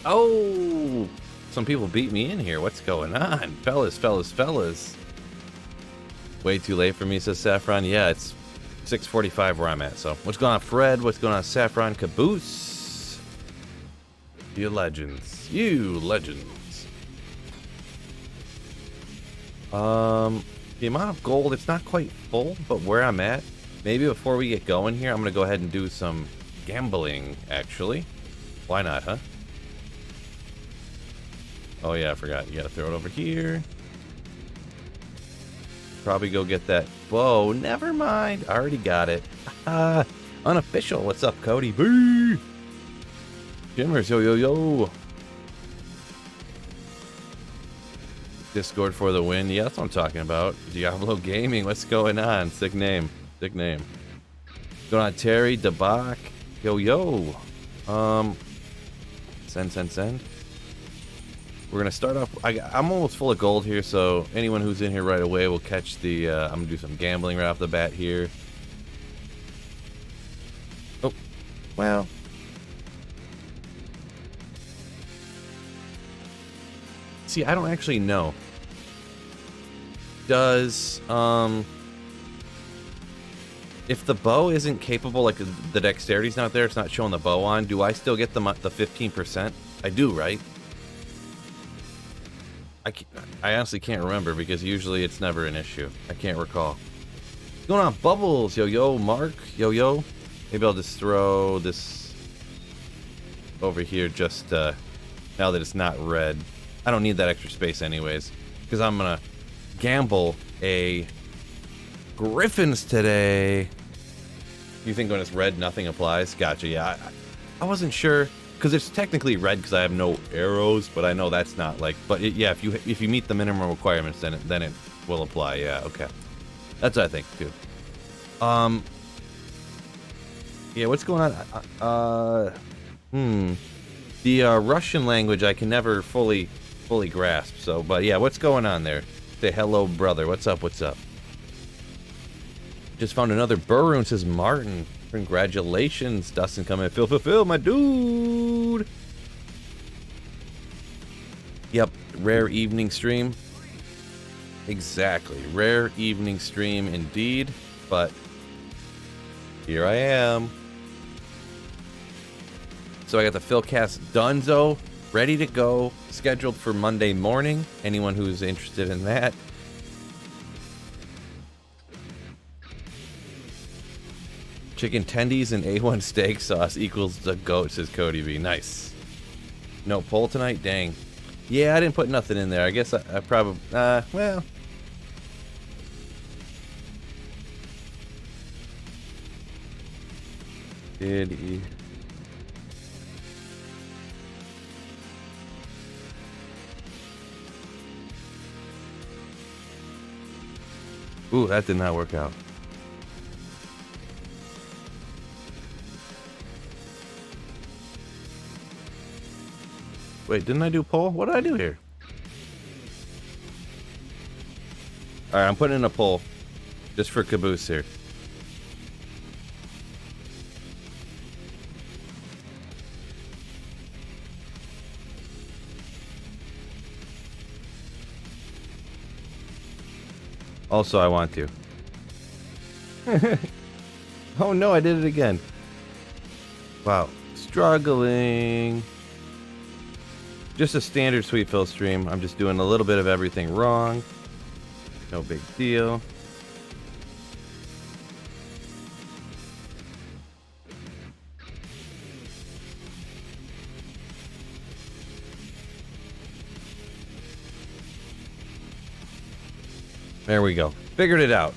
Oh, some people beat me in here. What's going on? Fellas. Way too late for me, says Saffron. Yeah, it's 6:45 where I'm at. So what's going on, Fred? What's going on, Saffron? Caboose? You legends. The amount of gold, it's not quite full, but where I'm at, maybe before we get going here, I'm going to go ahead and do some gambling, actually. Why not, huh? Oh yeah, I forgot. You got to throw it over here. Probably go get that bow. Never mind. I already got it. Unofficial. What's up, Cody? Boo! Jimmers, yo. Discord for the win. Yeah, that's what I'm talking about. Diablo Gaming. What's going on? Sick name. Going on, Terry, Debak. Yo. Send. We're gonna start off. I'm almost full of gold here, so anyone who's in here right away will catch the. I'm gonna do some gambling right off the bat here. Oh, well. See, I don't actually know. Does if the bow isn't capable, like the dexterity's not there, it's not showing the bow on. Do I still get the 15%? I do, right? I honestly can't remember because usually it's never an issue. I can't recall. What's going on, Bubbles? Yo, Mark. Yo. Maybe I'll just throw this over here just now that it's not red. I don't need that extra space anyways, because I'm gonna gamble a Griffins today. You think when it's red, nothing applies? Gotcha. Yeah, I wasn't sure because it's technically red because I have no arrows, but I know that's not like. But yeah, if you meet the minimum requirements, then it will apply. Yeah, okay. That's what I think too. Yeah, what's going on? The Russian language I can never fully grasp. So, but yeah, what's going on there? Say hello, brother. What's up? Just found another Burroon, says Martin. Congratulations, Dustin, coming in. Phil, my dude. Yep, rare evening stream. Exactly, rare evening stream indeed. But here I am. So I got the Philcast Dunzo ready to go, scheduled for Monday morning. Anyone who's interested in that. Chicken tendies and A1 steak sauce equals the goat, says Cody B. Nice. No poll tonight? Dang. Yeah, I didn't put nothing in there. I guess I probably, well. Did he? Ooh, that did not work out. Wait, didn't I do poll? What did I do here? Alright, I'm putting in a poll. Just for Caboose here. Also, I want to. Oh no, I did it again. Wow. Struggling. Just a standard Sweet Phil stream. I'm just doing a little bit of everything wrong. No big deal. There we go. Figured it out.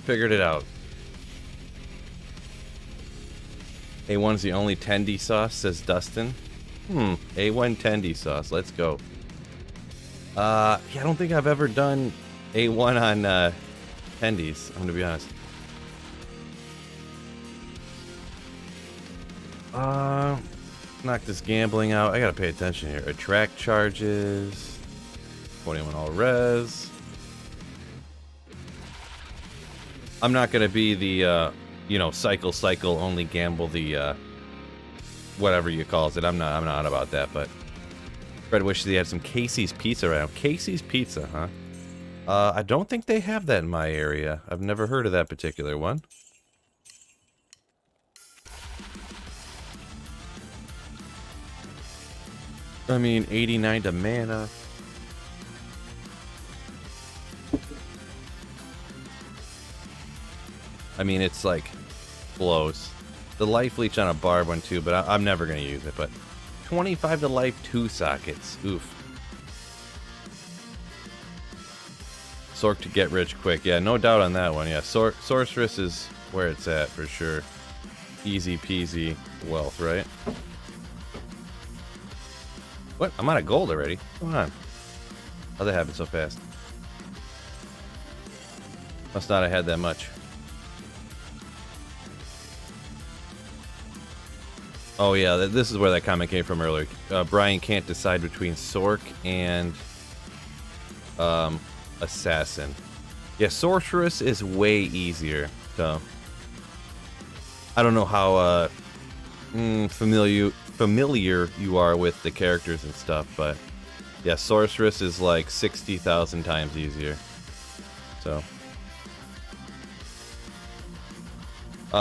A1's the only tendy sauce, says Dustin. A1 tendy sauce. Let's go. Yeah, I don't think I've ever done A1 on tendies, I'm gonna be honest. Knock this gambling out. I gotta pay attention here. Attract charges. 21 all res. I'm not gonna be the cycle only gamble the whatever you calls it. I'm not about that, but Fred wishes he had some Casey's Pizza around. Casey's Pizza, huh? I don't think they have that in my area. I've never heard of that particular one. I mean, 89 to mana. I mean, it's like blows. The life leech on a barb one too, but I'm never gonna use it. But 25 to life, 2 sockets. Oof. Sork to get rich quick. Yeah, no doubt on that one. Yeah, Sorceress is where it's at for sure. Easy peasy wealth, right? What? I'm out of gold already. Come on. How'd that happen so fast? Must not have had that much. Oh yeah, this is where that comment came from earlier. Brian can't decide between Sork and Assassin. Yeah, Sorceress is way easier. So I don't know how familiar you are with the characters and stuff, but yeah, Sorceress is like 60,000 times easier. So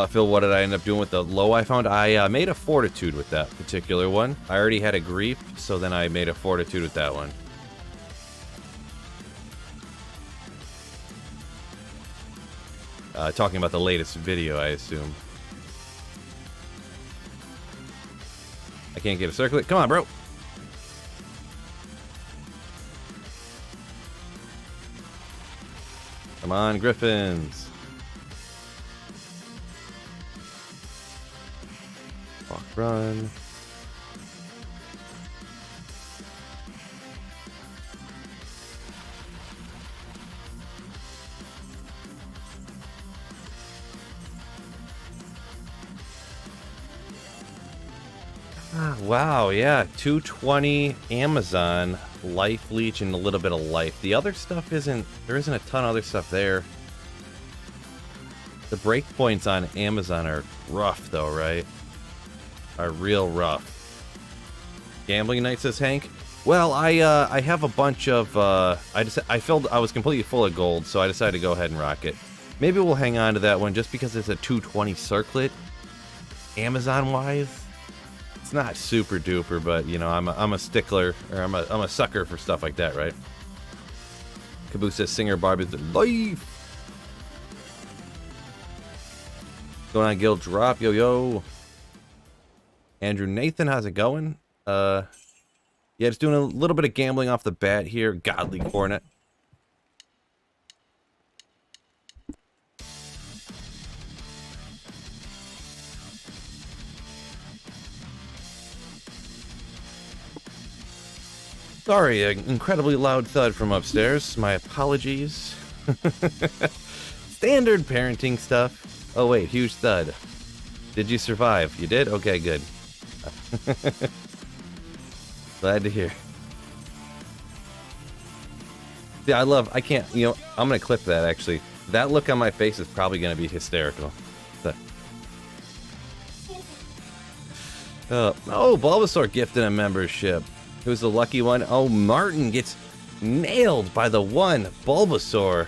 Phil, what did I end up doing with the low I found? I made a Fortitude with that particular one. I already had a Grief, so then I made a Fortitude with that one. Talking about the latest video, I assume. I can't get a circlet. Come on, bro. Come on, Griffins. Walk, run. Wow, yeah, 220 Amazon, life leech, and a little bit of life. The other stuff there isn't a ton of other stuff there. The breakpoints on Amazon are rough though, right? Are real rough. Gambling night, says Hank. Well, I have a bunch of I was completely full of gold, so I decided to go ahead and rock it. Maybe we'll hang on to that one just because it's a 220 circlet. Amazon wise, it's not super duper, but you know, I'm a stickler, or I'm a sucker for stuff like that, right? Caboose says Singer Barb is life. Going on, Guild Drop, yo. Andrew Nathan, how's it going? Yeah, just doing a little bit of gambling off the bat here. Godly Cornet. Sorry, an incredibly loud thud from upstairs. My apologies. Standard parenting stuff. Oh wait, huge thud. Did you survive? You did? Okay, good. Glad to hear. Yeah, I can't, you know, I'm gonna clip that actually. That look on my face is probably gonna be hysterical. Oh, Bulbasaur gifted a membership. Who's the lucky one? Oh, Martin gets nailed by the one Bulbasaur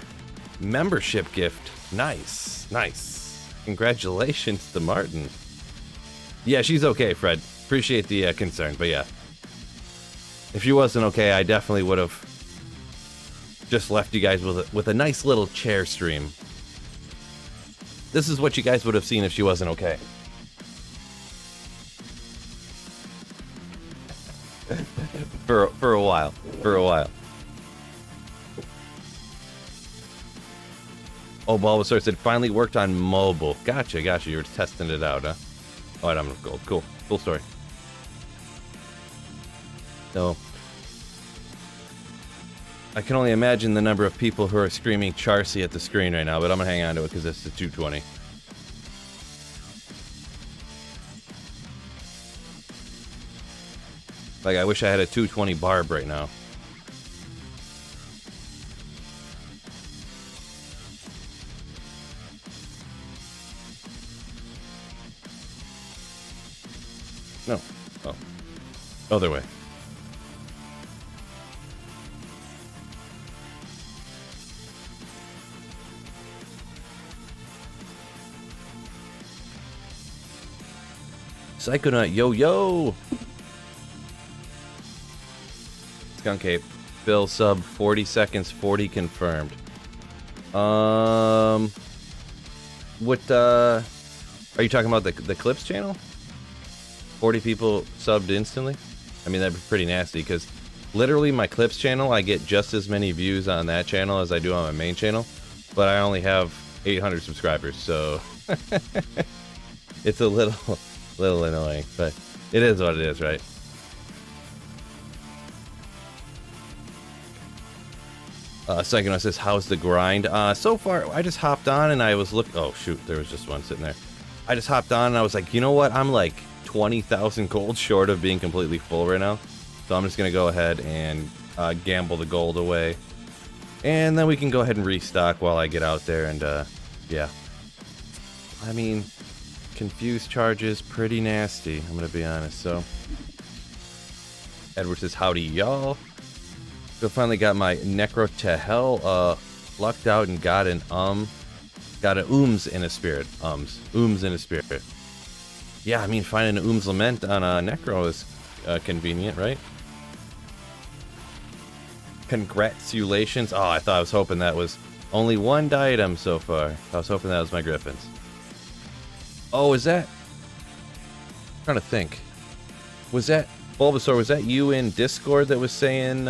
membership gift. Nice, nice. Congratulations to Martin. Yeah, she's okay, Fred. Appreciate the concern, but yeah. If she wasn't okay, I definitely would have just left you guys with a nice little chair stream. This is what you guys would have seen if she wasn't okay. For a while. Oh, Bulbasaur said finally worked on mobile. Gotcha. You were testing it out, huh? Oh, I'm of gold. Cool story. So, I can only imagine the number of people who are screaming Charcy at the screen right now, but I'm gonna hang on to it because it's the 220. Like, I wish I had a 220 barb right now. No. Oh. Other way. Psychonaut, yo yo. Skunk Ape, Bill sub 40 seconds, 40 confirmed. What are you talking about? The Clips channel? 40 people subbed instantly? I mean, that'd be pretty nasty because literally my Clips channel, I get just as many views on that channel as I do on my main channel, but I only have 800 subscribers, so it's a little annoying, but it is what it is, right? Psychonaut says, how's the grind? So far, I just hopped on and I was oh shoot, there was just one sitting there. I just hopped on and I was like, you know what? I'm like 20,000 gold short of being completely full right now. So I'm just going to go ahead and gamble the gold away. And then we can go ahead and restock while I get out there and, yeah. I mean, confused charges, pretty nasty, I'm going to be honest, so. Edward says, howdy y'all. So finally got my Necro to Hell, lucked out and got an Ooms in a spirit. Ooms in a spirit. Yeah, I mean, finding an Ooms Lament on a Necro is convenient, right? Congratulations. Oh, I was hoping that was only one item so far. I was hoping that was my Griffins. Oh, is that? I'm trying to think. Was that Bulbasaur? Was that you in Discord that was saying?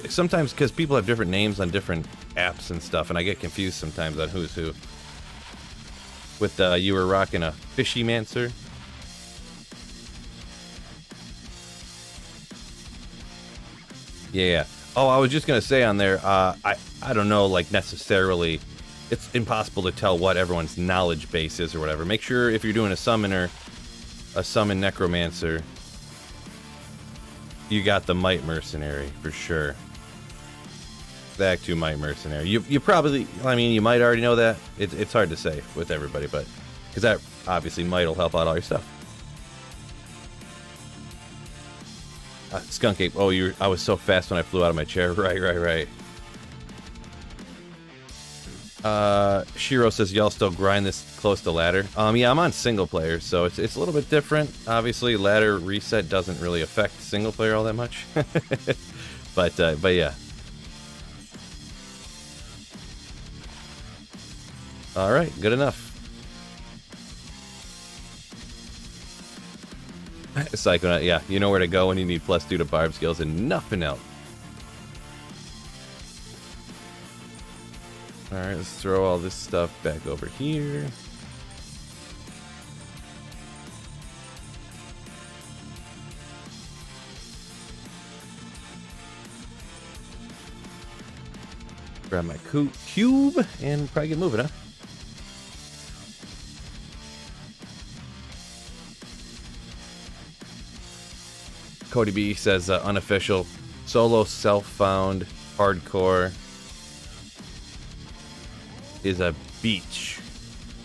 Sometimes because people have different names on different apps and stuff, and I get confused sometimes on who's who. With you were rocking a Fishy Mancer. Yeah. Oh, I was just gonna say on there. I don't know, like necessarily. It's impossible to tell what everyone's knowledge base is or whatever. Make sure if you're doing a summoner, a summon necromancer, you got the Might Mercenary for sure. The Act 2 Might Mercenary. You probably, I mean, you might already know that. It's hard to say with everybody, but because that obviously might will help out all your stuff. Skunk Ape. Oh, I was so fast when I flew out of my chair. Right. Shiro says y'all still grind this close to ladder. Yeah, I'm on single player, so it's a little bit different. Obviously, ladder reset doesn't really affect single player all that much. but yeah. All right, good enough. Psychonaut, yeah, you know where to go when you need +2 to barb skills and nothing else. Alright, let's throw all this stuff back over here. Grab my cube and probably get moving, huh? Cody B says unofficial, solo self-found, hardcore is a beach.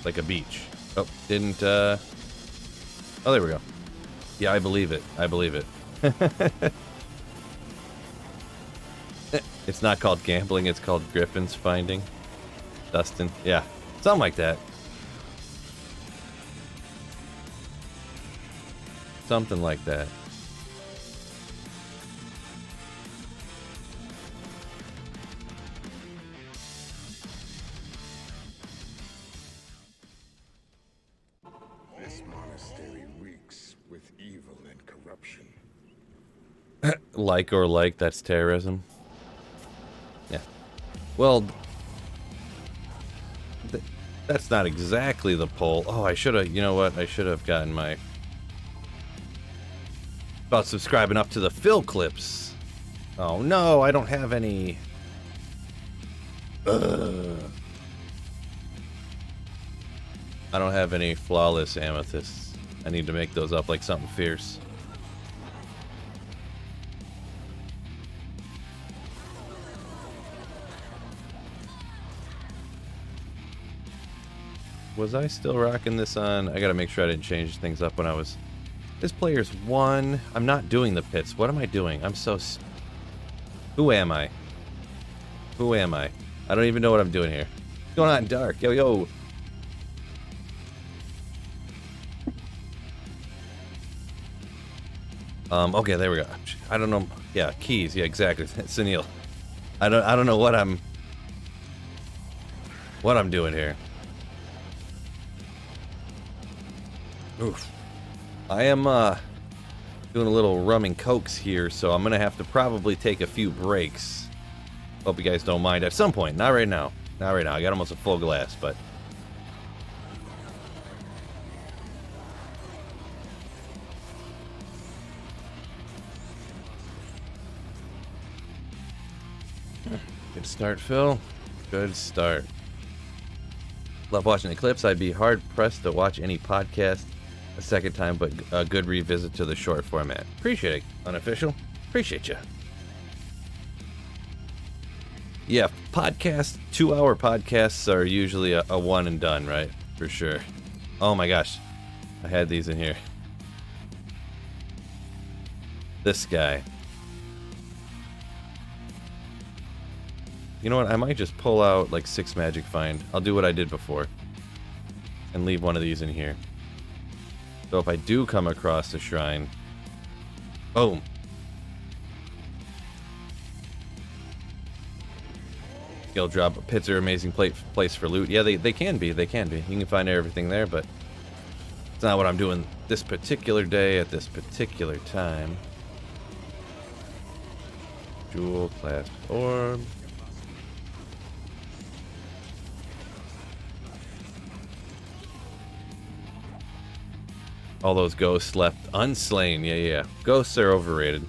Like a beach. Oh, didn't, oh, there we go. Yeah, I believe it. It's not called gambling, it's called Griffin's finding. Dustin, yeah, something like that. Something like that. Like, that's terrorism. Yeah. Well, that's not exactly the poll. Oh, I should have, you know what? I should have gotten my... About subscribing up to the Phil clips. Oh, no, I don't have any... I don't have any flawless amethysts. I need to make those up like something fierce. Was I still rocking this on? I gotta make sure I didn't change things up when I was... This player's 1. I'm not doing the pits. What am I doing? I'm so... Who am I? Who am I? I don't even know what I'm doing here. What's going on, Dark? Yo. Okay, there we go. I don't know. Yeah, keys. Yeah, exactly. Sunil. I don't know what I'm doing here. Oof. I am doing a little rum and cokes here, so I'm gonna have to probably take a few breaks. Hope you guys don't mind at some point. Not right now. Not right now. I got almost a full glass, but good start, Phil. Good start. Love watching the clips. I'd be hard pressed to watch any podcast a second time, but a good revisit to the short format. Appreciate it, Unofficial. Appreciate you. Yeah, podcasts, 2-hour podcasts are usually a one and done, right? For sure. Oh my gosh. I had these in here. This guy. You know what? I might just pull out like 6 magic find. I'll do what I did before. And leave one of these in here. So if I do come across a shrine. Boom. Skill drop. Pits are amazing place for loot. Yeah, they can be. They can be. You can find everything there, but it's not what I'm doing this particular day at this particular time. Jewel clasp orb. All those ghosts left unslain. Yeah. Ghosts are overrated.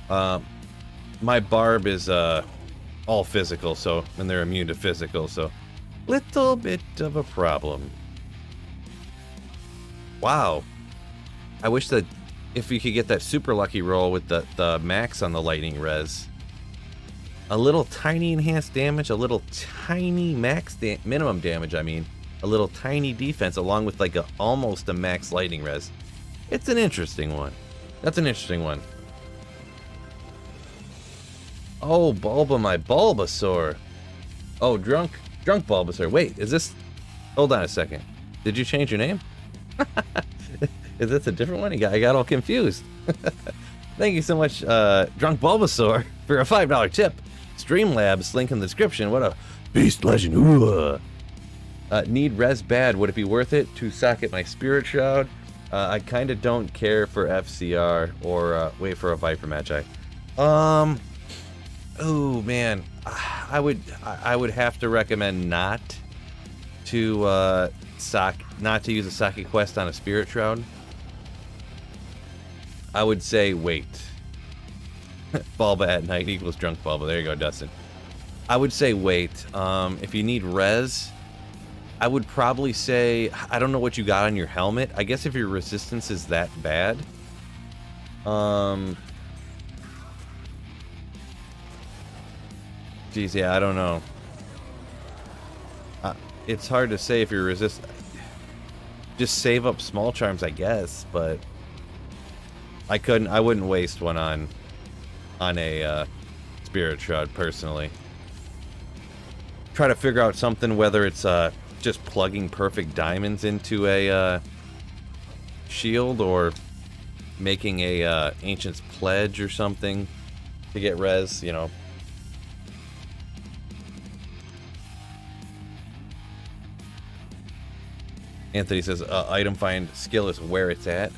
My barb is all physical, so, and they're immune to physical, so little bit of a problem. Wow. I wish that if you could get that super lucky roll with the max on the lightning res. A little tiny enhanced damage, a little tiny minimum damage, I mean. A little tiny defense along with like almost a max lightning res. It's an interesting one. That's an interesting one. Oh, Bulba, my Bulbasaur. Oh, drunk Bulbasaur. Wait, is this... Hold on a second. Did you change your name? Is this a different one? I got all confused. Thank you so much, Drunk Bulbasaur, for a $5 tip. Streamlabs, link in the description. What a beast legend. Ooh. Need res bad. Would it be worth it to socket my Spirit Shroud? I kind of don't care for FCR or wait for a Viper Magi. Oh man, I would have to recommend not to use a socket quest on a Spirit Shroud. I would say wait. Bulba at night equals drunk Bulba. There you go, Dustin. I would say wait. If you need res, I would probably say, I don't know what you got on your helmet. I guess if your resistance is that bad. Geez, yeah, I don't know. It's hard to say if you're just save up small charms, I guess, but I wouldn't waste one on a Spirit Shroud personally. Try to figure out something, whether it's just plugging perfect diamonds into a shield or making a Ancient's Pledge or something to get res, you know. Anthony says, item find skill is where it's at.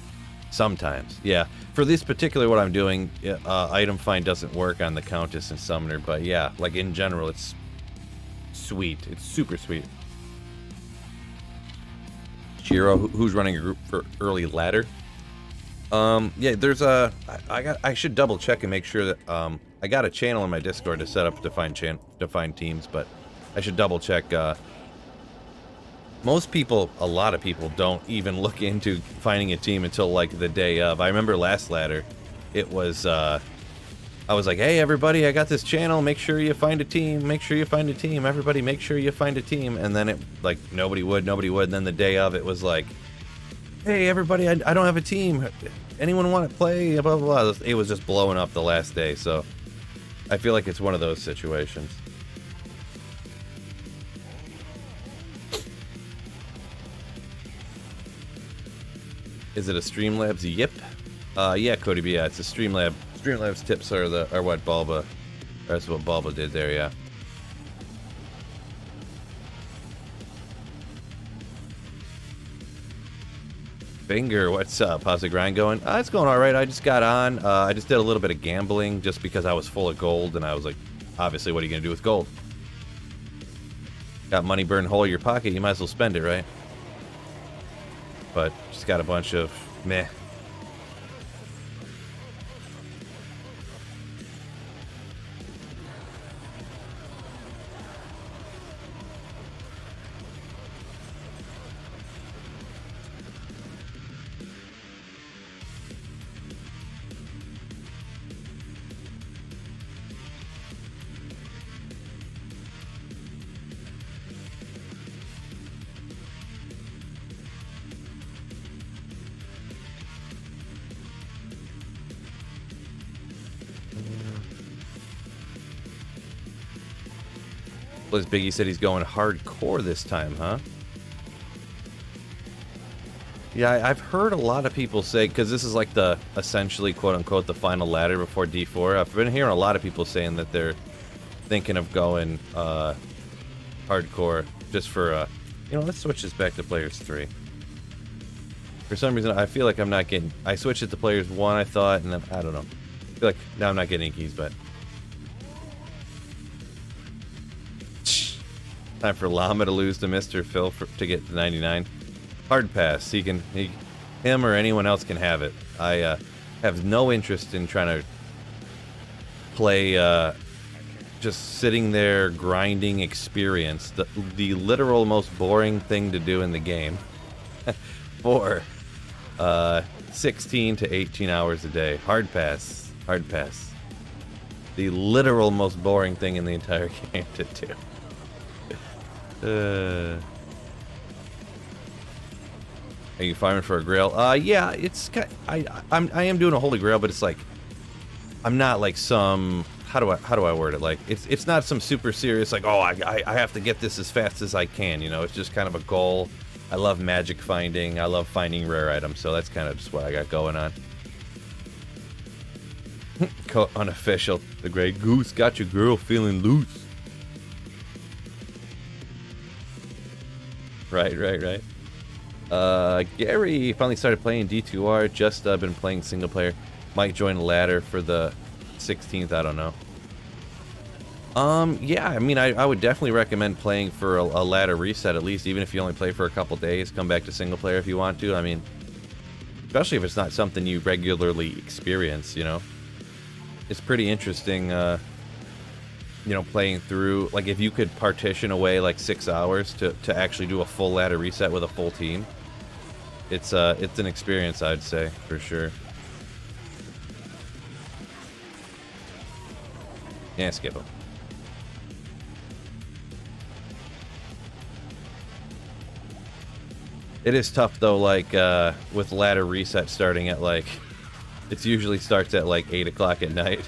Sometimes, yeah. For this particular what I'm doing, item find doesn't work on the Countess and Summoner, but yeah, like in general, it's sweet. It's super sweet. Shiro, who's running a group for early ladder? Yeah, there's I should double check and make sure that I got a channel in my Discord to set up defined teams, but I should double check. Most people, a lot of people, don't even look into finding a team until like the day of. I remember last ladder, it was I was like, hey everybody, I got this channel, make sure you find a team, make sure you find a team, everybody make sure you find a team, and then it, like, nobody would, and then the day of, it was like, hey everybody, I don't have a team, anyone want to play, blah, blah, blah. It was just blowing up the last day, so I feel like it's one of those situations. Is it a Streamlabs? Yep. Yeah, Cody B. Yeah, it's a Streamlab. Streamlab's tips are what Bulba. That's what Bulba did there. Yeah. Finger, what's up? How's the grind going? It's going all right. I just got on. I just did a little bit of gambling just because I was full of gold, and I was like, obviously, what are you gonna do with gold? Got money burn hole in your pocket, you might as well spend it, right? But just got a bunch of meh. Blizz Biggie said he's going hardcore this time, huh? Yeah, I've heard a lot of people say, because this is like the, essentially, quote-unquote, the final ladder before D4. I've been hearing a lot of people saying that they're thinking of going hardcore just for, you know, let's switch this back to Players 3. For some reason, I feel like I'm not getting, I switched it to Players 1, I thought, and then, I don't know. I feel like now I'm not getting any keys, but... Time for Llama to lose to Mr. Phil to get to 99. Hard pass. Him or anyone else can have it. I have no interest in trying to play just sitting there grinding experience. The literal most boring thing to do in the game for 16 to 18 hours a day. Hard pass. Hard pass. The literal most boring thing in the entire game to do. Are you farming for a grail? Yeah, it's I am doing a holy grail, but it's like I'm not like some how do I word it? Like it's not some super serious like, oh, I have to get this as fast as I can, you know. It's just kind of a goal. I love magic finding. I love finding rare items, so that's kind of just what I got going on. Unofficial. The Grey Goose got your girl feeling loose. Right. Gary finally started playing D2R. Just been playing single player. Might join a ladder for the 16th. I don't know. Yeah, I mean, I would definitely recommend playing for a ladder reset at least, even if you only play for a couple days. Come back to single player if you want to. I mean, especially if it's not something you regularly experience, you know. It's pretty interesting, you know, playing through, like, if you could partition away like 6 hours to actually do a full ladder reset with a full team, it's an experience, I'd say, for sure. Yeah, skip them. It is tough though, like with ladder reset starting at like, it usually starts at like 8 o'clock at night.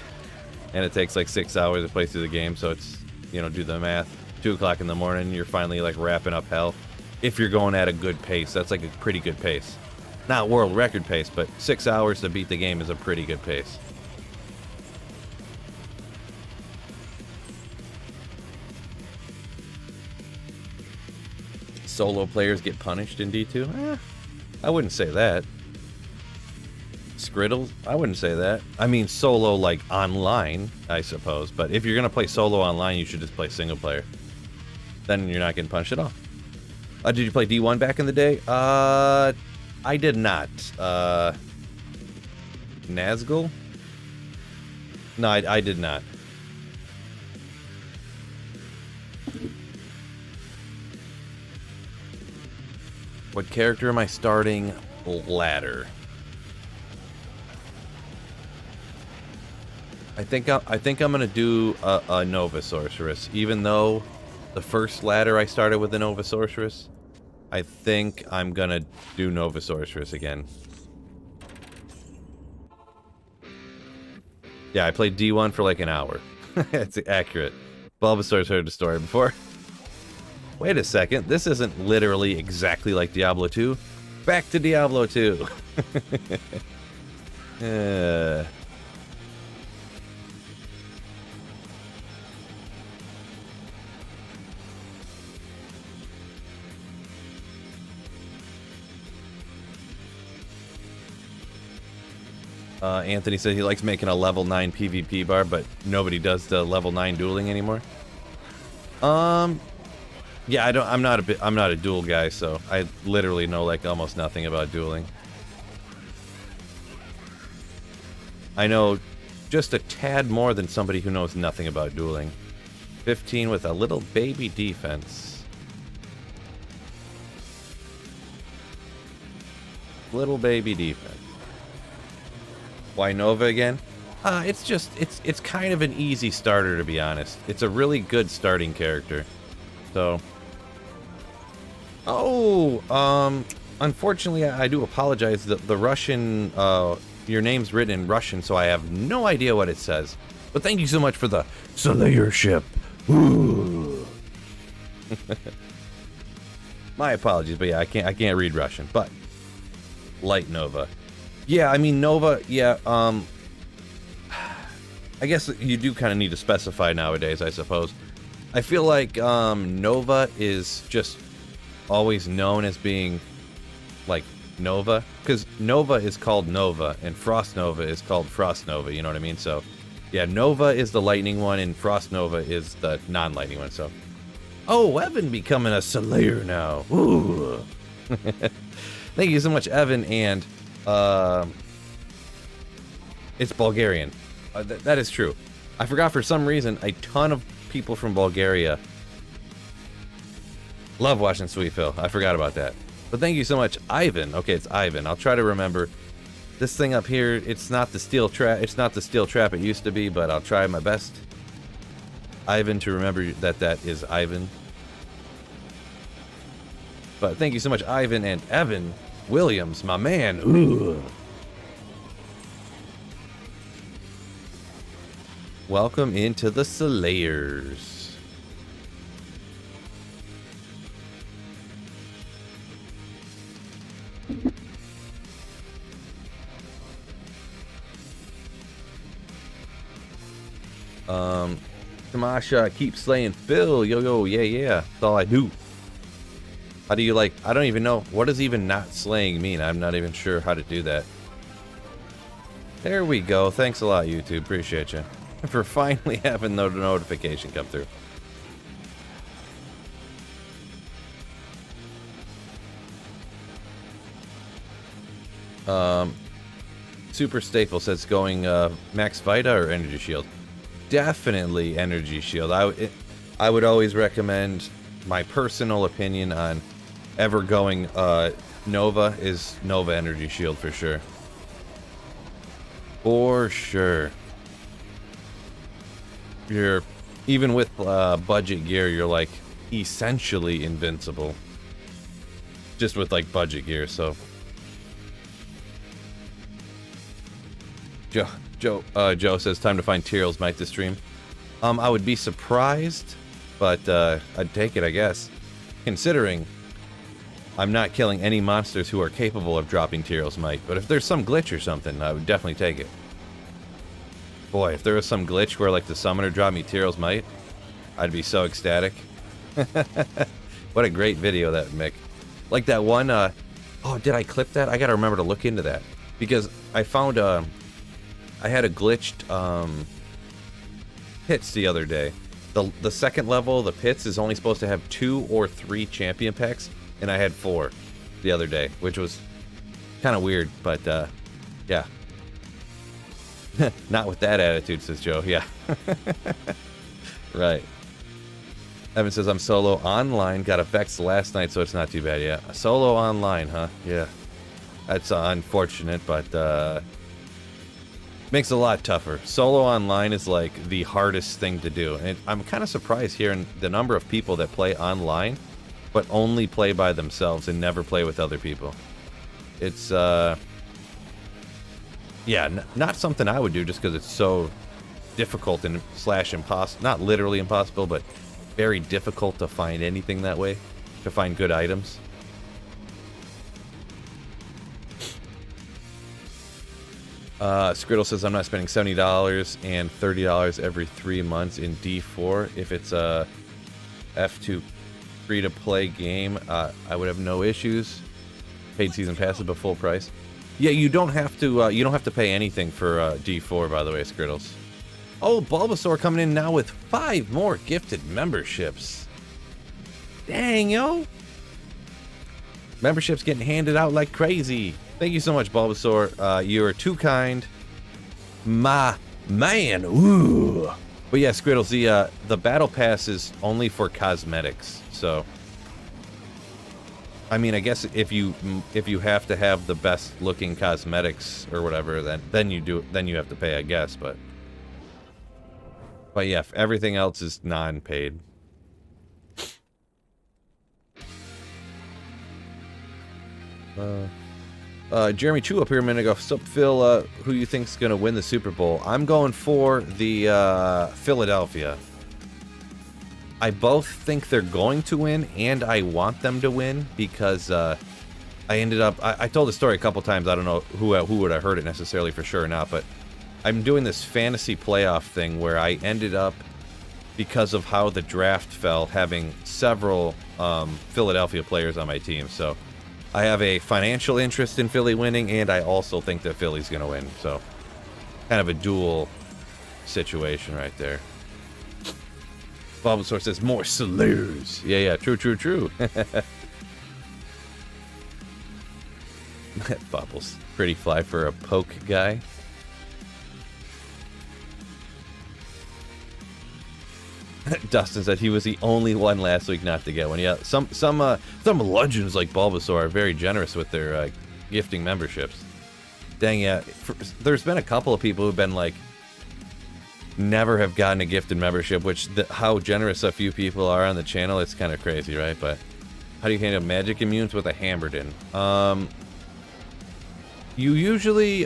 And it takes like 6 hours to play through the game, so it's, you know, do the math. 2 o'clock in the morning, you're finally like wrapping up hell. If you're going at a good pace, that's like a pretty good pace. Not world record pace, but 6 hours to beat the game is a pretty good pace. Solo players get punished in D2? I wouldn't say that. Skriddles? I wouldn't say that. I mean, solo, like, online, I suppose. But if you're going to play solo online, you should just play single player. Then you're not getting punished at all. Did you play D1 back in the day? I did not. Nazgul? No, I did not. What character am I starting? Ladder. I think I'm gonna do a Nova Sorceress, even though the first ladder I started with a Nova Sorceress. I think I'm gonna do Nova Sorceress again. Yeah, I played D1 for like an hour. It's accurate. Bulbasaur's heard the story before. Wait a second, this isn't literally exactly like Diablo 2. Back to Diablo 2. Uh, Anthony said he likes making a level 9 PvP bar, but nobody does the level 9 dueling anymore. Yeah, I'm not a duel guy, so I literally know like almost nothing about dueling. I know just a tad more than somebody who knows nothing about dueling. 15 with a little baby defense. Little baby defense. Why Nova again? It's kind of an easy starter, to be honest. It's a really good starting character. So, unfortunately, I do apologize. The Russian, your name's written in Russian, so I have no idea what it says. But thank you so much for the Slayership. My apologies, but yeah, I can't read Russian. But Light Nova. Yeah, I mean, Nova, yeah, I guess you do kind of need to specify nowadays, I suppose. I feel like Nova is just always known as being, like, Nova. Because Nova is called Nova, and Frost Nova is called Frost Nova, you know what I mean? So, yeah, Nova is the lightning one, and Frost Nova is the non-lightning one, so. Oh, Evan becoming a Slayer now. Ooh. Thank you so much, Evan, and... it's Bulgarian. That is true. I forgot for some reason a ton of people from Bulgaria love watching Sweet Phil. I forgot about that. But thank you so much, Ivan. Okay, it's Ivan. I'll try to remember. This thing up here, it's not the steel trap. It's not the steel trap it used to be, but I'll try my best. Ivan, to remember that is Ivan. But thank you so much, Ivan and Evan Williams, my man. Ooh. Welcome into the Slayers. Tamasha, keep slaying Phil. Yo, yo, yeah, yeah. That's all I do. How do you like, I don't even know, what does even not slaying mean? I'm not even sure how to do that. There we go. Thanks a lot, YouTube. Appreciate you. For finally having the notification come through. Super Staple says going Max Vita or Energy Shield. Definitely Energy Shield. I would always recommend, my personal opinion on ever going Nova is Nova Energy Shield for sure. For sure. You're, even with budget gear, you're like essentially invincible. Just with like budget gear, so. Joe says time to find Tyrell's Might to stream. I would be surprised, but I'd take it, I guess. Considering I'm not killing any monsters who are capable of dropping Tyrell's Might. But if there's some glitch or something, I would definitely take it. Boy, if there was some glitch where like the summoner dropped me Tyrell's Might, I'd be so ecstatic. What a great video that would make. Like that one, oh, did I clip that? I gotta remember to look into that. Because I found, I had a glitched, pits the other day. The second level, the pits, is only supposed to have 2 or 3 champion packs, and I had 4 the other day, which was kind of weird, but, yeah. Not with that attitude, says Joe. Yeah. Right. Evan says, I'm solo online. Got a Vex last night, so it's not too bad. Yeah. Solo online, huh? Yeah. That's unfortunate, but makes it a lot tougher. Solo online is like the hardest thing to do. And I'm kind of surprised here in the number of people that play online, but only play by themselves and never play with other people. It's, yeah, not something I would do just because it's so difficult and / impossible. Not literally impossible, but very difficult to find anything that way. To find good items. Skriddle says I'm not spending $70 and $30 every 3 months in D4. If it's a F2 free-to-play game, I would have no issues. Paid season passes, but full price. Yeah, you don't have to. You don't have to pay anything for D4, by the way, Skriddles. Oh, Bulbasaur coming in now with 5 more gifted memberships. Dang, yo! Memberships getting handed out like crazy. Thank you so much, Bulbasaur. You are too kind. My man. Ooh. But yeah, Skriddles, the battle pass is only for cosmetics. So, I mean, I guess if you have to have the best looking cosmetics or whatever, then you have to pay, I guess. But yeah, everything else is non-paid. Jeremy Chu up here a minute ago. Sup, Phil, who you think's gonna win the Super Bowl? I'm going for the Philadelphia. I both think they're going to win, and I want them to win because I ended up. I told the story a couple times. I don't know who would have heard it necessarily for sure or not, but I'm doing this fantasy playoff thing where I ended up, because of how the draft fell, having several Philadelphia players on my team. So I have a financial interest in Philly winning, and I also think that Philly's going to win. So kind of a dual situation right there. Bulbasaur says, more slurs. Yeah, true. Bubbles. Pretty fly for a poke guy. Dustin said he was the only one last week not to get one. Yeah, some legends like Bulbasaur are very generous with their gifting memberships. Dang, yeah. There's been a couple of people who've been like, never have gotten a gifted membership, which how generous a few people are on the channel, it's kind of crazy, right? But how do you handle magic immunes with a Hammerden? You usually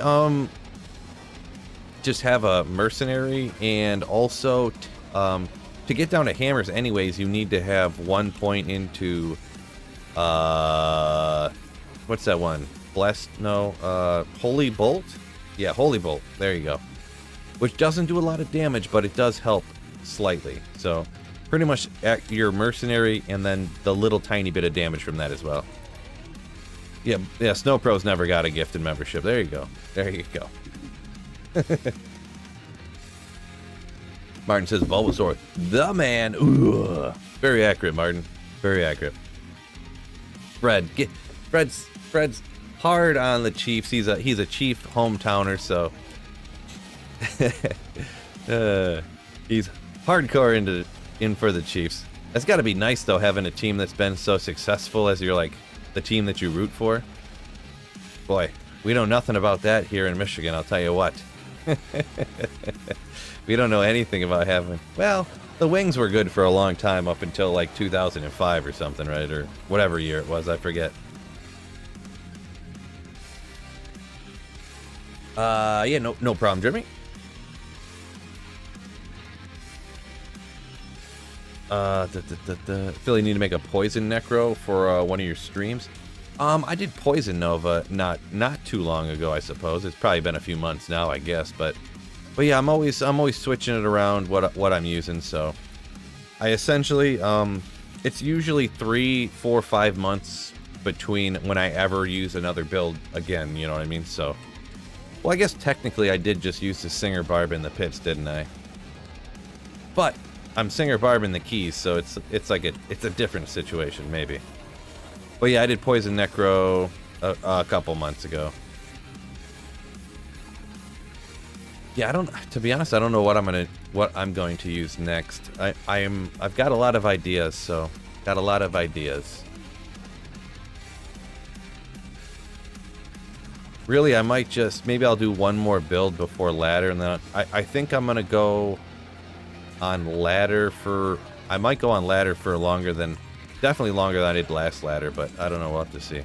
just have a mercenary, and also to get down to hammers anyways, you need to have 1 point into what's that one? Blessed? No, Holy Bolt? Yeah, Holy Bolt. There you go. Which doesn't do a lot of damage, but it does help slightly. So pretty much your mercenary, and then the little tiny bit of damage from that as well. Yeah, Snow Pro's never got a gifted membership. There you go. Martin says Bulbasaur, the man. Ooh. Very accurate, Martin. Very accurate. Fred's hard on the Chiefs. He's a Chief hometowner, so he's hardcore in for the Chiefs. That's got to be nice though, having a team that's been so successful as you're like the team that you root for. Boy, we know nothing about that here in Michigan, I'll tell you what. We don't know anything about having... Well, the Wings were good for a long time, up until like 2005 or something, right? Or whatever year it was, I forget. Yeah, no problem, Jeremy. Philly need to make a Poison Necro for one of your streams. I did Poison Nova not too long ago, I suppose. It's probably been a few months now, I guess, but yeah, I'm always switching it around what I'm using. So I essentially it's usually 3, 4, 5 months between when I ever use another build again. You know what I mean? So, well, I guess technically I did just use the Singer Barb in the pits, didn't I? But I'm Singer Barb in the keys, so it's like it's a different situation maybe. But yeah, I did Poison Necro a couple months ago. Yeah, to be honest, I don't know what I'm going to use next. I've got a lot of ideas, so got a lot of ideas. Really, I might maybe I'll do one more build before ladder, and then I think I'm gonna go on ladder for... I might go on ladder for definitely longer than I did last ladder, but I don't know, we'll have to see.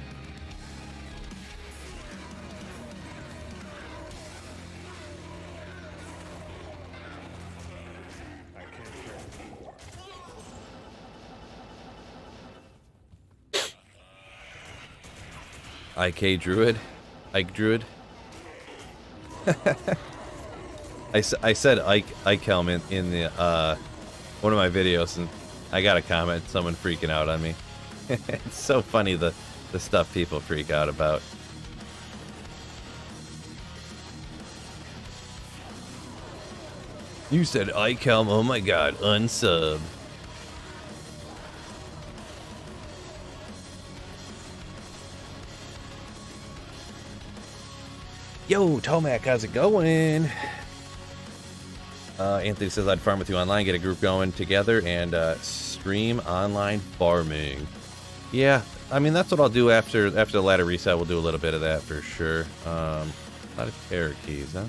IK Druid? Ike Druid? I said Ike Helm in the one of my videos, and I got a comment, someone freaking out on me. It's so funny the stuff people freak out about. You said Ike Helm, oh my god, unsub. Yo, Tomac, how's it going? Anthony says I'd farm with you online, get a group going together, and stream online farming. Yeah, I mean that's what I'll do after the ladder reset. We'll do a little bit of that for sure. A lot of terror keys, huh?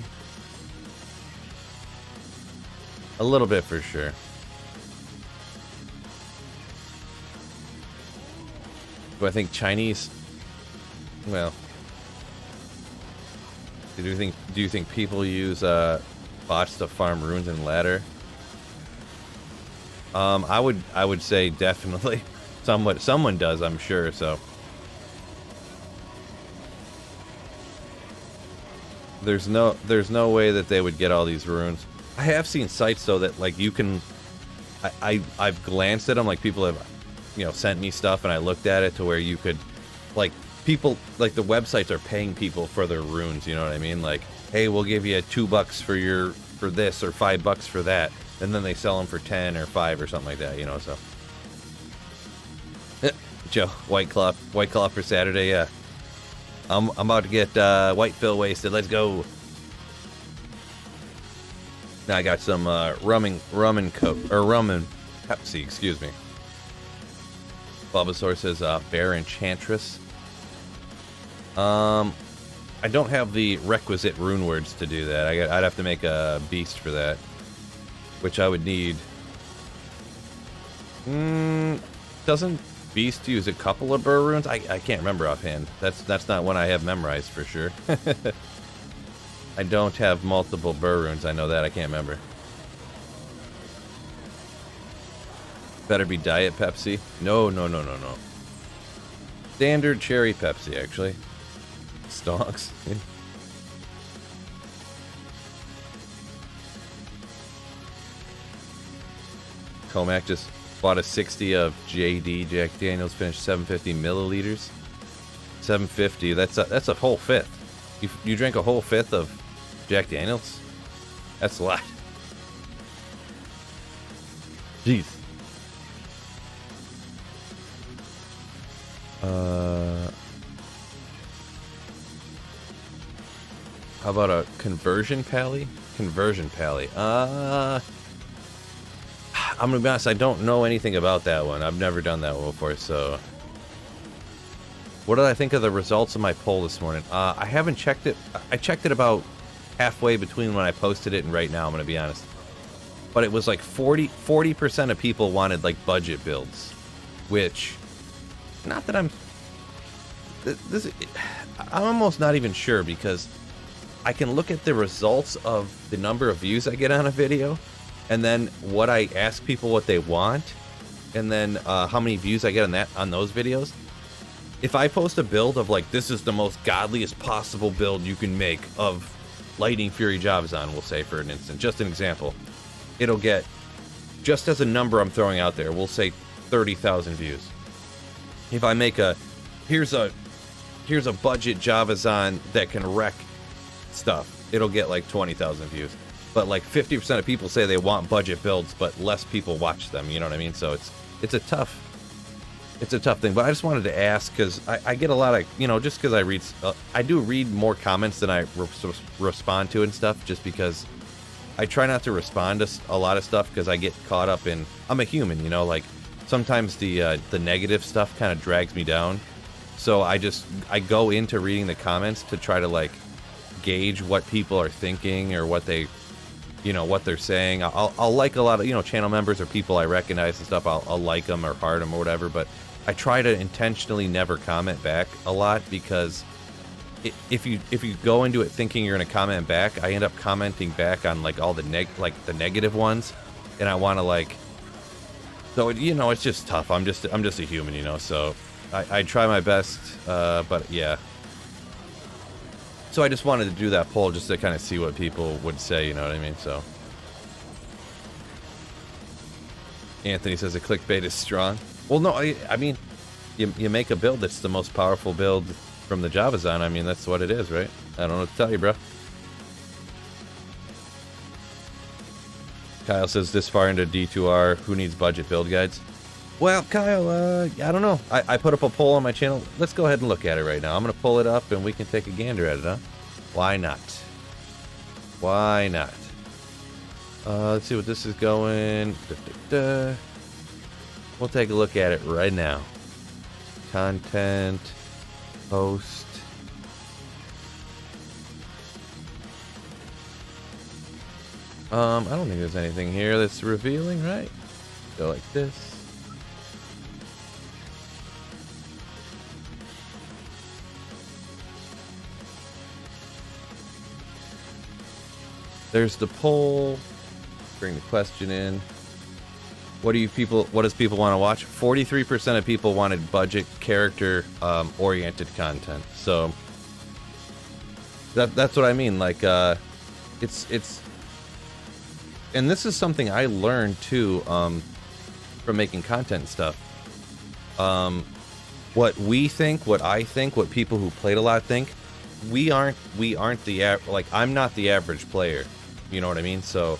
A little bit for sure. Do I think Chinese? Well, do you think people use bots to farm runes and ladder? I would say definitely. Someone does, I'm sure. So there's no way that they would get all these runes. I have seen sites though that like you can. I've glanced at them, like people have, sent me stuff and I looked at it to where you could, like people like the websites are paying people for their runes. You know what I mean? Like, hey, we'll give you $2 for this or $5 for that, and then they sell them for 10 or 5 or something like that. So. Joe, White Claw for Saturday. Yeah, I'm about to get White Phil wasted. Let's go. Now I got some rum and Pepsi. Excuse me. Bulbasaur says Bear Enchantress. I don't have the requisite rune words to do that. I'd have to make a beast for that, which I would need. Doesn't Beast use a couple of burr runes? I can't remember offhand. That's not one I have memorized for sure. I don't have multiple burr runes. I know that. I can't remember. Better be Diet Pepsi. No. Standard cherry Pepsi, actually. Stonks. Comac just bought a 60 of JD Jack Daniels, finished 750 milliliters. 750. That's a whole fifth. You drank a whole fifth of Jack Daniels? That's a lot. Jeez. How about a conversion pally? Conversion pally. I'm gonna be honest, I don't know anything about that one. I've never done that one before, so. What did I think of the results of my poll this morning? I haven't checked it. I checked it about halfway between when I posted it and right now, I'm gonna be honest. But it was like 40% of people wanted like budget builds, which, not that I'm almost not even sure, because I can look at the results of the number of views I get on a video, and then what I ask people what they want, and then how many views I get on those videos. If I post a build of like, this is the most godliest possible build you can make of Lightning Fury Javazon, we'll say for an instant, just an example, it'll get, just as a number I'm throwing out there, we'll say 30,000 views. If I make here's a budget Javazon that can wreck stuff, it'll get like 20,000 views. But like 50% of people say they want budget builds, but less people watch them. You know what I mean? So it's a tough thing. But I just wanted to ask, because I get a lot of, just because I do read more comments than I respond to and stuff, just because I try not to respond to a lot of stuff, because I get caught up in, I'm a human, like sometimes the negative stuff kind of drags me down. So I go into reading the comments to try to like gauge what people are thinking or what they, what they're saying. I'll like a lot of, channel members or people I recognize and stuff. I'll like them or heart them or whatever, but I try to intentionally never comment back a lot, because if you go into it thinking you're going to comment back, I end up commenting back on like all the negative ones, and I want to like, so it's just tough. I'm just a human, so I try my best, but yeah. So I just wanted to do that poll just to kind of see what people would say, you know what I mean? So Anthony says the clickbait is strong. Well, no, I mean, you make a build that's the most powerful build from the Java Zone. I mean, that's what it is, right? I don't know what to tell you, bro. Kyle says this far into D2R, who needs budget build guides? Well, Kyle, I don't know. I put up a poll on my channel. Let's go ahead and look at it right now. I'm going to pull it up and we can take a gander at it, huh? Why not? Why not? Let's see what this is going. We'll take a look at it right now. Content, post. I don't think there's anything here that's revealing, right? Go like this. There's the poll. Bring the question in. What does people want to watch? 43% of people wanted budget character oriented content. So that's what I mean. Like it's and this is something I learned too from making content and stuff. What we think, what I think, what people who played a lot think, we aren't the like I'm not the average player. You know what I mean? So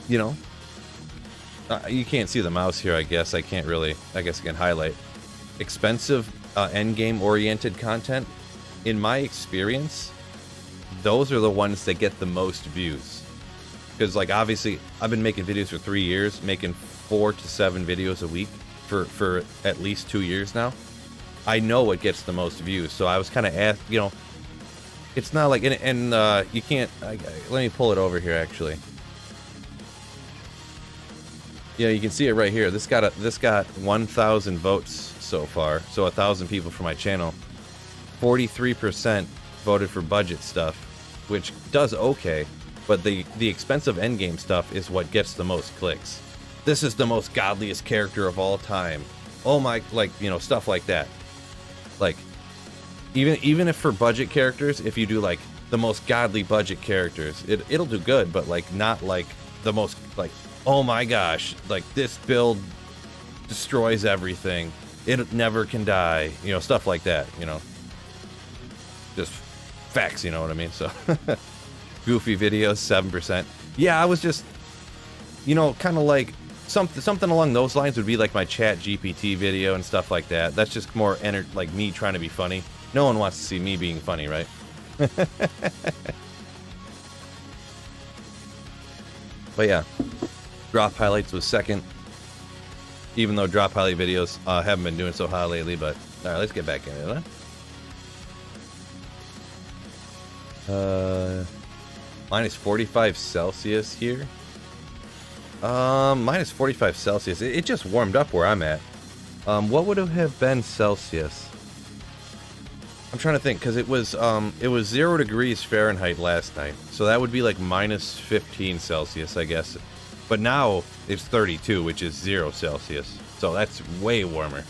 you know, you can't see the mouse here, I guess. I guess I can highlight. Expensive end game oriented content, in my experience, those are the ones that get the most views. Because, like, obviously, I've been making videos for 3 years, making 4 to 7 videos a week for at least 2 years now. I know what gets the most views, so I was kind of asked, you know, it's not like, and you can't, let me pull it over here, actually. Yeah, you can see it right here. This got 1,000 votes so far, so 1,000 people for my channel. 43% voted for budget stuff, which does okay, but the expensive endgame stuff is what gets the most clicks. This is the most godliest character of all time. Oh my, like, you know, stuff like that. Like, even if for budget characters, if you do like the most godly budget characters, it'll do good, but like not like the most, like, oh my gosh, like this build destroys everything, it never can die, you know, stuff like that, you know, just facts, you know what I mean? So goofy videos, 7%. Yeah, I was just, you know, kind of like something along those lines would be like my Chat GPT video and stuff like that. That's just more like me trying to be funny. No one wants to see me being funny, right? But yeah, drop highlights was second, even though drop highlight videos haven't been doing so hot lately. But all right, let's get back in it, huh? Minus 45 Celsius here. Minus 45 Celsius. It just warmed up where I'm at. What would it have been Celsius? I'm trying to think, because it was 0 degrees Fahrenheit last night, so that would be like minus 15 Celsius, I guess. But now it's 32, which is 0 Celsius, so that's way warmer.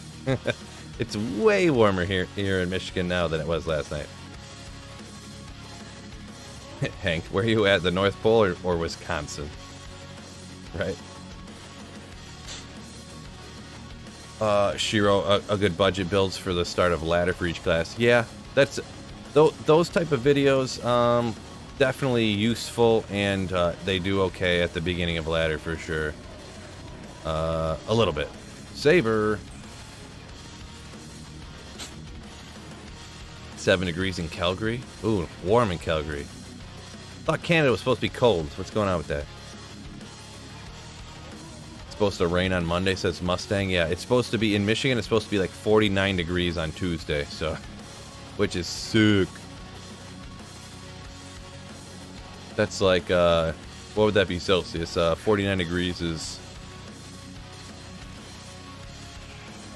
It's way warmer here in Michigan now than it was last night. Hank, where are you at? The North Pole or Wisconsin? Right. Shiro, a good budget builds for the start of ladder for each class. Yeah, that's those type of videos. Definitely useful, and they do okay at the beginning of ladder for sure. A little bit. Saber. 7 degrees in Calgary. Ooh, warm in Calgary. Thought Canada was supposed to be cold. What's going on with that? Supposed to rain on Monday, says Mustang. Yeah, it's supposed to be in Michigan. It's supposed to be like 49 degrees on Tuesday, so, which is sick. That's like what would that be Celsius? 49 degrees is,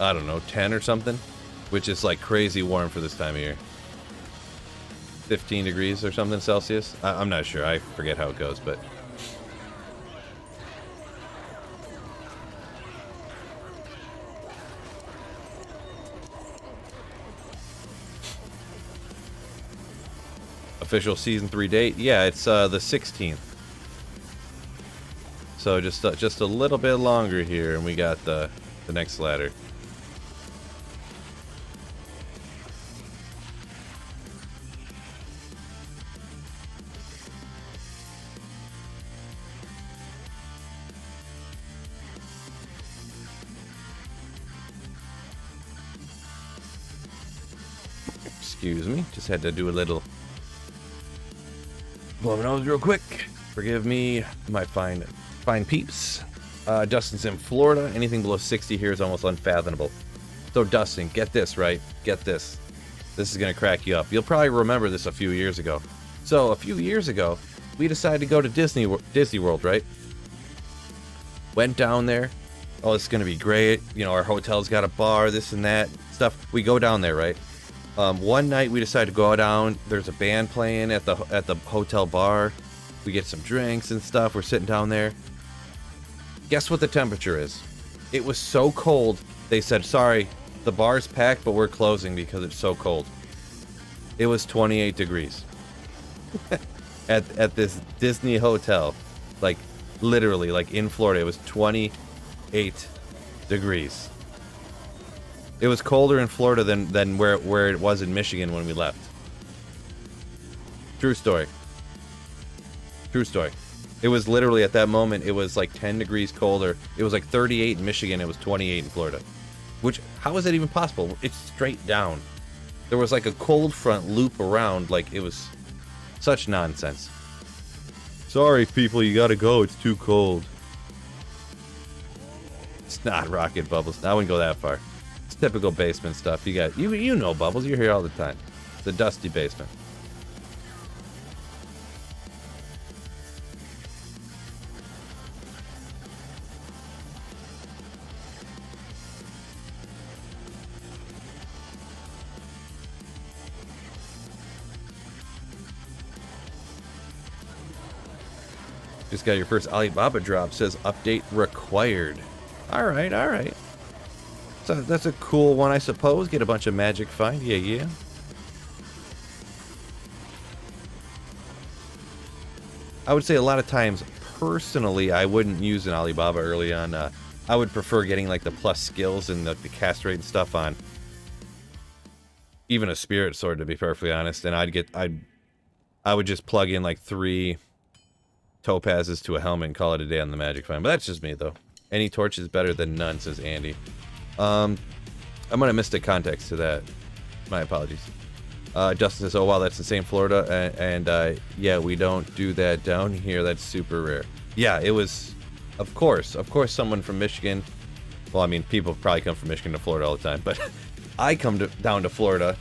I don't know, 10 or something, which is like crazy warm for this time of year. 15 degrees or something Celsius. I'm not sure. I forget how it goes, but. Official season 3 date? Yeah, it's the 16th. So just a little bit longer here, and we got the next ladder. Excuse me, just had to do a little blow my nose real quick. Forgive me, my fine peeps. Dustin's in Florida. Anything below 60 here is almost unfathomable. So Dustin, get this, right? Get this. This is gonna crack you up. You'll probably remember this a few years ago. So a few years ago, we decided to go to Disney World, right? Went down there. Oh, it's gonna be great. You know, our hotel's got a bar, this and that stuff. We go down there, right? One night we decided to go down. There's a band playing at the hotel bar. We get some drinks and stuff. We're sitting down there. Guess what the temperature is? It was so cold. They said, sorry, the bar's packed, but we're closing because it's so cold. It was 28 degrees at this Disney hotel. Like, literally, like in Florida, it was 28 degrees. It was colder in Florida than where it was in Michigan when we left. True story. True story. It was literally at that moment, it was like 10 degrees colder. It was like 38 in Michigan. It was 28 in Florida. Which, how is that even possible? It's straight down. There was like a cold front loop around. Like, it was such nonsense. Sorry, people, you gotta go. It's too cold. It's not Rocket Bubbles. I wouldn't go that far. It's typical basement stuff. You know Bubbles. You're here all the time. It's a dusty basement. Just got your first Alibaba drop. Says update required. Alright, alright. So that's a cool one, I suppose. Get a bunch of magic find. Yeah, yeah. I would say a lot of times, personally, I wouldn't use an Alibaba early on. I would prefer getting like the plus skills and the cast rate and stuff on. Even a spirit sword, to be perfectly honest. And I would just plug in like 3 topazes to a helmet and call it a day on the magic find. But that's just me, though. Any torch is better than none, says Andy. I might have missed the context to that. My apologies. Justin says, oh wow, that's insane, Florida. And yeah, we don't do that down here. That's super rare. Yeah, it was, of course someone from Michigan. Well, I mean, people probably come from Michigan to Florida all the time. But I come down to Florida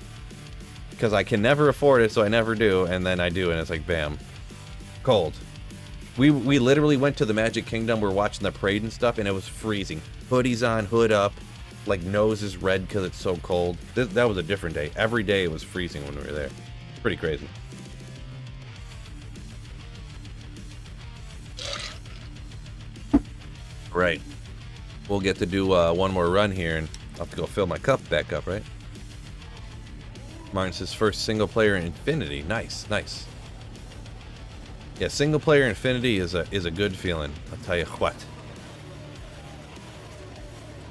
because I can never afford it, so I never do. And then I do, and it's like, bam. Cold. We literally went to the Magic Kingdom. We're watching the parade and stuff, and it was freezing. Hoodies on, hood up, like nose is red because it's so cold. That was a different day. Every day it was freezing when we were there. Pretty crazy. Right. We'll get to do one more run here, and I'll have to go fill my cup back up, right? Martin says first single player Infinity. Nice, nice. Yeah, single player Infinity is a good feeling. I'll tell you what.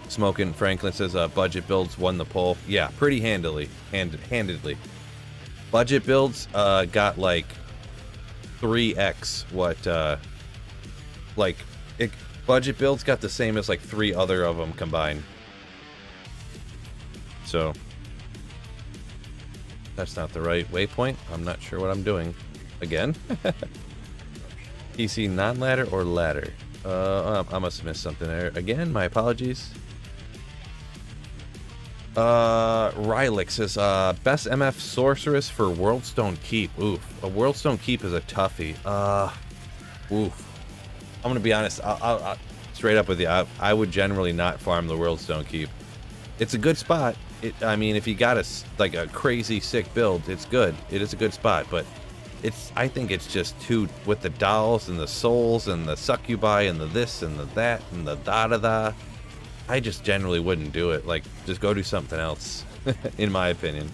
Smoking Franklin says budget builds won the poll. Yeah, pretty handedly. Budget builds got like 3x what budget builds got the same as like 3 other of them combined. So that's not the right waypoint. I'm not sure what I'm doing. Again. PC non-ladder or ladder? I must have missed something there. Again, my apologies. Rylix says, best MF sorceress for Worldstone Keep. Oof. A Worldstone Keep is a toughie. Oof. I'm gonna be honest, I'll straight up with you, I would generally not farm the Worldstone Keep. It's a good spot. I mean, if you got a crazy sick build, it's good. It is a good spot, but I think it's just too, with the dolls and the souls and the succubi and the this and the that and the da-da-da. I just generally wouldn't do it. Like, just go do something else, in my opinion.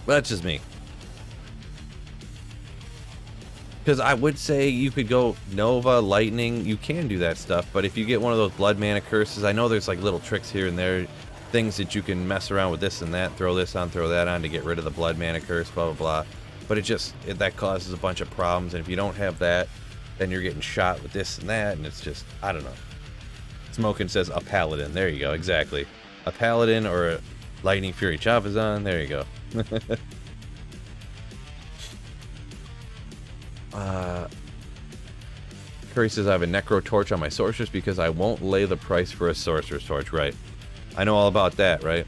But that's just me. Because I would say you could go Nova, Lightning, you can do that stuff, but if you get one of those Blood Mana curses, I know there's like little tricks here and there, things that you can mess around with this and that, throw this on, throw that on to get rid of the Blood Mana curse, blah, blah, blah. But that causes a bunch of problems, and if you don't have that, then you're getting shot with this and that, and it's just, I don't know. Smokin says a Paladin, there you go, exactly. A Paladin or a Lightning Fury Chavazon, there you go. Curry says I have a Necro Torch on my Sorceress because I won't lay the price for a Sorcerer's Torch. Right. I know all about that, right?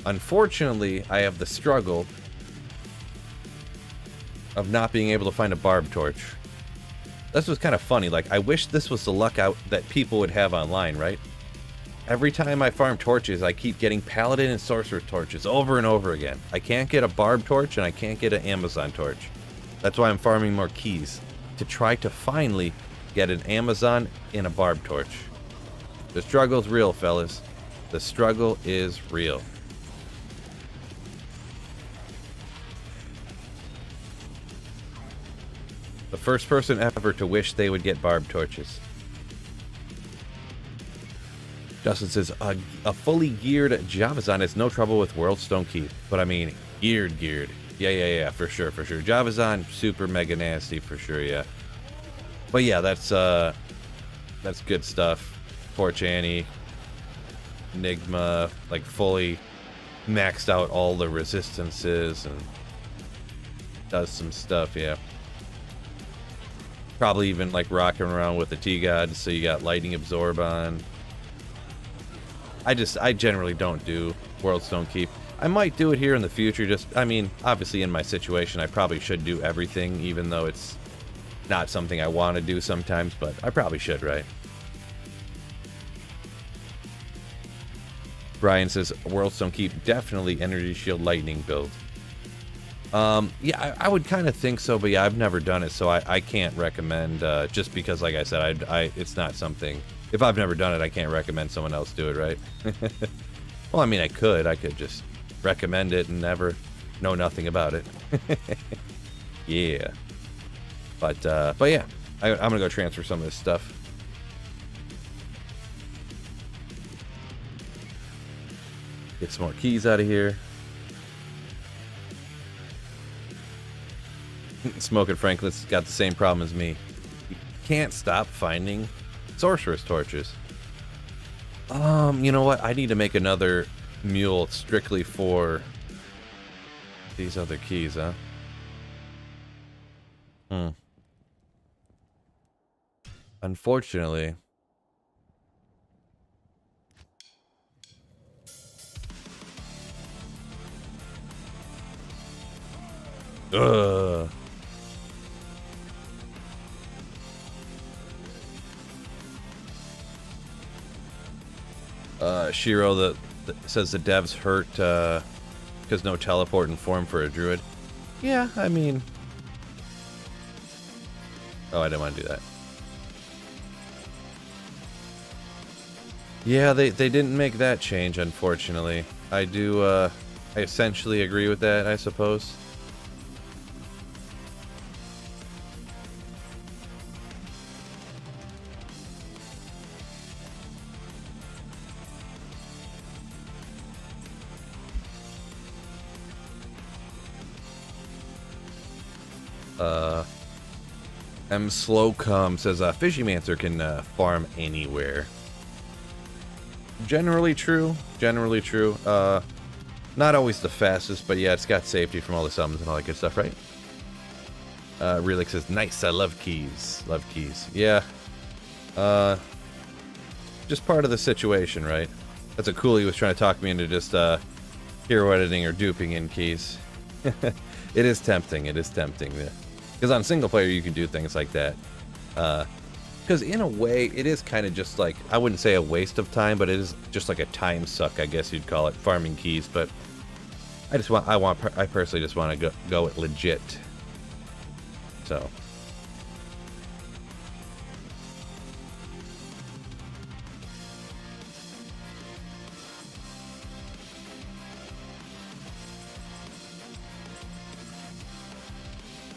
Unfortunately, I have the struggle of not being able to find a Barb Torch. This was kind of funny. Like, I wish this was the luck out that people would have online, right? Every time I farm torches, I keep getting Paladin and Sorcerer Torches over and over again. I can't get a Barb Torch, and I can't get an Amazon Torch. That's why I'm farming more keys, to try to finally get an Amazon and a Barb Torch. The struggle's real, fellas. The struggle is real. The first person ever to wish they would get Barb Torches. Justin says, a fully geared Javazon has no trouble with Worldstone Keep. But I mean, geared. Yeah, for sure. Javazon, super mega nasty, for sure, yeah. But yeah, that's good stuff. Torch Annie, Enigma, like fully maxed out all the resistances and does some stuff, yeah. Probably even like rocking around with the T-God, so you got Lightning Absorb on. I generally don't do Worldstone Keep. I might do it here in the future, I mean, obviously in my situation, I probably should do everything, even though it's not something I want to do sometimes, but I probably should, right? Brian says, Worldstone Keep, definitely Energy Shield Lightning build. Yeah, I would kind of think so, but yeah, I've never done it, so I can't recommend, just because, like I said, it's not something, if I've never done it, I can't recommend someone else do it, right? Well, I mean, I could just recommend it and never know nothing about it. Yeah. But yeah, I'm gonna go transfer some of this stuff. Get some more keys out of here. Smoking Franklin's got the same problem as me. You can't stop finding Sorcerer's Torches. You know what? I need to make another mule strictly for these other keys, huh? Unfortunately. Ugh. Shiro that says the devs hurt because no teleport in form for a druid. Yeah, I mean... Oh, I didn't want to do that. Yeah, they didn't make that change, unfortunately. I essentially agree with that, I suppose. M Slowcom says Fishymancer can farm anywhere. Generally true. Not always the fastest, but yeah, it's got safety from all the summons and all that good stuff, right? Relic says, nice, I love keys. Yeah. Just part of the situation, right? That's what Cooley was trying to talk me into, just hero editing or duping in keys. It is tempting, yeah. Because on single player, you can do things like that. Because in a way, it is kind of just like, I wouldn't say a waste of time, but it is just like a time suck, I guess you'd call it, farming keys. But I personally just want to go it legit. So.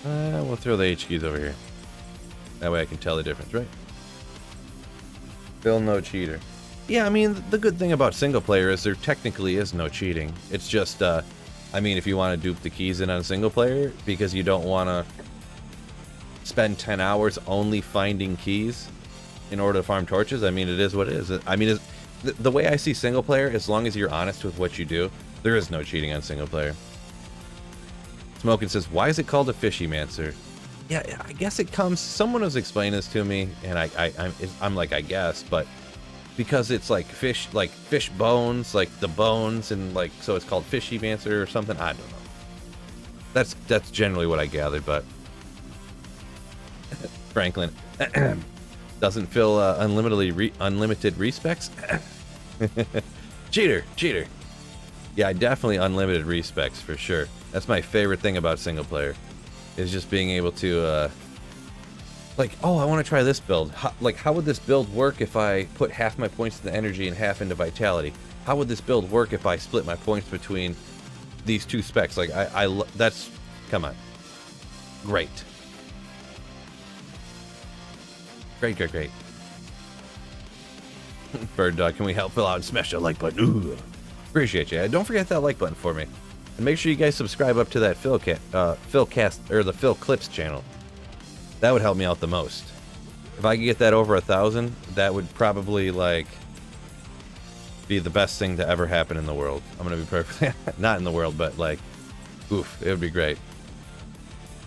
We'll throw the H keys over here. That way I can tell the difference, right? Still no cheater. Yeah, I mean, the good thing about single player is there technically is no cheating. It's just, I mean, if you want to dupe the keys in on single player because you don't want to spend 10 hours only finding keys in order to farm torches, I mean, it is what it is. I mean, the way I see single player, as long as you're honest with what you do, there is no cheating on single player. Smokin says, why is it called a fishy-mancer? Yeah, I guess it comes, someone was explaining this to me, and I'm like, I guess, but because it's like fish bones, like the bones, and like, so it's called fishy-mancer or something, I don't know. That's generally what I gathered, but Franklin doesn't feel unlimited respecs. Cheater. Yeah, definitely unlimited respecs for sure. That's my favorite thing about single player, is just being able to, like, oh, I want to try this build. How would this build work if I put half my points into energy and half into vitality? How would this build work if I split my points between these two specs? Like, that's, come on. Great. Great. Bird Dog, can we help fill out and smash that like button? Ooh. Appreciate you. Don't forget that like button for me. And make sure you guys subscribe up to that Philcast, or the Phil Clips channel. That would help me out the most. If I could get that over 1,000, that would probably, like, be the best thing to ever happen in the world. I'm gonna be perfectly, not in the world, but, like, oof, it would be great.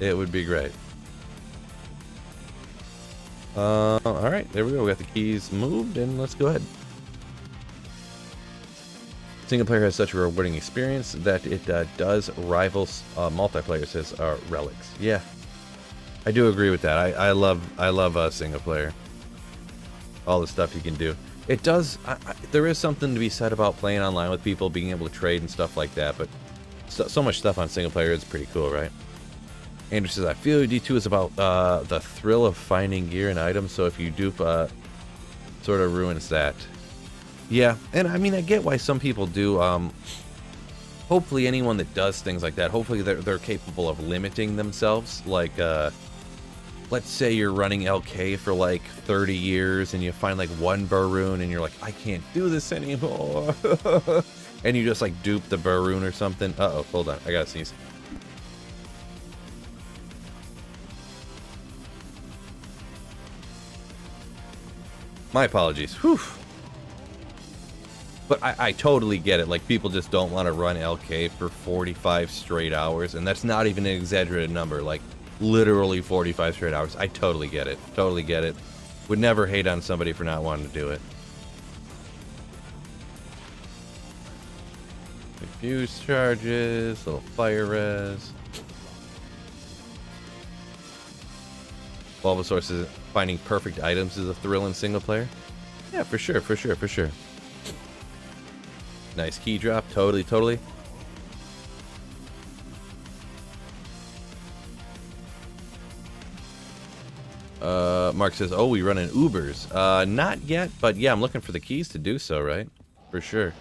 It would be great. Alright, there we go. We got the keys moved, and let's go ahead. Single player has such a rewarding experience that it does rival multiplayer, says Relics. Yeah, I do agree with that. I love single player. All the stuff you can do. It does. There is something to be said about playing online with people, being able to trade and stuff like that. But so much stuff on single player is pretty cool, right? Andrew says, I feel D2 is about the thrill of finding gear and items. So if you dupe, sort of ruins that. Yeah, and I mean, I get why some people do. Hopefully anyone that does things like that, hopefully they're capable of limiting themselves. Like, let's say you're running LK for like 30 years and you find like one Baroon and you're like, I can't do this anymore. And you just like dupe the Baroon or something. Uh-oh, hold on, I gotta sneeze. My apologies. Whew. But I totally get it. Like, people just don't want to run LK for 45 straight hours. And that's not even an exaggerated number. Like, literally 45 straight hours. I totally get it. Totally get it. Would never hate on somebody for not wanting to do it. Fuse charges. Little fire res. Bulbasaur says finding perfect items is a thrill in single player. Yeah, for sure. Nice key drop. Totally. Mark says, oh, we run in Ubers. Not yet, but yeah, I'm looking for the keys to do so, right? For sure.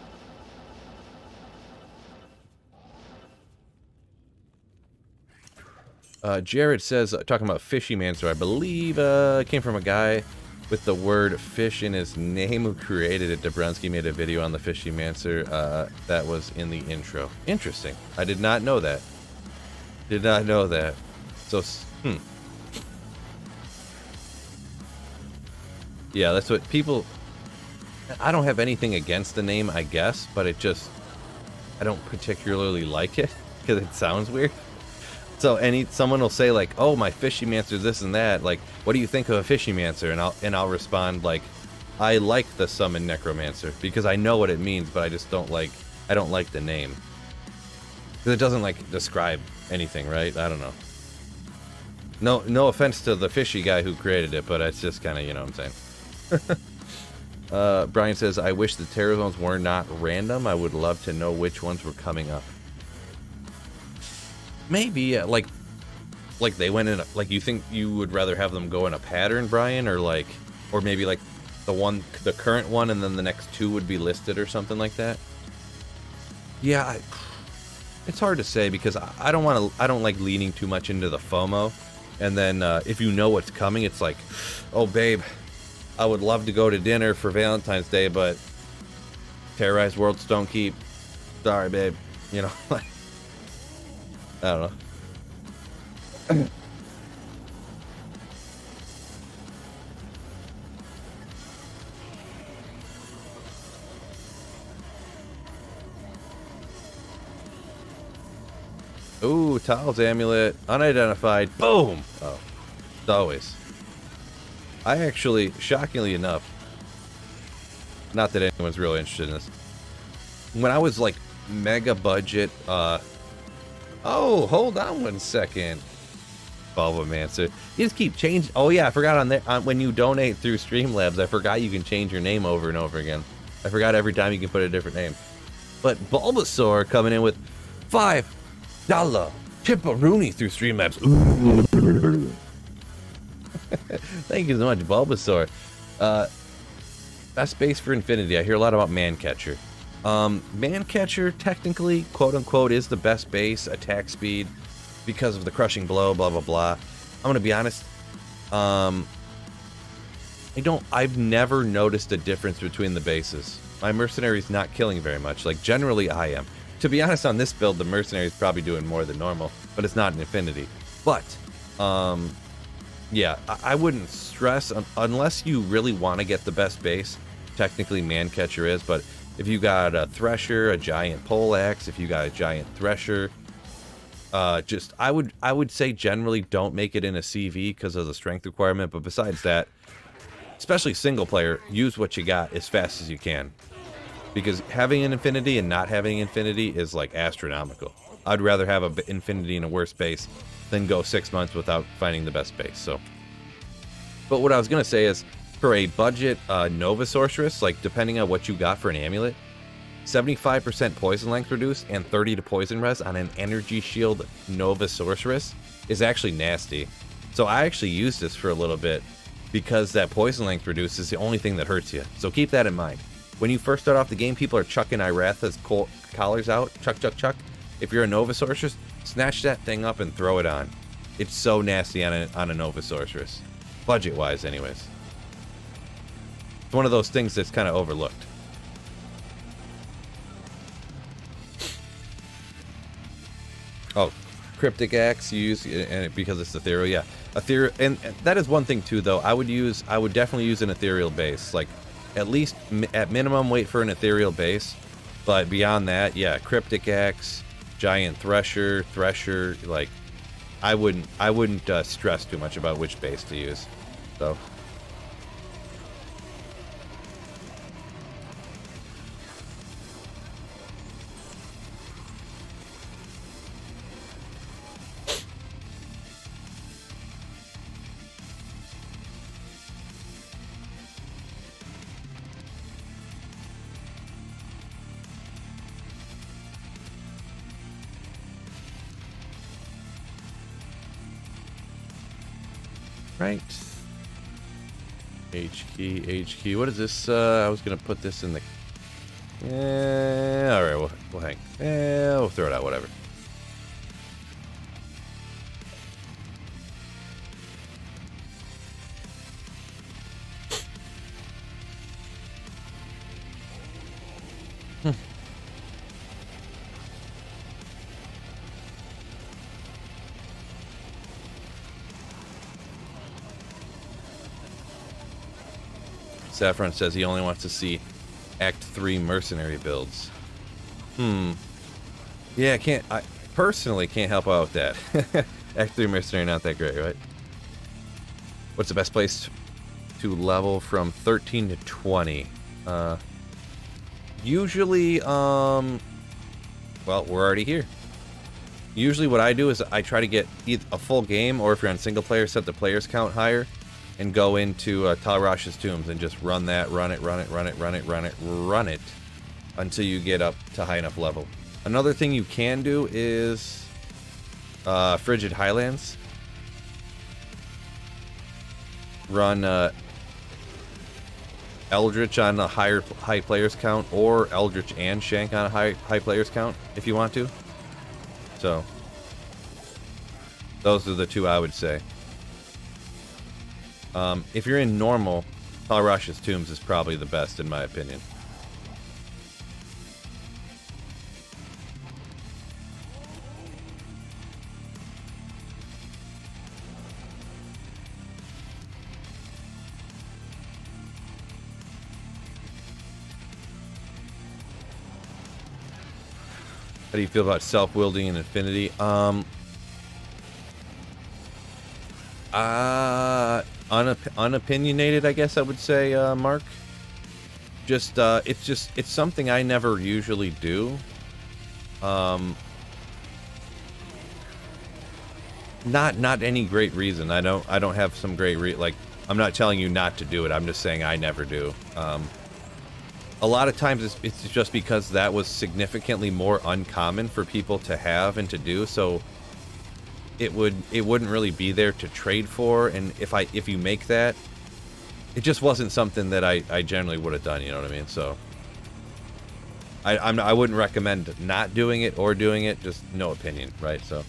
Jared says, talking about fishy-mancer, I believe came from a guy with the word fish in his name who created it. Dabrowski made a video on the fishy-mancer that was in the intro. Interesting. I did not know that. So, Yeah, that's what people... I don't have anything against the name, I guess, but it just... I don't particularly like it, because it sounds weird. So someone will say like, "Oh, my fishy-mancer this and that. Like, what do you think of a fishy-mancer?" And I'll respond like, "I like the summon necromancer because I know what it means, but I just don't like the name because it doesn't like describe anything, right? I don't know. No offense to the fishy guy who created it, but it's just kind of, you know what I'm saying." Brian says, "I wish the terror zones were not random. I would love to know which ones were coming up." Maybe, like they went in, like, you think you would rather have them go in a pattern, Brian, or maybe like the current one, and then the next two would be listed or something like that. Yeah, It's hard to say because I don't want to. I don't like leaning too much into the FOMO, and then if you know what's coming, it's like, oh babe, I would love to go to dinner for Valentine's Day, but terrorized worlds don't keep. Sorry, babe. You know, like I don't know. Ooh, Tal's amulet, unidentified. Boom. Oh, as always. I actually, shockingly enough, not that anyone's really interested in this. When I was like mega budget, oh, hold on 1 second. Bulbamancer. You just keep changing. Oh yeah, I forgot on there when you donate through Streamlabs, I forgot you can change your name over and over again. I forgot every time you can put a different name. But Bulbasaur coming in with $5 chipperoonie through Streamlabs. Thank you so much, Bulbasaur. Best base for Infinity. I hear a lot about Mancatcher. Mancatcher, technically, quote unquote, is the best base, attack speed, because of the crushing blow, blah blah blah. I'm gonna be honest. I've never noticed a difference between the bases. My mercenary's not killing very much. Like generally, I am. To be honest, on this build, the mercenary's probably doing more than normal, but it's not an Infinity. But yeah, I wouldn't stress unless you really want to get the best base. Technically, Mancatcher is, but if you got a Thresher, a giant poleaxe, if you got a giant Thresher, I would say generally don't make it in a CV because of the strength requirement. But besides that, especially single player, use what you got as fast as you can, because having an Infinity and not having Infinity is like astronomical. I'd rather have an Infinity in a worse base than go 6 months without finding the best base. So, but what I was gonna say is, for a budget Nova Sorceress, like depending on what you got for an amulet, 75% poison length reduce and 30 to poison res on an energy shield Nova Sorceress is actually nasty. So I actually used this for a little bit because that poison length reduce is the only thing that hurts you. So keep that in mind. When you first start off the game, people are chucking Iratha's collars out. Chuck, chuck, chuck. If you're a Nova Sorceress, snatch that thing up and throw it on. It's so nasty on a Nova Sorceress. Budget-wise, anyways. It's one of those things that's kind of overlooked. Oh, Cryptic Axe you use, and because it's ethereal, yeah. Ethereal, and that is one thing too, though. I would definitely use an ethereal base. Like, at least at minimum, wait for an ethereal base. But beyond that, yeah, Cryptic Axe, giant Thresher. Like, I wouldn't stress too much about which base to use. So. Right. H key. What is this? I was gonna put this in the. Yeah. All right. We'll hang. Yeah. We'll throw it out. Whatever. Saffron says he only wants to see Act 3 mercenary builds. Yeah, I personally can't help out with that. Act 3 mercenary not that great, right? What's the best place to level from 13 to 20? Usually, well, we're already here. Usually what I do is I try to get either a full game, or if you're on single player, set the players count higher, and go into Talrash's Tombs and just run it until you get up to high enough level. Another thing you can do is Frigid Highlands. Run Eldritch on a high players count, or Eldritch and Shank on a high players count if you want to. So those are the two I would say. If you're in normal, Talrash's Tombs is probably the best in my opinion. How do you feel about self-wielding and Infinity? Unopinionated, I guess I would say, Mark. It's something I never usually do. Not any great reason. I don't have some great like, I'm not telling you not to do it. I'm just saying I never do. A lot of times it's just because that was significantly more uncommon for people to have and to do, so it wouldn't really be there to trade for, and if you make that, it just wasn't something that I generally would have done, you know what I mean? So I wouldn't recommend not doing it or doing it, just no opinion, right? So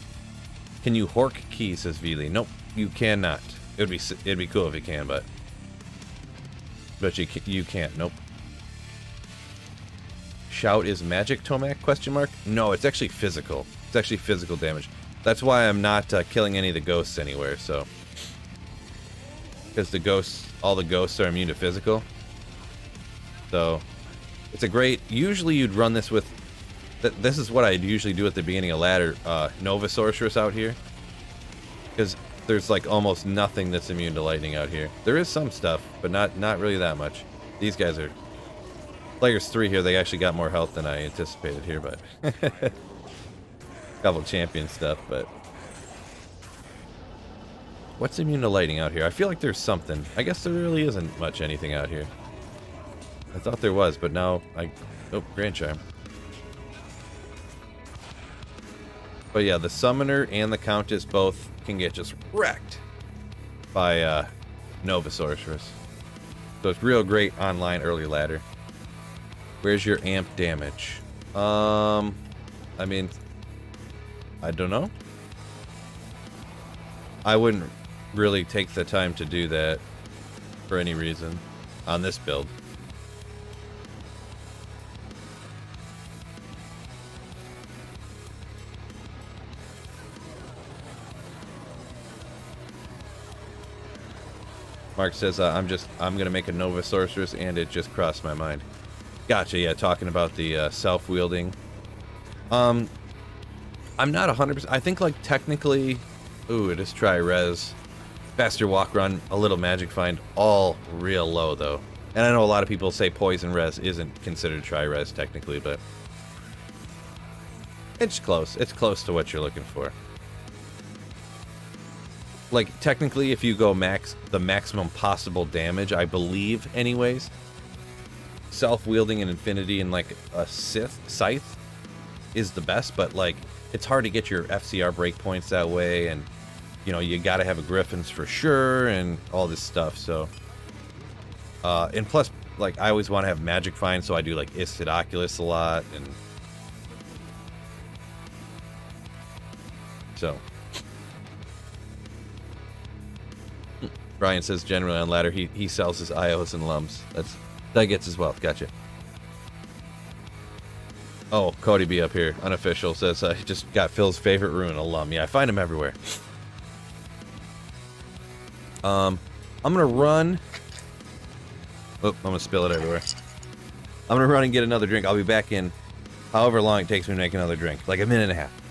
can you hork key, says Vili? Nope, you cannot. It'd be cool if you can, but you can't. Nope. Shout is magic, Tomac? Question mark? No, it's actually physical. It's actually physical damage. That's why I'm not killing any of the ghosts anywhere, so. Because all the ghosts are immune to physical. So, it's a great, usually you'd run this with, this is what I'd usually do at the beginning of ladder, Nova Sorceress out here. Because there's like almost nothing that's immune to lightning out here. There is some stuff, but not really that much. These guys are, players 3 here, they actually got more health than I anticipated here, but couple champion stuff, but what's immune to lightning out here? I feel like there's something. I guess there really isn't much anything out here. I thought there was, but now oh, Grand Charm. But yeah, the Summoner and the Countess both can get just wrecked by Nova Sorceress. So it's real great online early ladder. Where's your amp damage? I mean, I don't know. I wouldn't really take the time to do that for any reason on this build. Mark says, I'm gonna make a Nova Sorceress and it just crossed my mind. Gotcha, yeah, talking about the self-wielding. I'm not 100%. I think, like, technically, ooh, it is tri-res. Faster walk run, a little magic find, all real low, though. And I know a lot of people say poison res isn't considered tri-res, technically, but it's close. It's close to what you're looking for. Like, technically, if you go the maximum possible damage, I believe, anyways, self-wielding and Infinity and, like, a Scythe is the best, but, like, it's hard to get your FCR breakpoints that way, and, you know, you gotta have a Griffins for sure, and all this stuff, so. And plus, like, I always want to have Magic Find, so I do, like, Isted Oculus a lot, and so. Brian says generally on ladder he sells his IOs and lums. That gets his wealth. Gotcha. Oh, Cody B up here, unofficial, says he just got Phil's favorite rune, alum. Yeah, I find him everywhere. I'm gonna run. Oh, I'm gonna spill it everywhere. I'm gonna run and get another drink. I'll be back in however long it takes me to make another drink, like a minute and a half.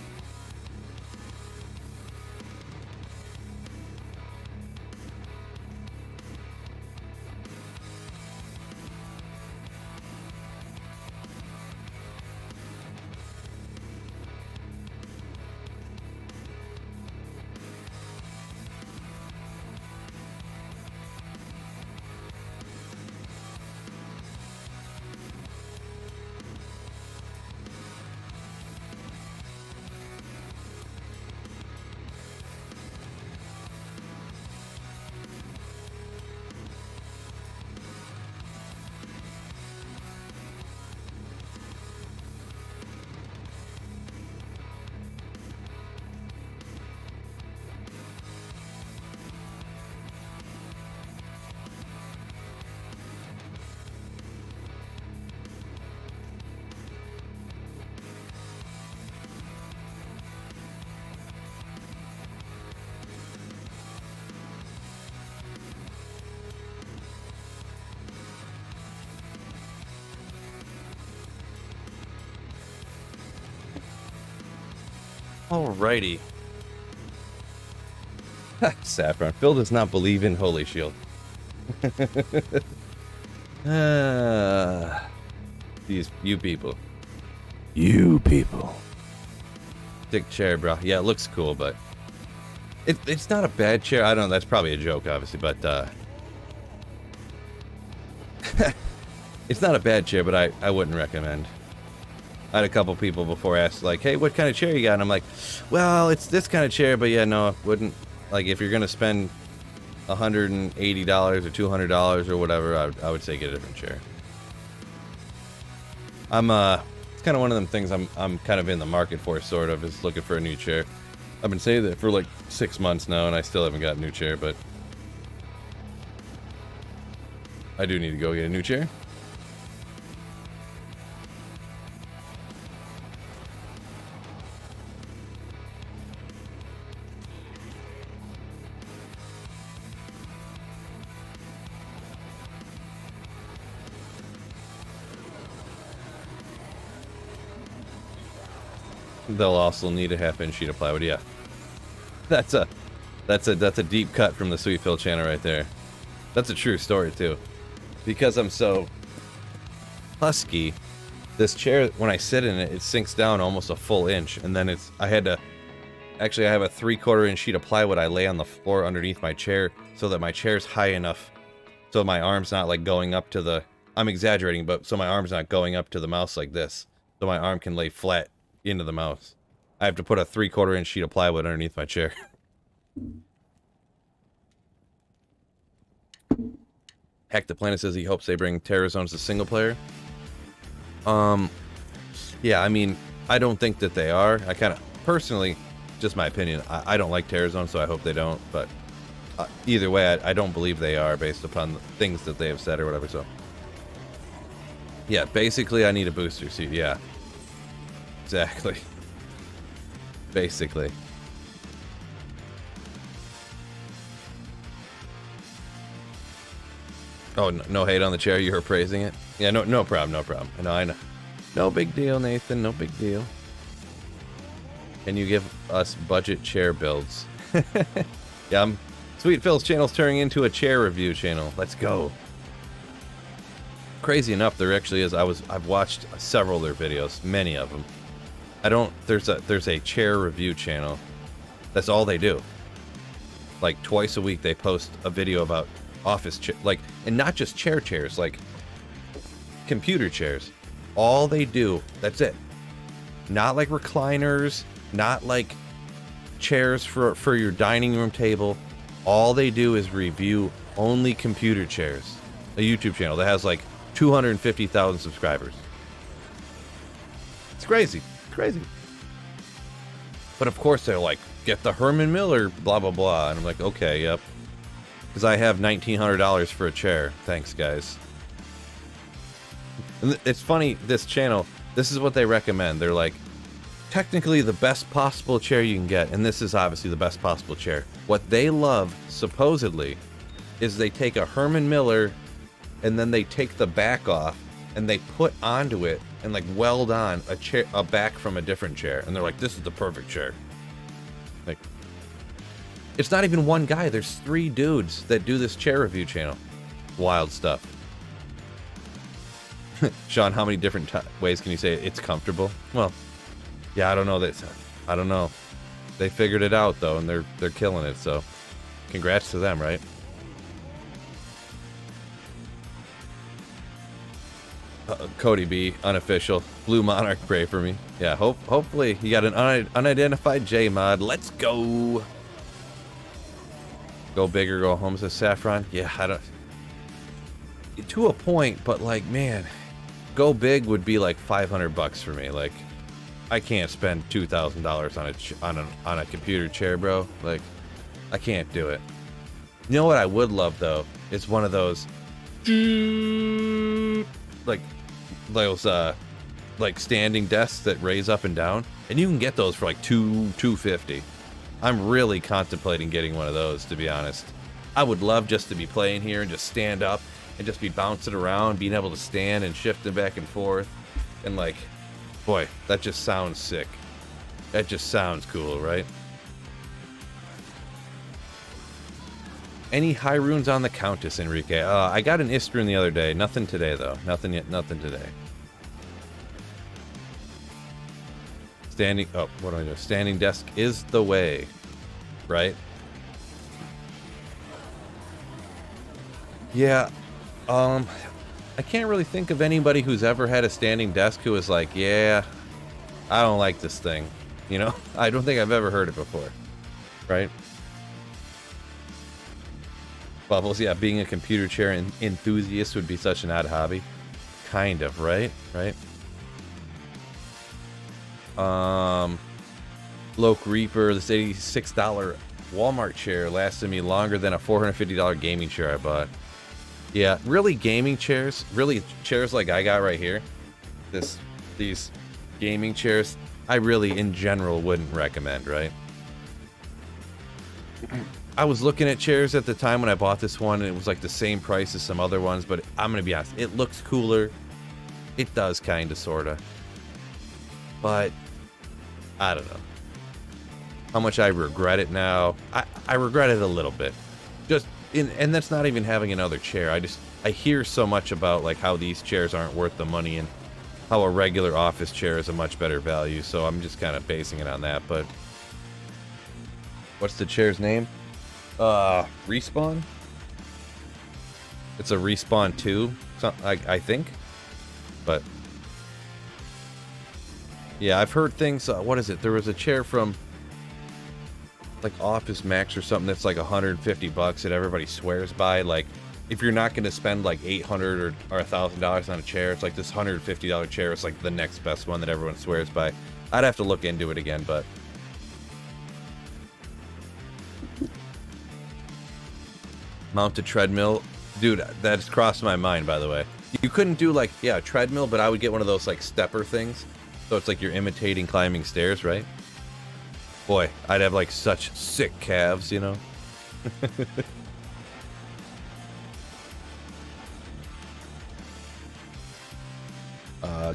Alrighty. Saffron. Phil does not believe in Holy Shield. You people. You people. Thick chair, bro. Yeah, it looks cool, but it's not a bad chair. I don't know. That's probably a joke, obviously, but it's not a bad chair, but I wouldn't recommend. I had a couple people before ask, like, hey, what kind of chair you got? And I'm like, well, it's this kind of chair, but yeah, no, I wouldn't. Like, if you're going to spend $180 or $200 or whatever, I would say get a different chair. It's kind of one of them things I'm kind of in the market for, sort of, is looking for a new chair. I've been saying that for like 6 months now, and I still haven't got a new chair, but I do need to go get a new chair. They'll also need a half-inch sheet of plywood. Yeah, that's a deep cut from the Sweet Phil channel right there. That's a true story too. Because I'm so husky, this chair, when I sit in it, it sinks down almost a full inch, and then I have a 3/4 inch sheet of plywood I lay on the floor underneath my chair so that my chair's high enough so my arm's not like going up to the, I'm exaggerating, but so my arm's not going up to the mouse like this, so my arm can lay flat into the mouse. I have to put a 3/4 inch sheet of plywood underneath my chair. Heck, the Planet says he hopes they bring Terror Zones to single player. Yeah, I mean, I don't think that they are. I kind of, personally, just my opinion, I don't like Terror Zones, so I hope they don't, but either way, I don't believe they are based upon the things that they have said or whatever, so. Yeah, basically I need a booster suit, yeah. Exactly. Basically. Oh, no hate on the chair. You were praising it. Yeah, no problem, no problem. I know. No big deal, Nathan. No big deal. Can you give us budget chair builds? Yeah, Sweet Phil's channel's turning into a chair review channel. Let's go. Crazy enough, there actually is. I've watched several of their videos, many of them. There's a chair review channel. That's all they do. Like twice a week they post a video about office and not just chairs, like computer chairs. All they do, that's it. Not like recliners, not like chairs for your dining room table. All they do is review only computer chairs. A YouTube channel that has like 250,000 subscribers. It's crazy. Crazy. But of course they're like, get the Herman Miller, blah blah blah, and I'm like, okay, yep, because I have $1,900 for a chair. Thanks, guys. And it's funny, this channel, this is what they recommend. They're like, technically the best possible chair you can get, and this is obviously the best possible chair. What they love, supposedly, is they take a Herman Miller and then they take the back off and they put onto it and like weld on a back from a different chair, and they're like, this is the perfect chair. Like, it's not even one guy, there's 3 dudes that do this chair review channel. Wild stuff. Sean, how many different ways can you say it's comfortable? Well, yeah, I don't know. I don't know. They figured it out though, and they're killing it, so congrats to them, right? Cody B, unofficial. Blue Monarch, pray for me. Yeah, hopefully you got an unidentified J mod. Let's go. Go big or go home, says Saffron. Yeah, I don't. To a point, but like, man, go big would be like $500 for me. Like, I can't spend $2,000 on a computer chair, bro. Like, I can't do it. You know what I would love though? It's one of those like those like standing desks that raise up and down, and you can get those for like $250. I'm really contemplating getting one of those, to be honest. I would love just to be playing here and just stand up and just be bouncing around, being able to stand and shifting back and forth, and like, boy, that just sounds sick. That just sounds cool, right? Any high runes on the Countess, Enrique? I got an Istrun the other day. Nothing today, though. Nothing yet. Nothing today. Standing... Oh, what do I do? Standing desk is the way. Right? Yeah. I can't really think of anybody who's ever had a standing desk who was like, yeah, I don't like this thing. You know? I don't think I've ever heard it before. Right? Bubbles, yeah, being a computer chair enthusiast would be such an odd hobby. Kind of, right? Right? Loke Reaper, this $86 Walmart chair lasted me longer than a $450 gaming chair I bought. Yeah, really gaming chairs, really chairs like I got right here. These gaming chairs, I really, in general, wouldn't recommend, right? I was looking at chairs at the time when I bought this one, and it was like the same price as some other ones, but I'm going to be honest, it looks cooler. It does kind of, sort of. But, I don't know. How much I regret it now. I regret it a little bit. And that's not even having another chair. I hear so much about like how these chairs aren't worth the money and how a regular office chair is a much better value, so I'm just kind of basing it on that, but... What's the chair's name? Respawn? It's a Respawn 2, I think. But yeah, I've heard things. What is it? There was a chair from like Office Max or something that's like $150 that everybody swears by. Like, if you're not going to spend like $800 or $1,000 on a chair, it's like this $150 chair is like the next best one that everyone swears by. I'd have to look into it again, but. Mount a treadmill. Dude, that's crossed my mind, by the way. You couldn't do, like, yeah, a treadmill, but I would get one of those, like, stepper things. So it's like you're imitating climbing stairs, right? Boy, I'd have, like, such sick calves, you know?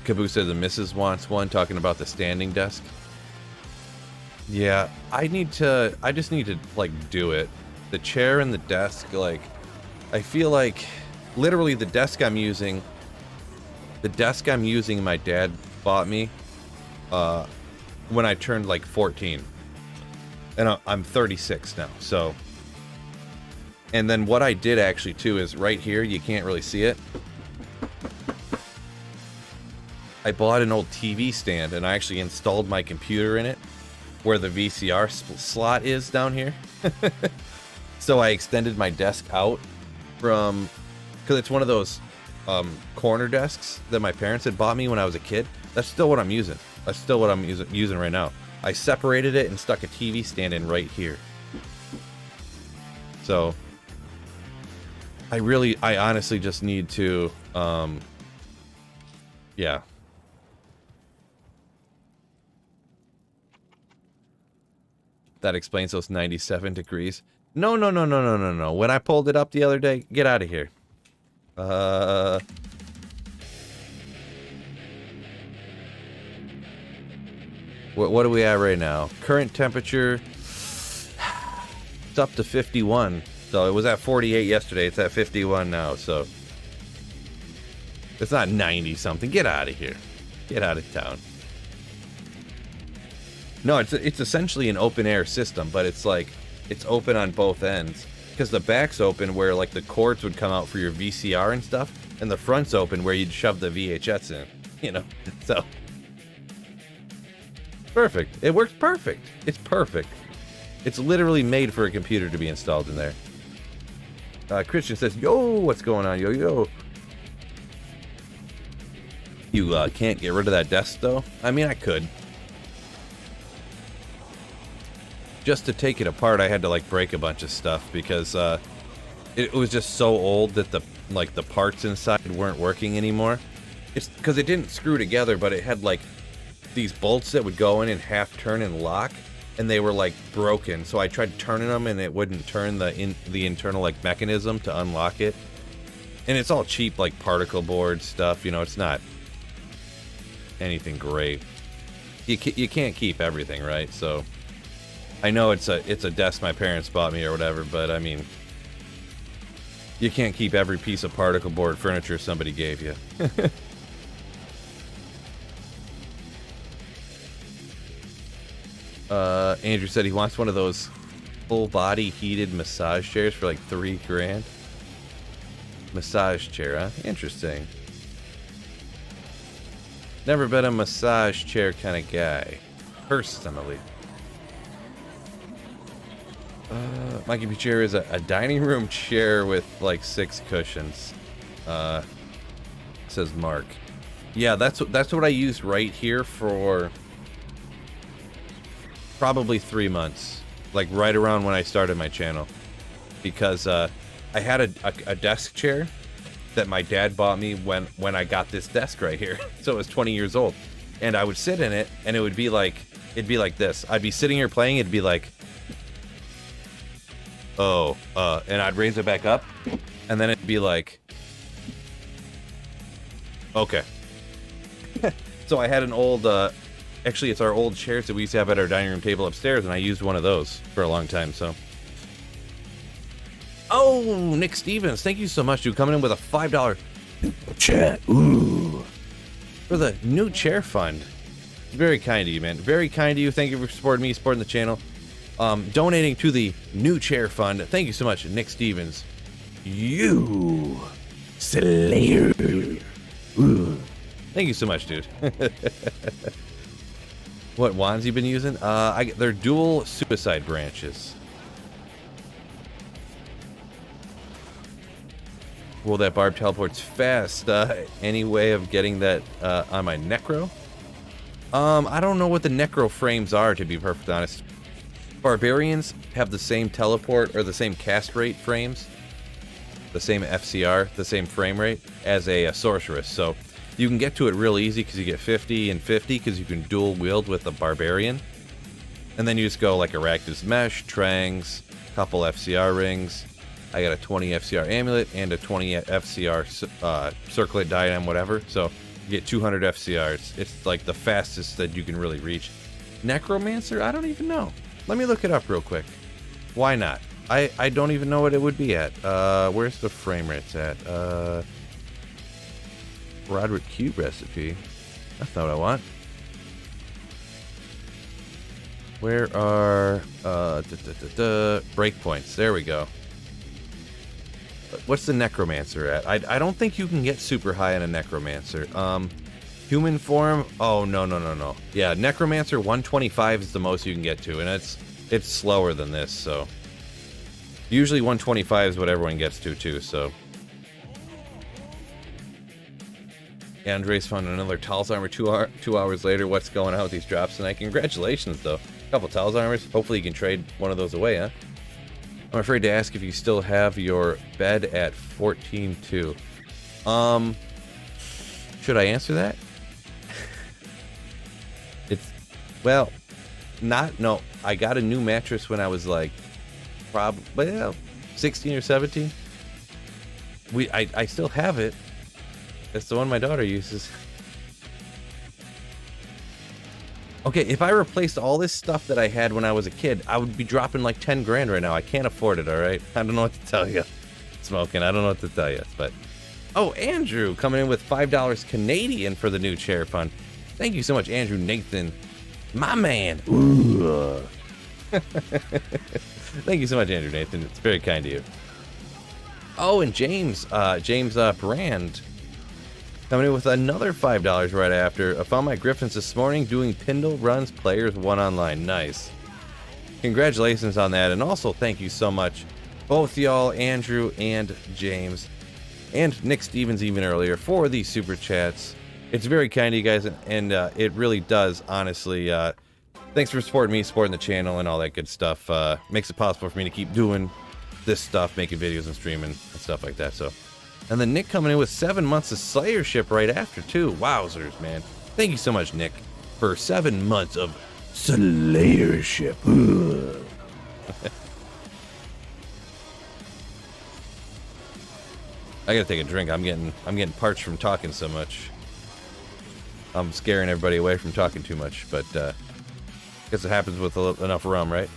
Caboose said the missus wants one, talking about the standing desk. Yeah, I just need to, like, do it. The chair and the desk, like, I feel like literally the desk I'm using my dad bought me when I turned like 14, and I'm 36 now. So, and then what I did actually too is right here, you can't really see it, I bought an old TV stand and I actually installed my computer in it where the VCR slot is down here. So I extended my desk out from, because it's one of those corner desks that my parents had bought me when I was a kid. That's still what I'm using. That's still what I'm using right now. I separated it and stuck a TV stand in right here. So I honestly just need to, yeah. That explains those 97 degrees. No. When I pulled it up the other day, get out of here. What are we at right now? Current temperature, it's up to 51. So it was at 48 yesterday. It's at 51 now. So it's not 90 something. Get out of here. Get out of town. No, it's essentially an open air system, but it's like, it's open on both ends. Because the back's open where like the cords would come out for your VCR and stuff, and the front's open where you'd shove the VHS in, you know? So, perfect. It works perfect. It's perfect. It's literally made for a computer to be installed in there. Christian says, yo, what's going on, yo? You can't get rid of that desk, though? I mean, I could. Just to take it apart, I had to like break a bunch of stuff because it was just so old that the parts inside weren't working anymore. It's because it didn't screw together, but it had like these bolts that would go in and half turn and lock, and they were like broken. So I tried turning them, and it wouldn't turn the internal like mechanism to unlock it. And it's all cheap like particle board stuff, you know. It's not anything great. you can't keep everything, right? So I know it's a desk my parents bought me or whatever, but I mean, you can't keep every piece of particle board furniture somebody gave you. Andrew said he wants one of those full body heated massage chairs for like $3 grand. Massage chair, huh? Interesting. Never been a massage chair kind of guy, personally. My computer chair is a dining room chair with like 6 cushions. Says Mark. Yeah, that's what I used right here for probably 3 months, like right around when I started my channel, because I had a desk chair that my dad bought me when I got this desk right here. So it was 20 years old, and I would sit in it, and it'd be like this. I'd be sitting here playing, it'd be like, oh, and I'd raise it back up, and then it'd be like, okay. So I had an old, actually it's our old chairs that we used to have at our dining room table upstairs, and I used one of those for a long time, so. Oh, Nick Stevens, thank you so much, dude, coming in with a $5 chat. Ooh. For the new chair fund. Very kind of you, man. Very kind of you. Thank you for supporting me, supporting the channel. Donating to the new chair fund. Thank you so much, Nick Stevens. You Slayer. Ooh. Thank you so much, dude. What wands you been using? They're dual suicide branches. Well, that barb teleports fast. Any way of getting that on my necro? I don't know what the necro frames are, to be perfectly honest. Barbarians have the same teleport or the same cast rate frames, the same FCR, the same frame rate as a sorceress. So you can get to it real easy because you get 50 and 50 because you can dual wield with a barbarian. And then you just go like Arachnid's Mesh, Trangs, couple FCR rings. I got a 20 FCR amulet and a 20 FCR circlet diadem, whatever. So you get 200 FCRs. It's like the fastest that you can really reach. Necromancer? I don't even know. Let me look it up real quick. Why not? I don't even know what it would be at. Where's the frame rates at? Roderick Cube recipe. That's not what I want. Where are breakpoints? There we go. What's the Necromancer at? I don't think you can get super high on a Necromancer. Human form? Oh, no. Yeah, Necromancer 125 is the most you can get to, and it's slower than this, so. Usually 125 is what everyone gets to, too, so. Andres found another Tal's Armor 2 hours later. What's going on with these drops tonight? Congratulations, though. A couple Tal's Armors. Hopefully you can trade one of those away, huh? I'm afraid to ask if you still have your bed at 14.2. Should I answer that? Well, no. I got a new mattress when I was like, probably 16 or 17. I still have it. That's the one my daughter uses. Okay, if I replaced all this stuff that I had when I was a kid, I would be dropping like 10 grand right now. I can't afford it, all right? I don't know what to tell you. Smoking, I don't know what to tell you, but... Oh, Andrew, coming in with $5 Canadian for the new chair fund. Thank you so much, Andrew Nathan. My man. Ooh. Thank you so much, Andrew Nathan. It's very kind of you. Oh, and James Brand coming in with another $5 right after. I found my Griffins this morning doing Pindle runs players 1 online. Nice. Congratulations on that. And also thank you so much, both y'all, Andrew and James, and Nick Stevens even earlier, for these super chats. It's very kind of you guys, and it really does, honestly. Thanks for supporting me, supporting the channel, and all that good stuff. Makes it possible for me to keep doing this stuff, making videos and streaming and stuff like that. So, and then Nick coming in with 7 months of Slayership right after, too. Wowzers, man. Thank you so much, Nick, for 7 months of Slayership. I gotta take a drink. I'm getting parched from talking so much. I'm scaring everybody away from talking too much, but guess it happens with enough rum, right?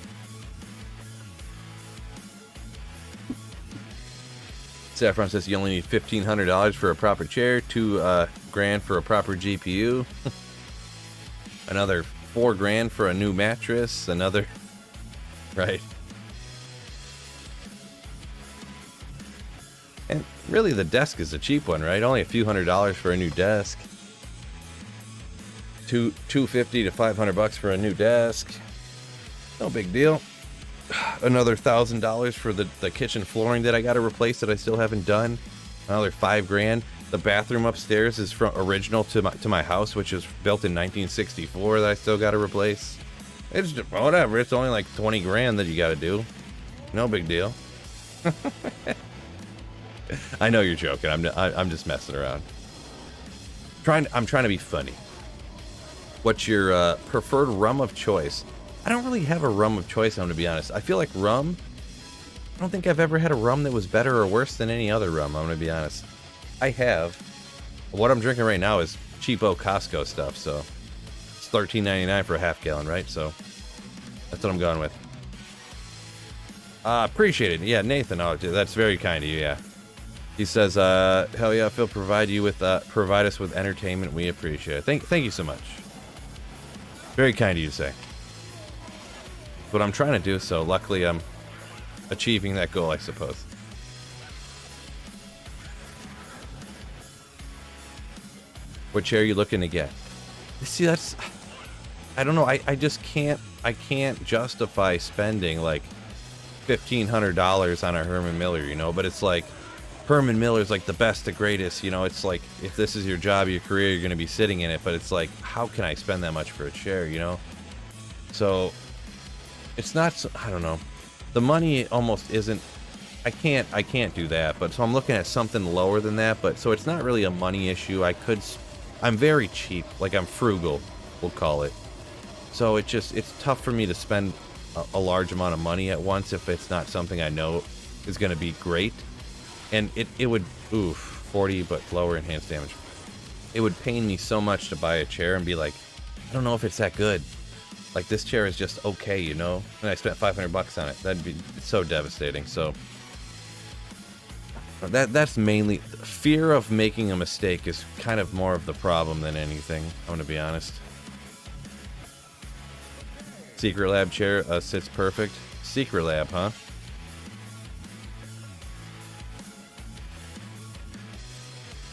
Saffron says you only need $1,500 for a proper chair, $2,000 for a proper GPU, another $4,000 for a new mattress, another, right? And really, the desk is a cheap one, right? Only a few $100s for a new desk. $250 to $500 for a new desk. No big deal. Another $1,000 for the kitchen flooring that I got to replace that I still haven't done. Another $5,000. The bathroom upstairs is from original to my house, which was built in 1964, that I still got to replace. It's just, whatever. It's only like $20,000 that you got to do. No big deal. I know you're joking. I'm just messing around. I'm trying to be funny. What's your preferred rum of choice? I don't really have a rum of choice, I'm going to be honest. I feel like rum, I don't think I've ever had a rum that was better or worse than any other rum, I'm going to be honest. I have. What I'm drinking right now is cheapo Costco stuff, so it's $13.99 for a half gallon, right? So that's what I'm going with. Appreciate it. Yeah, Nathan, that's very kind of you, yeah. He says, hell yeah, Phil, provide us with entertainment. We appreciate it. Thank you so much. Very kind of you to say. What I'm trying to do, so luckily I'm achieving that goal, I suppose. What chair are you looking to get? See, that's, I don't know, I just can't justify spending like $1,500 on a Herman Miller, you know, but it's like, Herman Miller's like the best, the greatest, you know, it's like, if this is your job, your career, you're going to be sitting in it, but it's like, how can I spend that much for a chair, you know? So, it's not, I don't know, the money almost isn't, I can't do that, but so I'm looking at something lower than that, but so it's not really a money issue. I'm very cheap, like I'm frugal, we'll call it. So it's tough for me to spend a large amount of money at once if it's not something I know is going to be great. And it would, 40 but lower enhanced damage. It would pain me so much to buy a chair and be like, I don't know if it's that good. Like, this chair is just okay, you know? And I spent $500 on it. That'd be so devastating. So that's mainly, fear of making a mistake is kind of more of the problem than anything, I'm gonna be honest. Secret Lab chair sits perfect. Secret Lab, huh?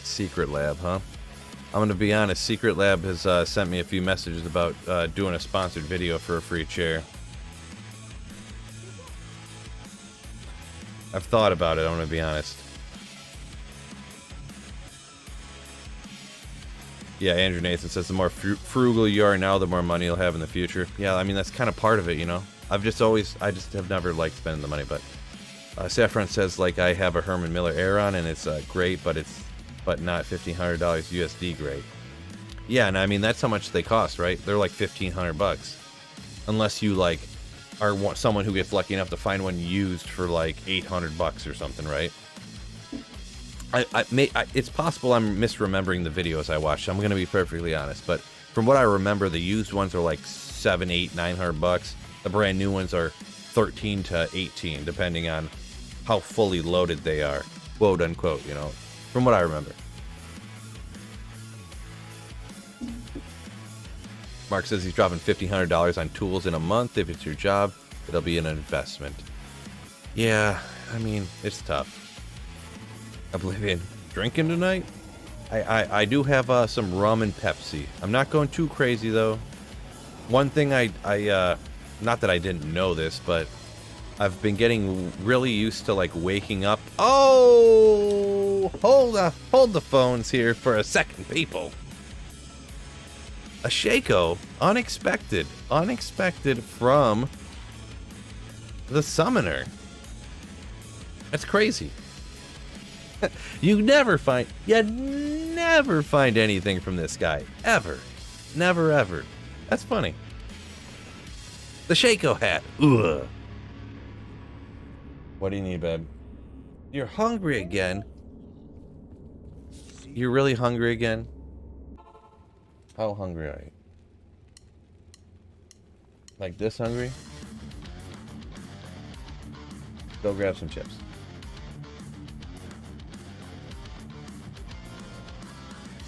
Secret Lab, huh? I'm gonna be honest, Secret Lab has sent me a few messages about doing a sponsored video for a free chair. I've thought about it, I'm gonna be honest. Yeah, Andrew Nathan says the more frugal you are now, the more money you'll have in the future. Yeah, I mean, that's kind of part of it, you know? I just have never liked spending the money, but Saffron says, like, I have a Herman Miller Aeron, and it's great, but not $1,500 USD great. Yeah, and I mean, that's how much they cost, right? They're like $1,500. Unless you, like, are someone who gets lucky enough to find one used for, like, $800 or something, right? It's possible I'm misremembering the videos I watched. I'm going to be perfectly honest, but from what I remember, the used ones are like $700, $800, $900. The brand new ones are $13 to $18, depending on how fully loaded they are, quote unquote. You know, from what I remember. Mark says he's dropping $1,500 on tools in a month. If it's your job, it'll be an investment. Yeah, I mean, it's tough. Oblivion, drinking tonight? I do have some rum and Pepsi. I'm not going too crazy though. One thing I not that I didn't know this, but I've been getting really used to like waking up. Oh, hold the phones here for a second, people. A Shaco, unexpected from the Summoner. That's crazy. You never find anything from this guy. Ever. Never, ever. That's funny. The Shaco hat. Ugh. What do you need, babe? You're hungry again? You're really hungry again? How hungry are you? Like this hungry? Go grab some chips.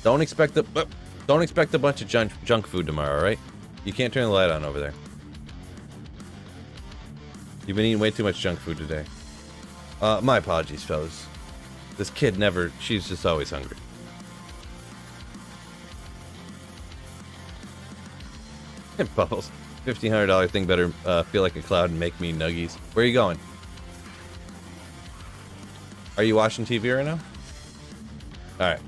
Don't expect a bunch of junk food tomorrow, all right? You can't turn the light on over there. You've been eating way too much junk food today. My apologies, fellas. This kid never... She's just always hungry. Bubbles. $1,500 thing better feel like a cloud and make me nuggies. Where are you going? Are you watching TV right now? Alright.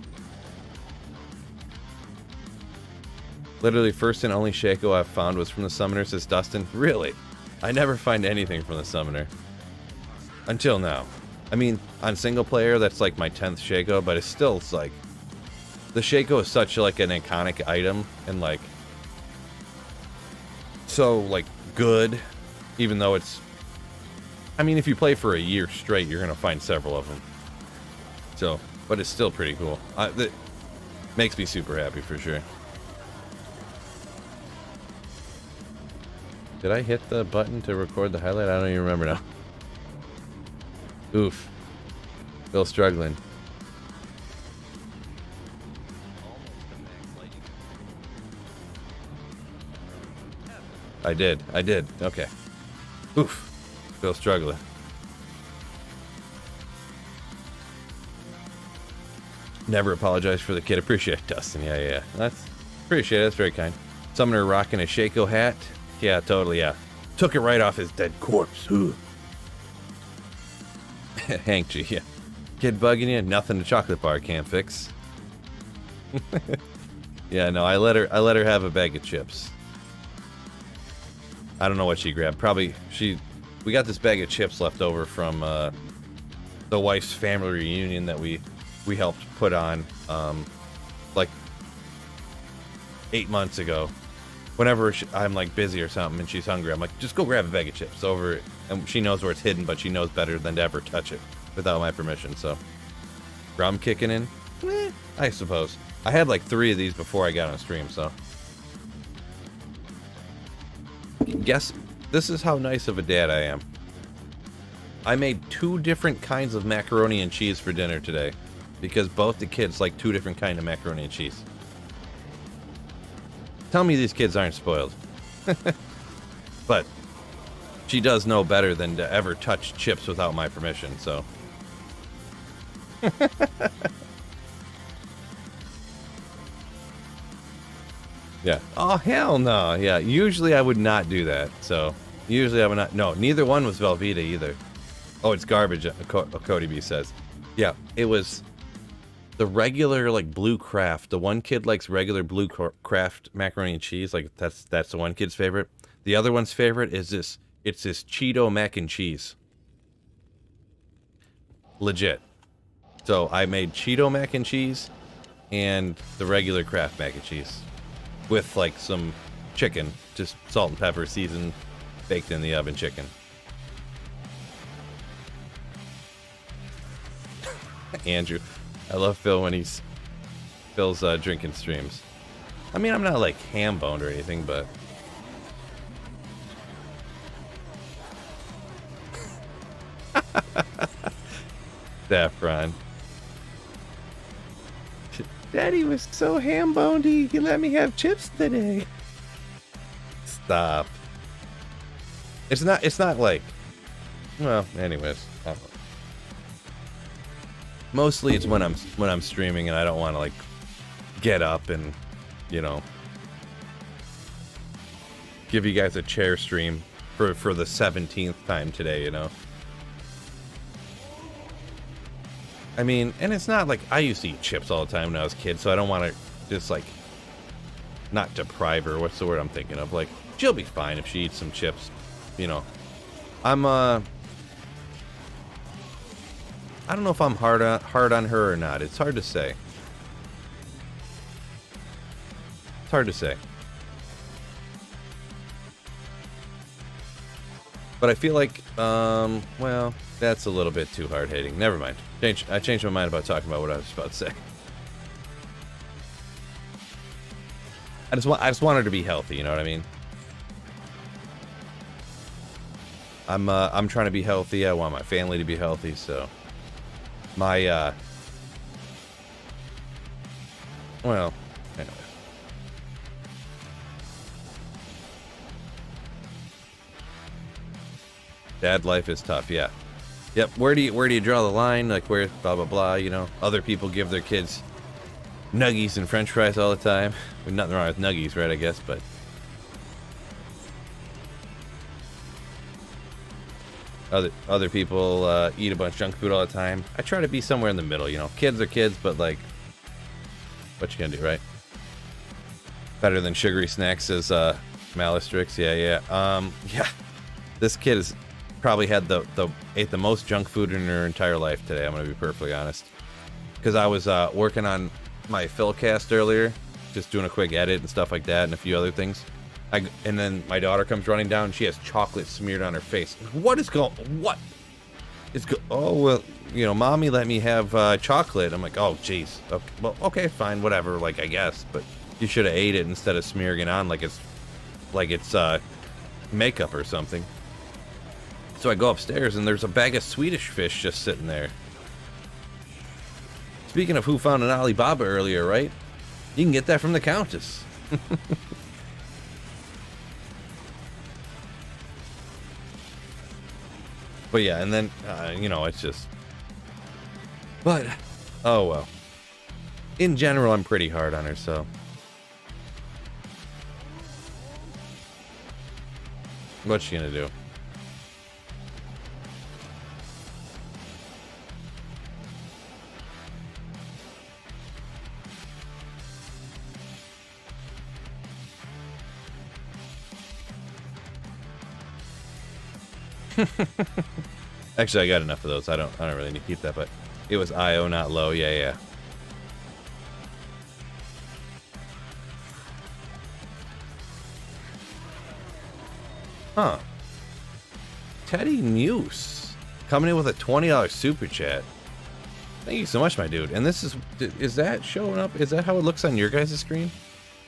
Literally first and only Shaco I've found was from the Summoner, says Dustin. Really? I never find anything from the Summoner. Until now. I mean, on single player, that's like my 10th Shaco, but it's still, it's like... The Shaco is such like an iconic item, and like... So, like, good, even though it's... I mean, if you play for a year straight, you're gonna find several of them. So, but it's still pretty cool. That makes me super happy for sure. Did I hit the button to record the highlight? I don't even remember now. Oof. Still struggling. I did. Okay. Oof. Still struggling. Never apologize for the kid. Appreciate it, Dustin. Yeah. That's appreciate it. That's very kind. Summoner rocking a Shaco hat. Yeah, totally, yeah. Took it right off his dead corpse. Hank G, yeah. Kid bugging you, nothing a chocolate bar can't fix. Yeah, no, I let her have a bag of chips. I don't know what she grabbed. Probably we got this bag of chips left over from the wife's family reunion that we helped put on like 8 months ago. Whenever I'm like busy or something and she's hungry, I'm like, just go grab a bag of chips over, and she knows where it's hidden, but she knows better than to ever touch it without my permission. So, rum kicking in, I suppose. I had like 3 of these before I got on stream, so. Guess this is how nice of a dad I am. I made 2 different kinds of macaroni and cheese for dinner today because both the kids like 2 different kinds of macaroni and cheese. Tell me these kids aren't spoiled. But she does know better than to ever touch chips without my permission, so. Yeah. Oh, hell no. Yeah, usually I would not do that, so. Usually I would not. No, neither one was Velveeta either. Oh, it's garbage, Cody B says. Yeah, it was the regular, like, Blue Kraft. The one kid likes regular Blue Kraft macaroni and cheese. Like, that's the one kid's favorite. The other one's favorite is this. It's this Cheeto mac and cheese. Legit. So, I made Cheeto mac and cheese and the regular Kraft mac and cheese. With, like, some chicken. Just salt and pepper seasoned, baked in the oven chicken. Andrew. I love Phil when Phil's drinking streams. I mean, I'm not like ham-boned or anything, but... Saffron. Daddy was so ham-boned, he let me have chips today. Stop. It's not like... Well, anyways. I don't know. Mostly it's when I'm streaming and I don't want to like get up and, you know, give you guys a chair stream for the 17th time today, you know. I mean, and it's not like I used to eat chips all the time when I was a kid, so I don't want to just like not deprive her. What's the word I'm thinking of? Like, she'll be fine if she eats some chips, you know. I don't know if I'm hard on her or not. It's hard to say. It's hard to say. But I feel like, well, that's a little bit too hard-hitting. Never mind. I changed my mind about talking about what I was about to say. I just want her to be healthy. You know what I mean? I'm trying to be healthy. I want my family to be healthy. So my well, anyway. Dad life is tough. Yeah. Yep. Where do you draw the line? Like where blah blah blah. You know, other people give their kids nuggies and French fries all the time. There's nothing wrong with nuggies, right? I guess, but other people eat a bunch of junk food all the time. I try to be somewhere in the middle. You know, kids are kids, but like, what you gonna do, right? Better than sugary snacks, says Malistrix. Yeah. Yeah. This kid has probably had ate the most junk food in her entire life today. I'm gonna be perfectly honest, because I was working on my Philcast earlier, just doing a quick edit and stuff like that, and a few other things. And then my daughter comes running down, and she has chocolate smeared on her face. What is going? What is go? Oh well, you know, mommy let me have chocolate. I'm like, oh jeez. Okay, well, okay, fine, whatever. Like I guess, but you should have ate it instead of smearing it on like it's makeup or something. So I go upstairs, and there's a bag of Swedish fish just sitting there. Speaking of who found an Alibaba earlier, right? You can get that from the Countess. But yeah, and then, you know, it's just... But, oh well. In general, I'm pretty hard on her, so... What's she gonna do? Actually, I got enough of those. I don't really need to keep that, but it was IO, not low. Yeah. Huh. Teddy Muse coming in with a $20 super chat. Thank you so much, my dude. And this is that showing up? Is that how it looks on your guys' screen?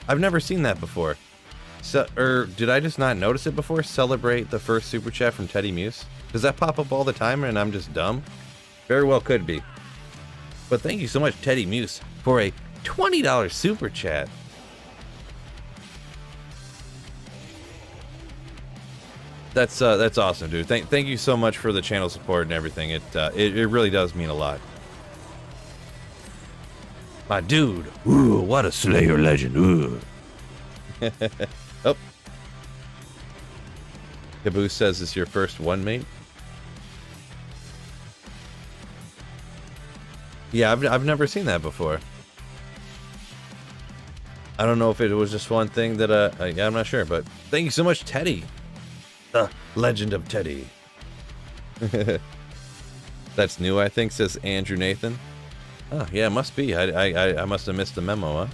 I've never seen that before. So, or did I just not notice it before? Celebrate the first super chat from Teddy Muse. Does that pop up all the time and I'm just dumb? Very well could be. But thank you so much, Teddy Muse, for a $20 super chat. That's awesome, dude. Thank you so much for the channel support and everything. It really does mean a lot. My dude. Ooh, what a Slayer legend. Ooh. Oh. Caboose says it's your first one, mate. Yeah, I've never seen that before. I don't know if it was just one thing that I'm not sure, but thank you so much, Teddy. The Legend of Teddy. That's new, I think, says Andrew Nathan. Oh, yeah, it must be. I must have missed the memo, huh?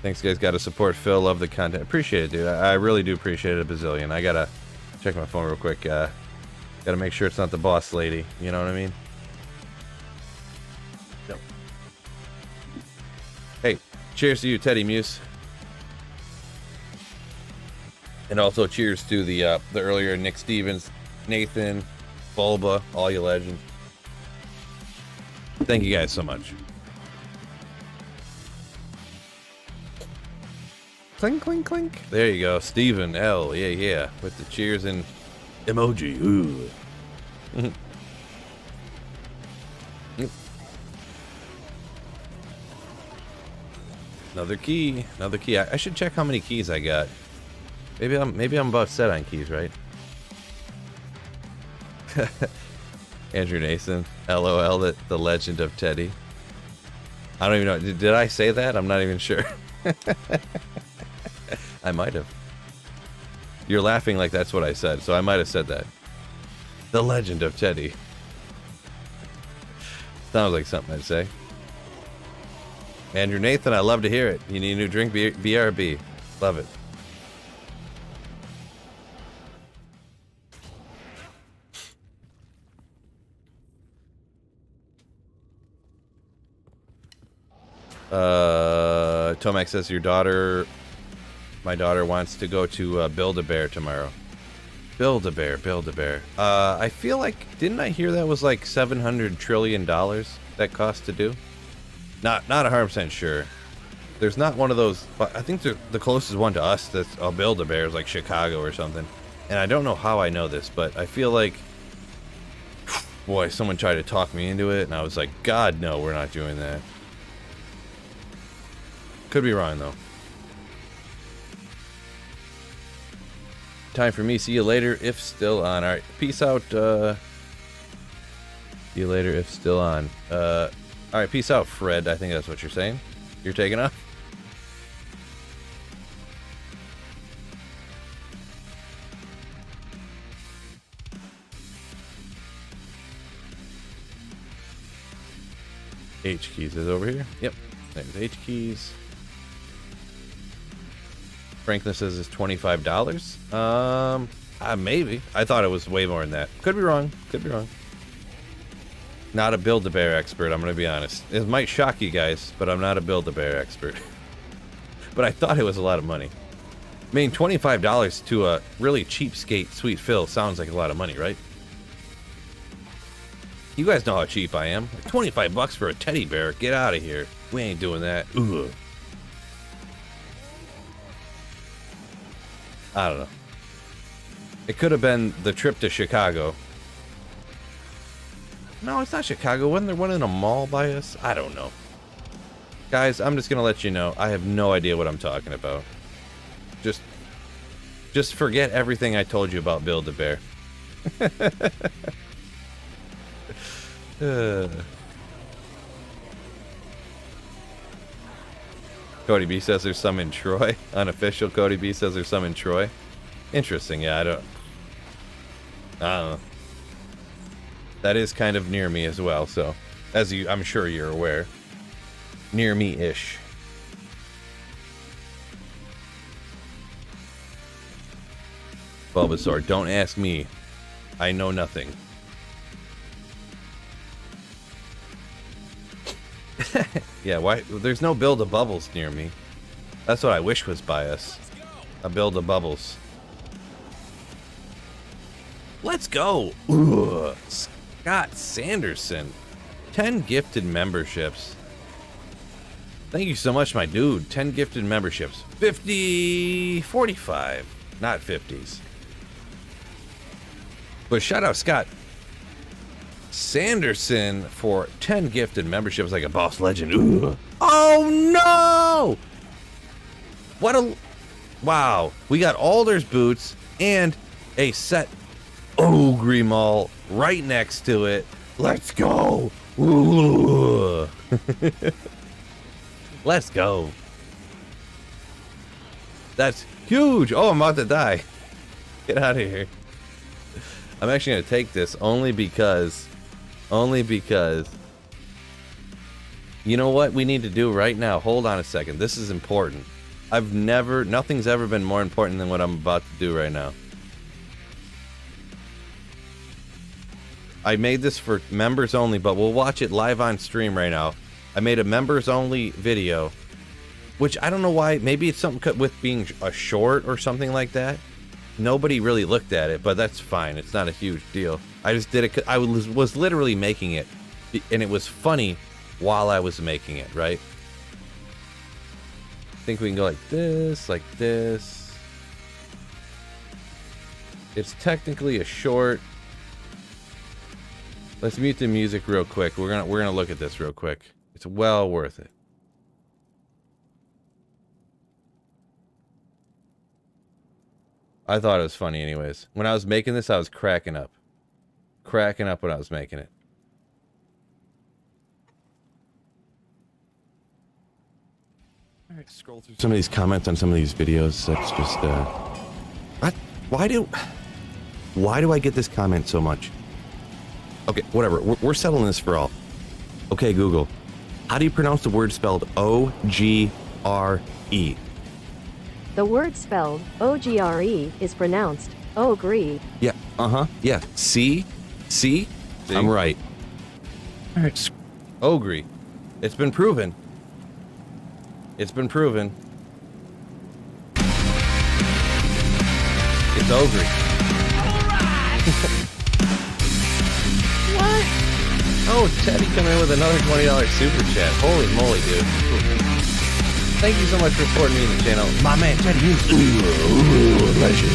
Thanks, guys. Got to support Phil. Love the content. Appreciate it, dude. I really do appreciate it a bazillion. I gotta check my phone real quick. Gotta make sure it's not the boss lady. You know what I mean? Yep. Hey, cheers to you, Teddy Muse. And also cheers to the earlier Nick Stevens, Nathan, Bulba, all you legends. Thank you guys so much. Clink, clink, clink. There you go. Steven L. Yeah. With the cheers and emoji. Ooh. Another key. I should check how many keys I got. Maybe I'm about set on keys, right? Andrew Nathan. LOL. The Legend of Teddy. I don't even know. Did I say that? I'm not even sure. I might have. You're laughing like that's what I said, so I might have said that. The Legend of Teddy. Sounds like something I'd say. Andrew Nathan, I love to hear it. You need a new drink? BRB. Love it. Tomac says my daughter wants to go to Build-A-Bear tomorrow. Build-A-Bear. I feel like, didn't I hear that was like $700 trillion that cost to do? Not 100% sure. There's not one of those, but I think the closest one to us that's a Build-A-Bear is like Chicago or something. And I don't know how I know this, but I feel like, boy, someone tried to talk me into it, and I was like, God, no, we're not doing that. Could be wrong, though. Time for me. See you later, if still on. All right, peace out. See you later, if still on. All right, peace out, Fred. I think that's what you're saying. You're taking off? H keys is over here. Yep, there's H keys. Franklin says it's $25. Maybe. I thought it was way more than that. Could be wrong. Not a Build-A-Bear expert, I'm gonna be honest. It might shock you guys, but I'm not a Build-A-Bear expert. But I thought it was a lot of money. I mean, $25 to a really cheapskate Sweet Phil sounds like a lot of money, right? You guys know how cheap I am. Like 25 bucks for a teddy bear. Get out of here. We ain't doing that. Ugh. I don't know. It could have been the trip to Chicago. No, it's not Chicago. Wasn't there one in a mall by us? I don't know. Guys, I'm just going to let you know. I have no idea what I'm talking about. Just forget everything I told you about Build-A-Bear. Cody B says there's some in Troy. Unofficial Cody B says there's some in Troy. Interesting, yeah, I don't know. That is kind of near me as well, so I'm sure you're aware. Near me-ish. Bulbasaur, don't ask me. I know nothing. Yeah, why? There's no Build-A-Bubbles near me. That's what I wish was by us. A Build-A-Bubbles. Let's go! Ugh. Scott Sanderson. 10 gifted memberships. Thank you so much, my dude. 10 gifted memberships. 45. Not 50s. But shout out Scott Sanderson for 10 gifted memberships like a boss legend. Ooh. Oh no! What a... Wow. We got Alder's boots and a set Ogre Mall right next to it. Let's go! Ooh. Let's go. That's huge. Oh, I'm about to die. Get out of here. I'm actually going to take this only because, you know what we need to do right now? Hold on a second. This is important. Nothing's ever been more important than what I'm about to do right now. I made this for members only, but we'll watch it live on stream right now. I made a members only video, which I don't know why. Maybe it's something with being a short or something like that. Nobody really looked at it, but that's fine. It's not a huge deal. I just did it. I was literally making it, and it was funny while I was making it, right? I think we can go like this, like this. It's technically a short. Let's mute the music real quick. We're gonna look at this real quick. It's well worth it. I thought it was funny anyways. When I was making this, I was cracking up. Cracking up when I was making it. Alright, scroll through some of these comments on some of these videos. That's just what? Why do I get this comment so much? Okay, whatever. We're settling this for all. Okay, Google. How do you pronounce the word spelled O-G-R-E? The word spelled O-G-R-E is pronounced Ogre. Yeah, yeah. See? I'm right. Alright, Ogre. It's been proven. It's been proven. It's ogre. What? Oh, Teddy coming in with another $20 super chat. Holy moly, dude. Thank you so much for supporting me in the channel. My man, Teddy. Legend.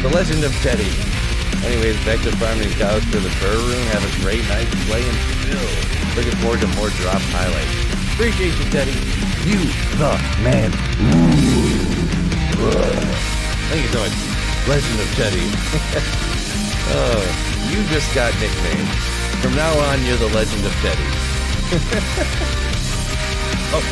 The legend of Teddy. Anyways, back to farming cows for the fur room. Have a great night playing still. Looking forward to more drop highlights. Appreciate you, Teddy. You the man. Thank you so much. Legend of Teddy. Oh, you just got nicknamed. From now on, you're the Legend of Teddy. Oh.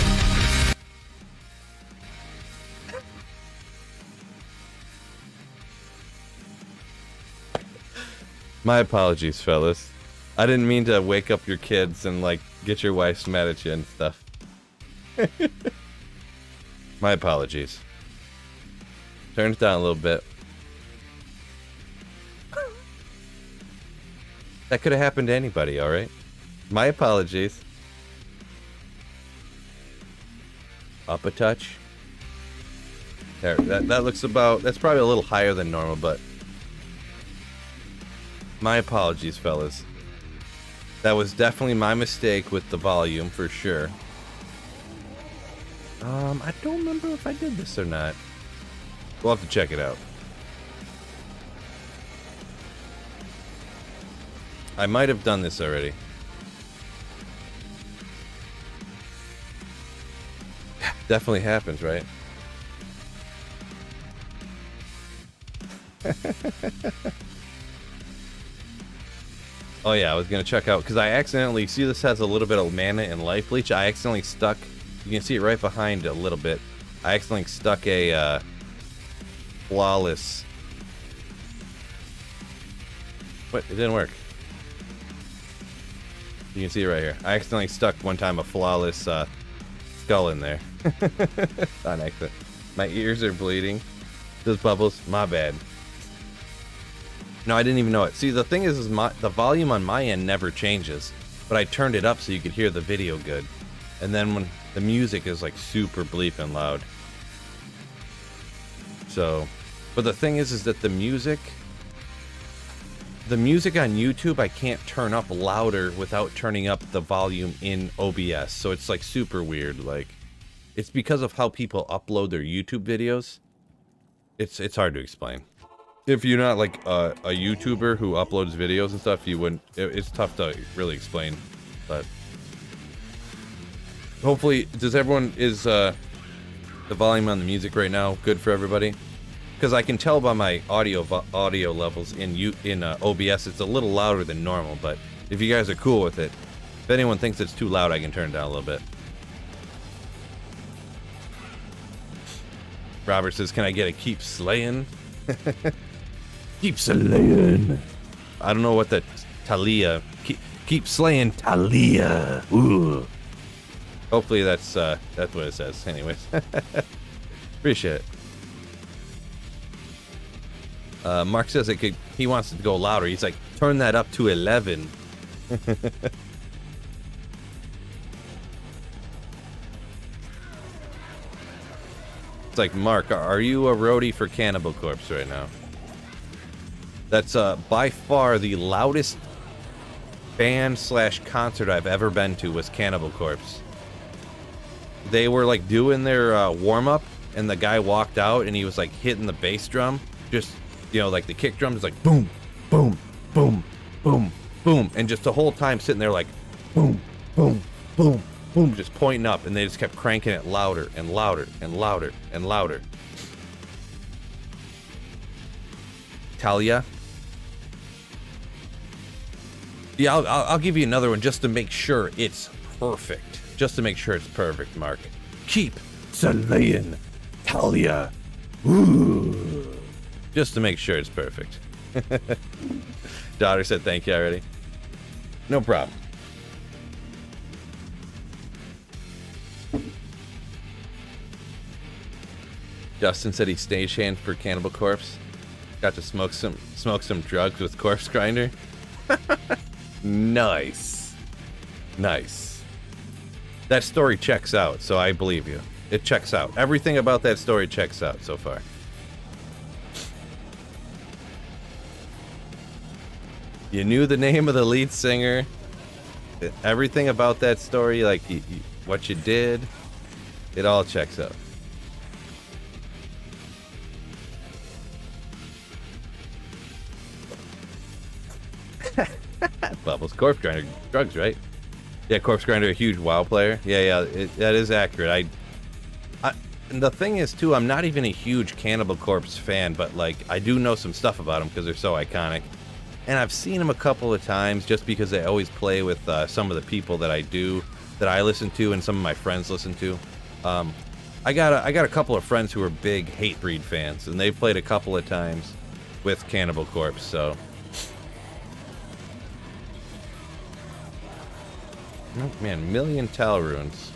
My apologies, fellas. I didn't mean to wake up your kids and, like, get your wife mad at you and stuff. My apologies. Turn it down a little bit. That could have happened to anybody, alright? My apologies. Up a touch. There, that looks about... That's probably a little higher than normal, but... My apologies, fellas. That was definitely my mistake with the volume, for sure. I don't remember if I did this or not. We'll have to check it out. I might have done this already. Definitely happens, right? Oh yeah, I was gonna check out because I accidentally see this has a little bit of mana and life leech. I accidentally stuck. You can see it right behind a little bit. I accidentally stuck a flawless. What? It didn't work. You can see it right here. I accidentally stuck one time a flawless skull in there. On accident. My ears are bleeding. Those bubbles. My bad. No, I didn't even know it. See, the thing is the volume on my end never changes, but I turned it up so you could hear the video good. And then when the music is like super bleeping loud. So, but the thing is that the music on YouTube I can't turn up louder without turning up the volume in OBS. So it's like super weird. Like, it's because of how people upload their YouTube videos. It's hard to explain. If you're not like a YouTuber who uploads videos and stuff, you wouldn't. It's tough to really explain, but hopefully, is the volume on the music right now good for everybody? Because I can tell by my audio levels in OBS, it's a little louder than normal. But if you guys are cool with it, if anyone thinks it's too loud, I can turn it down a little bit. Robert says, "Can I get a keep slaying?" Keep slaying. I don't know what the Talia. Keep slaying Talia. Ooh. Hopefully that's what it says. Anyways, appreciate it. Mark says he wants it to go louder. He's like, turn that up to 11. It's like, Mark, are you a roadie for Cannibal Corpse right now? That's by far the loudest band/concert I've ever been to was Cannibal Corpse. They were like doing their warm-up, and the guy walked out, and he was like hitting the bass drum, just, you know, like the kick drum is like boom, boom, boom, boom, boom, and just the whole time sitting there like boom, boom, boom, boom, just pointing up, and they just kept cranking it louder and louder and louder and louder. Talia. Yeah, I'll give you another one just to make sure it's perfect. Just to make sure it's perfect, Mark. Keep slaying Talia. Ooh. Just to make sure it's perfect. Daughter said thank you already. No problem. Justin said he stagehand for Cannibal Corpse. Got to smoke some drugs with Corpse Grinder. Nice. Nice. that story checks out, so I believe you. It checks out. Everything about that story checks out so far. You knew the name of the lead singer. Everything about that story, like what you did, it all checks out. Bubbles. Corpse Grinder drugs, right? Yeah, Corpse Grinder, a huge WoW player. Yeah, that is accurate. And the thing is, too, I'm not even a huge Cannibal Corpse fan, but, like, I do know some stuff about them because they're so iconic. And I've seen them a couple of times just because they always play with some of the people that I listen to and some of my friends listen to. I got a couple of friends who are big Hatebreed fans, and they've played a couple of times with Cannibal Corpse, so... Oh, man, million Tal runes.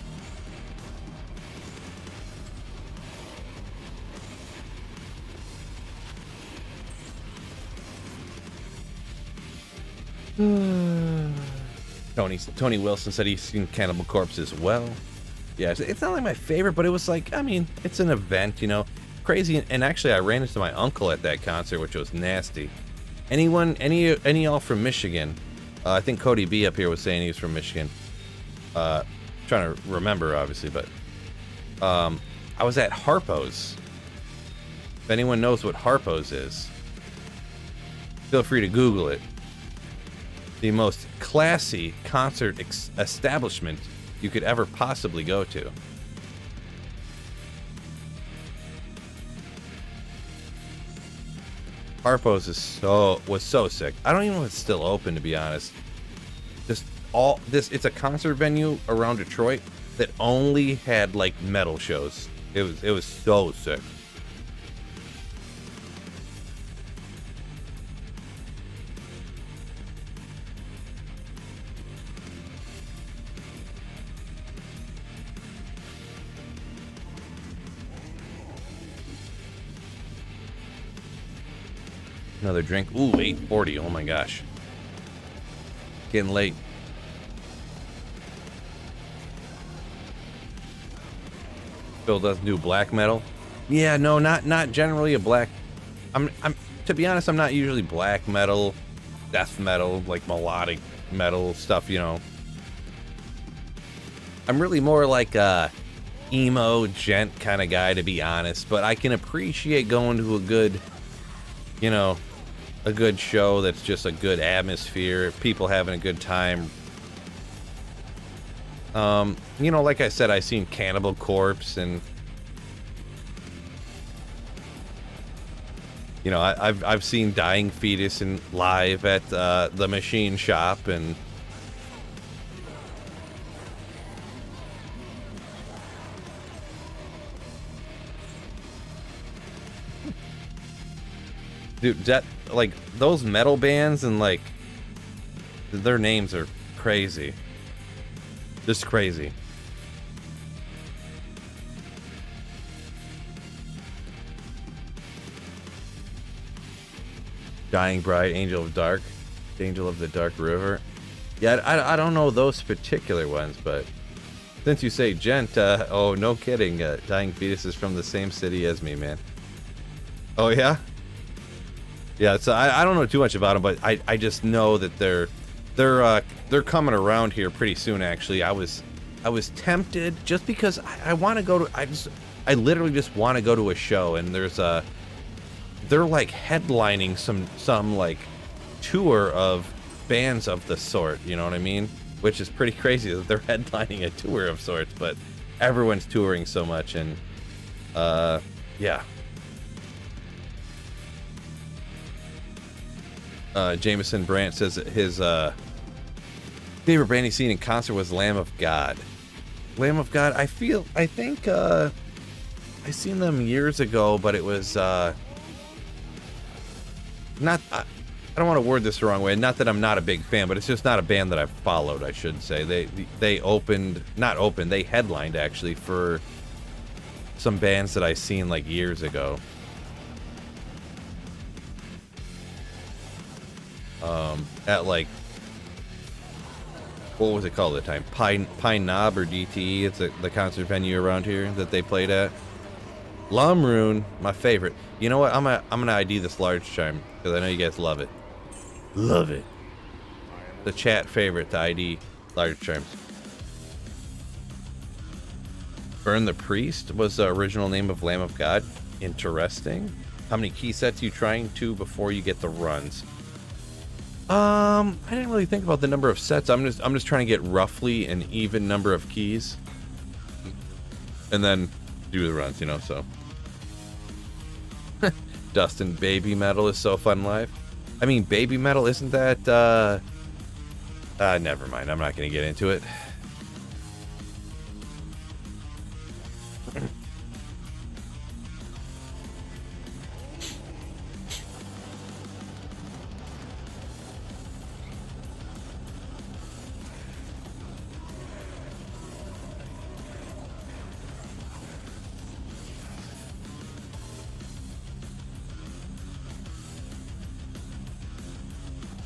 Tony Wilson said he's seen Cannibal Corpse as well. Yeah, it's not like my favorite, but it was like, I mean, it's an event, you know, crazy. And actually, I ran into my uncle at that concert, which was nasty. Any y'all from Michigan? I think Cody B up here was saying he was from Michigan. Trying to remember, obviously, but I was at Harpo's. If anyone knows what Harpo's is, feel free to Google it. The most classy concert establishment you could ever possibly go to. Harpo's was so sick. I don't even know if it's still open, to be honest. It's a concert venue around Detroit that only had like metal shows. It was so sick. Another drink. Ooh, 8:40. Oh my gosh. Getting late. Phil doesn't do black metal. Yeah, no, not generally a black. I'm to be honest, I'm not usually black metal, death metal, like melodic metal stuff, you know. I'm really more like a emo gent kind of guy, to be honest, but I can appreciate going to a good, you know, a good show that's just a good atmosphere, people having a good time. You know, like I said, I seen Cannibal Corpse, and you know, I've seen Dying Fetus and live at the Machine Shop, and dude, that like those metal bands and like their names are crazy. Just crazy. Dying Bride, Angel of Dark, Angel of the Dark River. Yeah, I don't know those particular ones, but since you say gent, oh, no kidding. Dying Fetus is from the same city as me, man. Oh, yeah? Yeah, so I don't know too much about them, but I just know that they're coming around here pretty soon. Actually, I was tempted just because I want to go to. I literally just want to go to a show, and they're like headlining some like tour of bands of the sort. You know what I mean? Which is pretty crazy that they're headlining a tour of sorts, but everyone's touring so much, and yeah. Jameson Brandt says that his favorite band he's seen in concert was Lamb of God. Lamb of God, I think I seen them years ago, but it was not. I don't want to word this the wrong way. Not that I'm not a big fan, but it's just not a band that I've followed, I should say. They headlined actually for some bands that I seen like years ago. At like what was it called at the time? Pine Knob or DTE. It's the concert venue around here that they played at. Lumrune, my favorite. You know what? I'm gonna ID this large chime because I know you guys love it. Love it. The chat favorite to ID large chimes. Burn the Priest was the original name of Lamb of God. Interesting. How many key sets you trying to before you get the runs? I didn't really think about the number of sets. I'm just trying to get roughly an even number of keys, and then do the runs. You know, so. Dustin, Baby Metal is so fun live. I mean, Baby Metal, isn't that? Never mind. I'm not gonna get into it.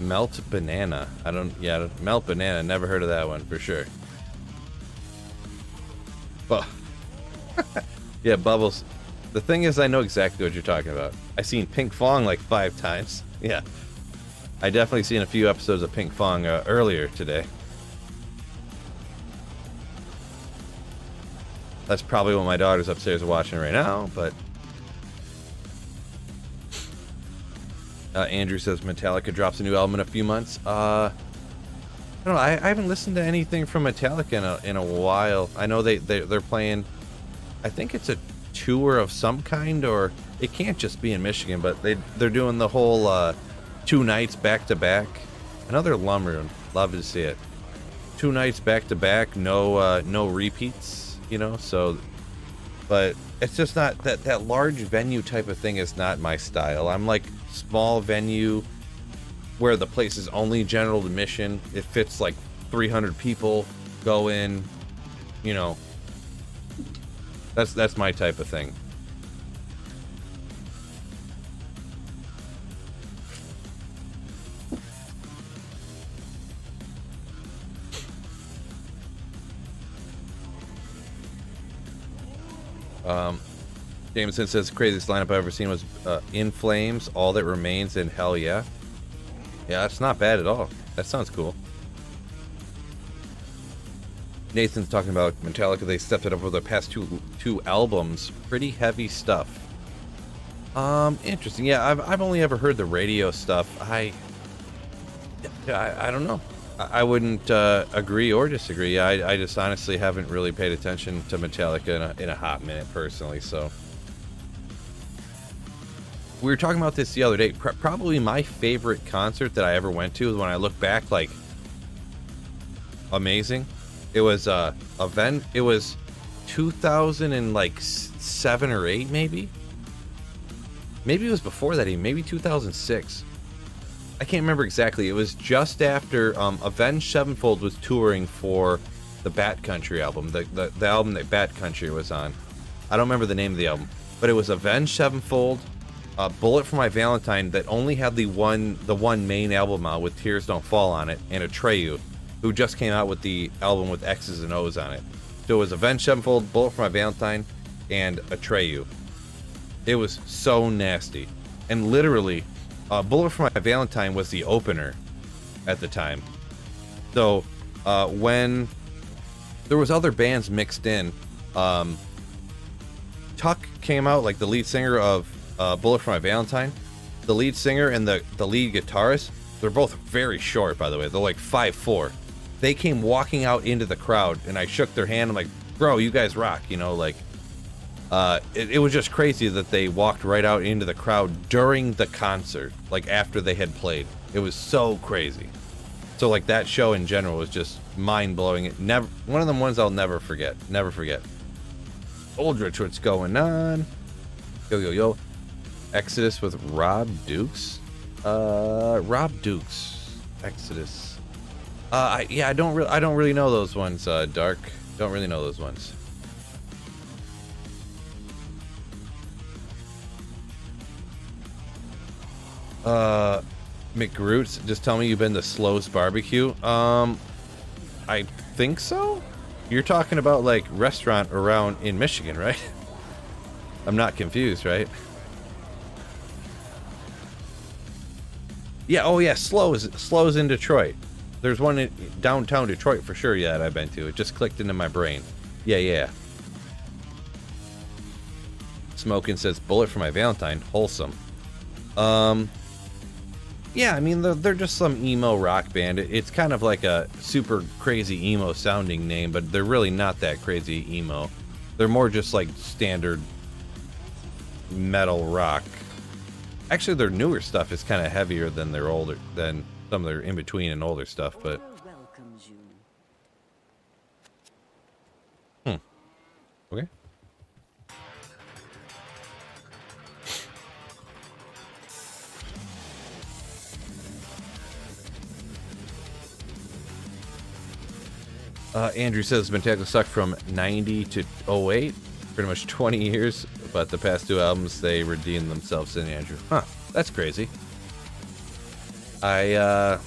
Melt Banana. Melt Banana. Never heard of that one for sure. Well, yeah, Bubbles. The thing is, I know exactly what you're talking about. I've seen Pink Fong like 5 times. Yeah. I definitely seen a few episodes of Pink Fong earlier today. That's probably what my daughter's upstairs watching right now, but... Andrew says Metallica drops a new album in a few months. I don't know. I haven't listened to anything from Metallica in a while. I know they're playing. I think it's a tour of some kind, or it can't just be in Michigan. But they're doing the whole 2 nights back to back. Another Lumrune. Love to see it. 2 nights back to back. No repeats. You know. So, but it's just not that large venue type of thing is not my style. I'm like small venue where the place is only general admission. It fits like 300 people go in, you know. That's my type of thing. Jameson says craziest lineup I've ever seen was In Flames, All That Remains, and Hell Yeah. Yeah, that's not bad at all. That sounds cool. Nathan's talking about Metallica. They stepped it up with their past two albums. Pretty heavy stuff. Interesting. Yeah, I've only ever heard the radio stuff. I don't know. I wouldn't agree or disagree. I just honestly haven't really paid attention to Metallica in a hot minute personally. So we were talking about this the other day. Probably my favorite concert that I ever went to, when I look back, like, amazing. It was event. It was 2007 or 8, maybe. Maybe it was before that even. Maybe 2006. I can't remember exactly. It was just after Avenged Sevenfold was touring for the Bat Country album, the album that Bat Country was on. I don't remember the name of the album, but it was Avenged Sevenfold, Bullet for My Valentine, that only had the one main album out with Tears Don't Fall on it, and Atreyu, who just came out with the album with X's and O's on it. So it was Avenged Sevenfold, Bullet for My Valentine, and Atreyu. It was so nasty, and literally, Bullet for My Valentine was the opener at the time. So when there was other bands mixed in, Tuck came out, like the lead singer of Bullet for My Valentine. The lead singer and the lead guitarist, they're both very short, by the way. They're like 5'4". They came walking out into the crowd, and I shook their hand. I'm like, bro, you guys rock, you know, like. It was just crazy that they walked right out into the crowd during the concert, like after they had played. It was so crazy. So like that show in general was just mind-blowing. One of them ones I'll never forget. Never forget. Aldrich, what's going on? Yo. Exodus with Rob Dukes. Rob Dukes. Exodus. I don't really know those ones. Dark. Don't really know those ones. McGroots, just tell me you've been to Slow's Barbecue. I think so. You're talking about like restaurant around in Michigan, right? I'm not confused, right? Yeah, oh yeah, Slows in Detroit. There's one in downtown Detroit for sure, yeah, that I've been to. It just clicked into my brain. Yeah, yeah. Smoking says, bullet for my Valentine. Wholesome. Yeah, I mean, they're just some emo rock band. It's kind of like a super crazy emo sounding name, but they're really not that crazy emo. They're more just like standard metal rock. Actually, their newer stuff is kind of heavier than their older, than some of their in between and older stuff. But okay. Andrew says it's been technically sucked from 90 to 08, pretty much 20 years, but the past two albums they redeemed themselves in Andrew. Huh, that's crazy. Yeah,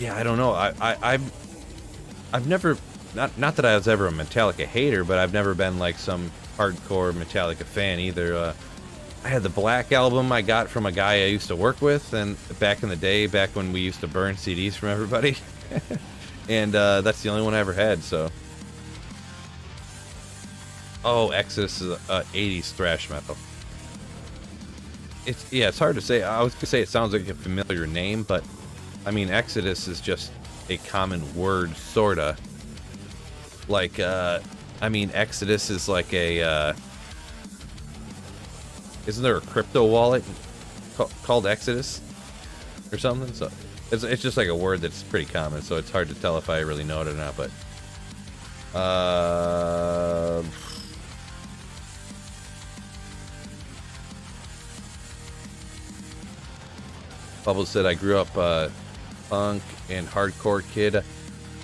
I don't know. I've never, not that I was ever a Metallica hater, but I've never been like some hardcore Metallica fan either. I had the Black album I got from a guy I used to work with, and back in the day, back when we used to burn CDs from everybody. And that's the only one I ever had, so. Oh, Exodus is 80s thrash metal. It's hard to say. I was gonna say it sounds like a familiar name, but I mean Exodus is just a common word, sorta. Like, I mean Exodus is like a. Isn't there a crypto wallet called Exodus or something? So. It's just like a word that's pretty common, so it's hard to tell if I really know it or not, but... Bubbles said, I grew up punk and hardcore kid.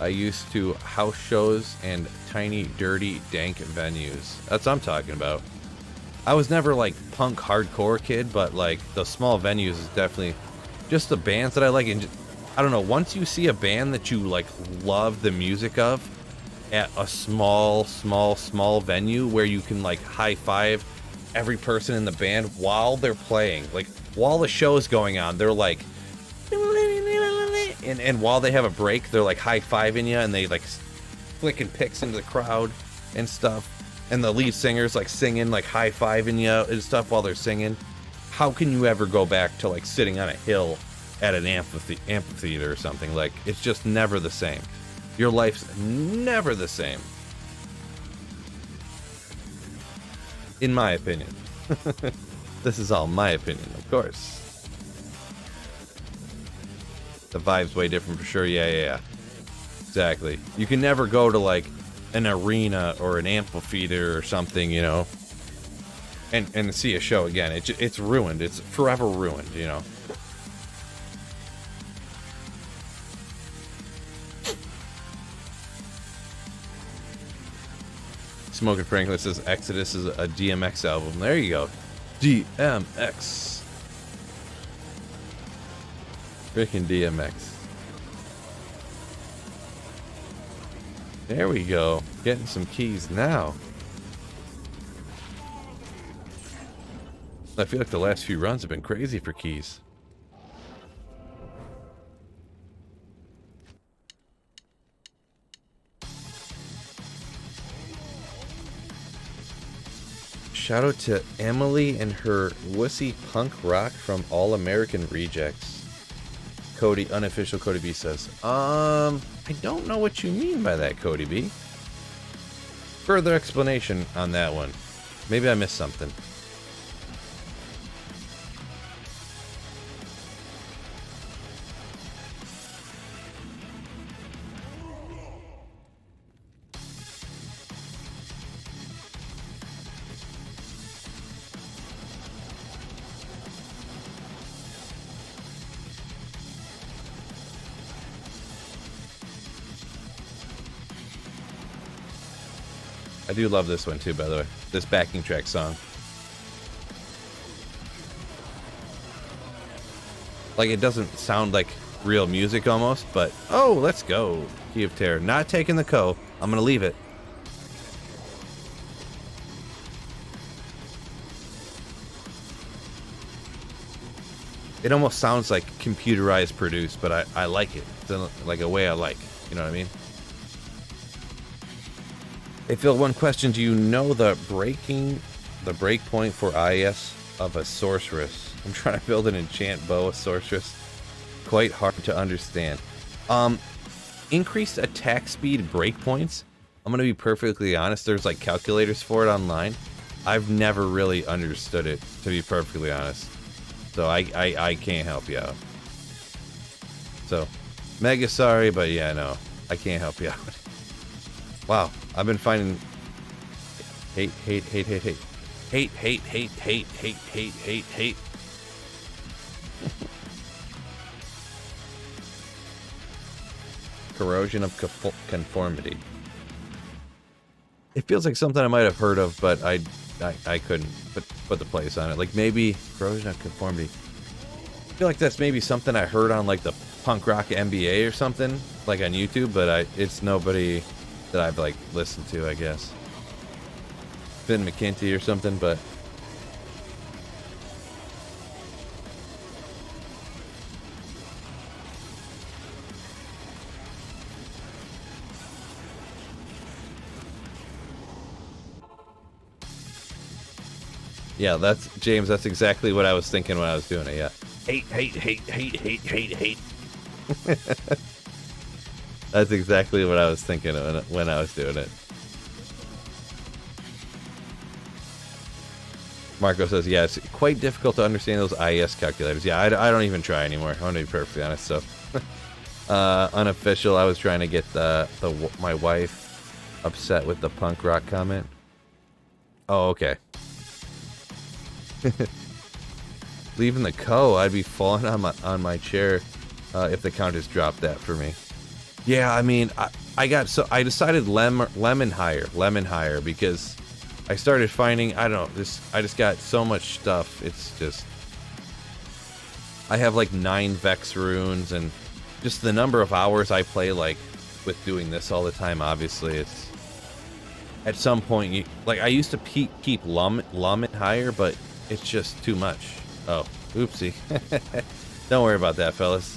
I used to house shows and tiny, dirty, dank venues. That's what I'm talking about. I was never like punk hardcore kid, but like the small venues is definitely... Just the bands that I like, and I don't know, once you see a band that you like love the music of at a small venue where you can like high five every person in the band while they're playing, like while the show is going on, they're like, and while they have a break, they're like high fiving you, and they like flicking picks into the crowd and stuff, and the lead singer's like singing, like high fiving you and stuff while they're singing. How can you ever go back to like sitting on a hill at an amphitheater or something? Like, it's just never the same. Your life's never the same. In my opinion. This is all my opinion, of course. The vibe's way different for sure. Yeah. Exactly. You can never go to like an arena or an amphitheater or something, you know, and see a show again. It's ruined. It's forever ruined, you know. Smoking Franklin says Exodus is a DMX album. There you go. DMX. Freaking DMX. There we go. Getting some keys now. I feel like the last few runs have been crazy for keys. Shout out to Emily and her wussy punk rock from All American Rejects. Cody, unofficial Cody B says, I don't know what you mean by that, Cody B. Further explanation on that one. Maybe I missed something. I do love this one too, by the way. This backing track song. Like, it doesn't sound like real music almost, but oh, let's go. Key of Terror. Not taking the Co. I'm gonna leave it. It almost sounds like computerized produced, but I like it. It's like a way I like. You know what I mean? Hey Phil, one question. Do you know the breakpoint for IS of a sorceress? I'm trying to build an enchant bow of sorceress. Quite hard to understand. Increased attack speed breakpoints. I'm gonna be perfectly honest. There's like calculators for it online. I've never really understood it, to be perfectly honest. So I can't help you out. So, mega sorry, but yeah, no, I can't help you out. Wow, I've been finding hate. Corrosion of conformity. It feels like something I might have heard of, but I couldn't put the place on it. Like maybe corrosion of conformity. I feel like that's maybe something I heard on like the punk rock MBA or something, like on YouTube, but it's nobody that I've like listened to, I guess. Finn McKenty or something, but yeah, that's James. That's exactly what I was thinking when I was doing it. Yeah, hate. That's exactly what I was thinking when I was doing it. Marco says, yeah, it's quite difficult to understand those IES calculators. Yeah, I don't even try anymore. I want to be perfectly honest. So, unofficial. I was trying to get my wife upset with the punk rock comment. Oh, okay. Leaving the Co, I'd be falling on my chair if the counters dropped that for me. Yeah, I mean, I decided lemon higher because I started finding, I don't know, I just got so much stuff. It's just, I have like 9 Vex runes, and just the number of hours I play like with doing this all the time. Obviously, it's at some point I used to keep Lumen higher, but it's just too much. Oh, oopsie. Don't worry about that, fellas.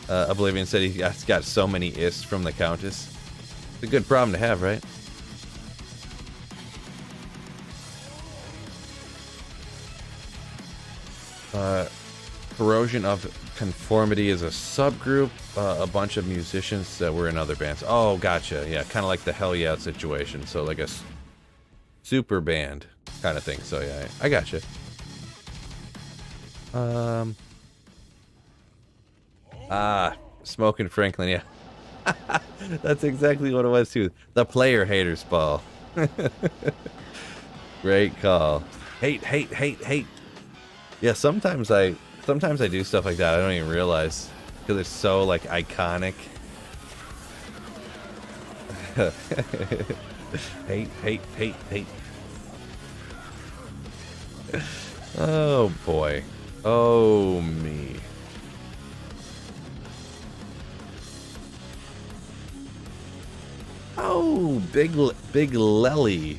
Oblivion said he got so many ists from the Countess. It's a good problem to have, right? Corrosion of Conformity is a subgroup, a bunch of musicians that were in other bands. Oh, gotcha. Yeah, kind of like the Hell Yeah situation. So like a super band kind of thing. So yeah, I gotcha. Smoking Franklin, yeah. That's exactly what it was too. The player haters ball. Great call. Hate. Yeah, sometimes I do stuff like that. I don't even realize because it's so like iconic. hate. Oh boy. Oh me. Oh, Big Lely.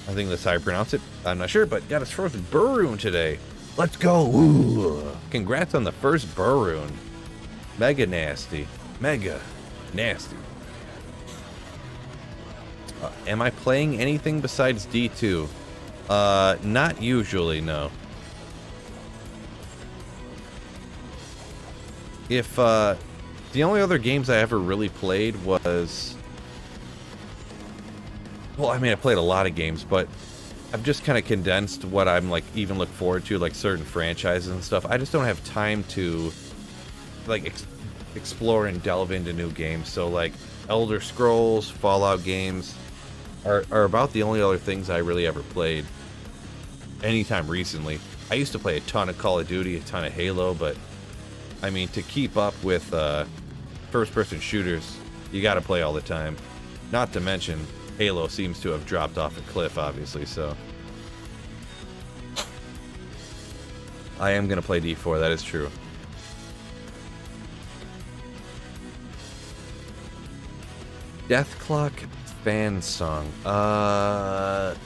I think that's how I pronounce it. I'm not sure, but got his first Burroon today. Let's go. Ooh. Congrats on the first Burroon. Mega nasty. Mega nasty. Am I playing anything besides D2? Not usually, no. If, the only other games I ever really played was... Well, I mean, I played a lot of games, but I've just kind of condensed what I'm, like, even look forward to, like, certain franchises and stuff. I just don't have time to, like, explore and delve into new games. So, like, Elder Scrolls, Fallout games are about the only other things I really ever played anytime recently. I used to play a ton of Call of Duty, a ton of Halo, but, I mean, to keep up with first-person shooters, you gotta play all the time. Not to mention... Halo seems to have dropped off a cliff, obviously, so... I am going to play D4, that is true. Death Clock fan song. I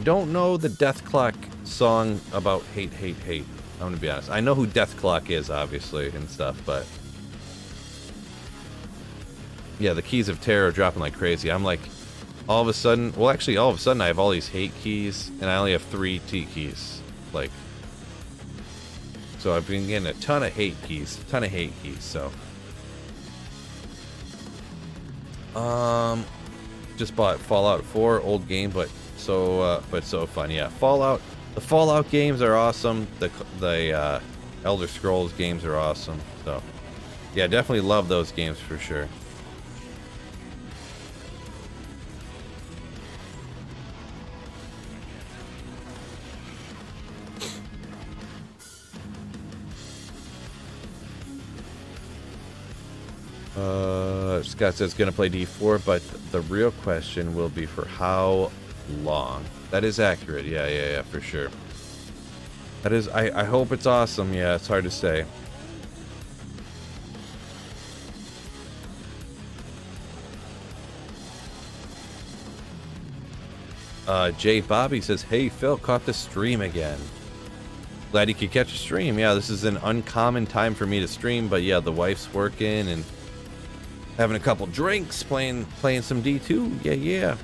don't know the Death Clock song about hate, hate, hate. I'm gonna be honest. I know who Death Clock is, obviously, and stuff, but yeah, the keys of terror are dropping like crazy. I'm like, all of a sudden, well, actually, all of a sudden, I have all these hate keys, and I only have 3 T keys. Like, so I've been getting a ton of hate keys, so. Just bought Fallout 4, old game, but so fun. Yeah, Fallout. The Fallout games are awesome. The Elder Scrolls games are awesome. So, yeah, definitely love those games for sure. Scott says gonna play D4, but the real question will be for how long. That is accurate. Yeah, for sure. That is. I hope it's awesome. Yeah, it's hard to say. Jay Bobby says, "Hey Phil, caught the stream again. Glad you could catch a stream. Yeah, this is an uncommon time for me to stream, but yeah, the wife's working and having a couple drinks, playing some D2. Yeah.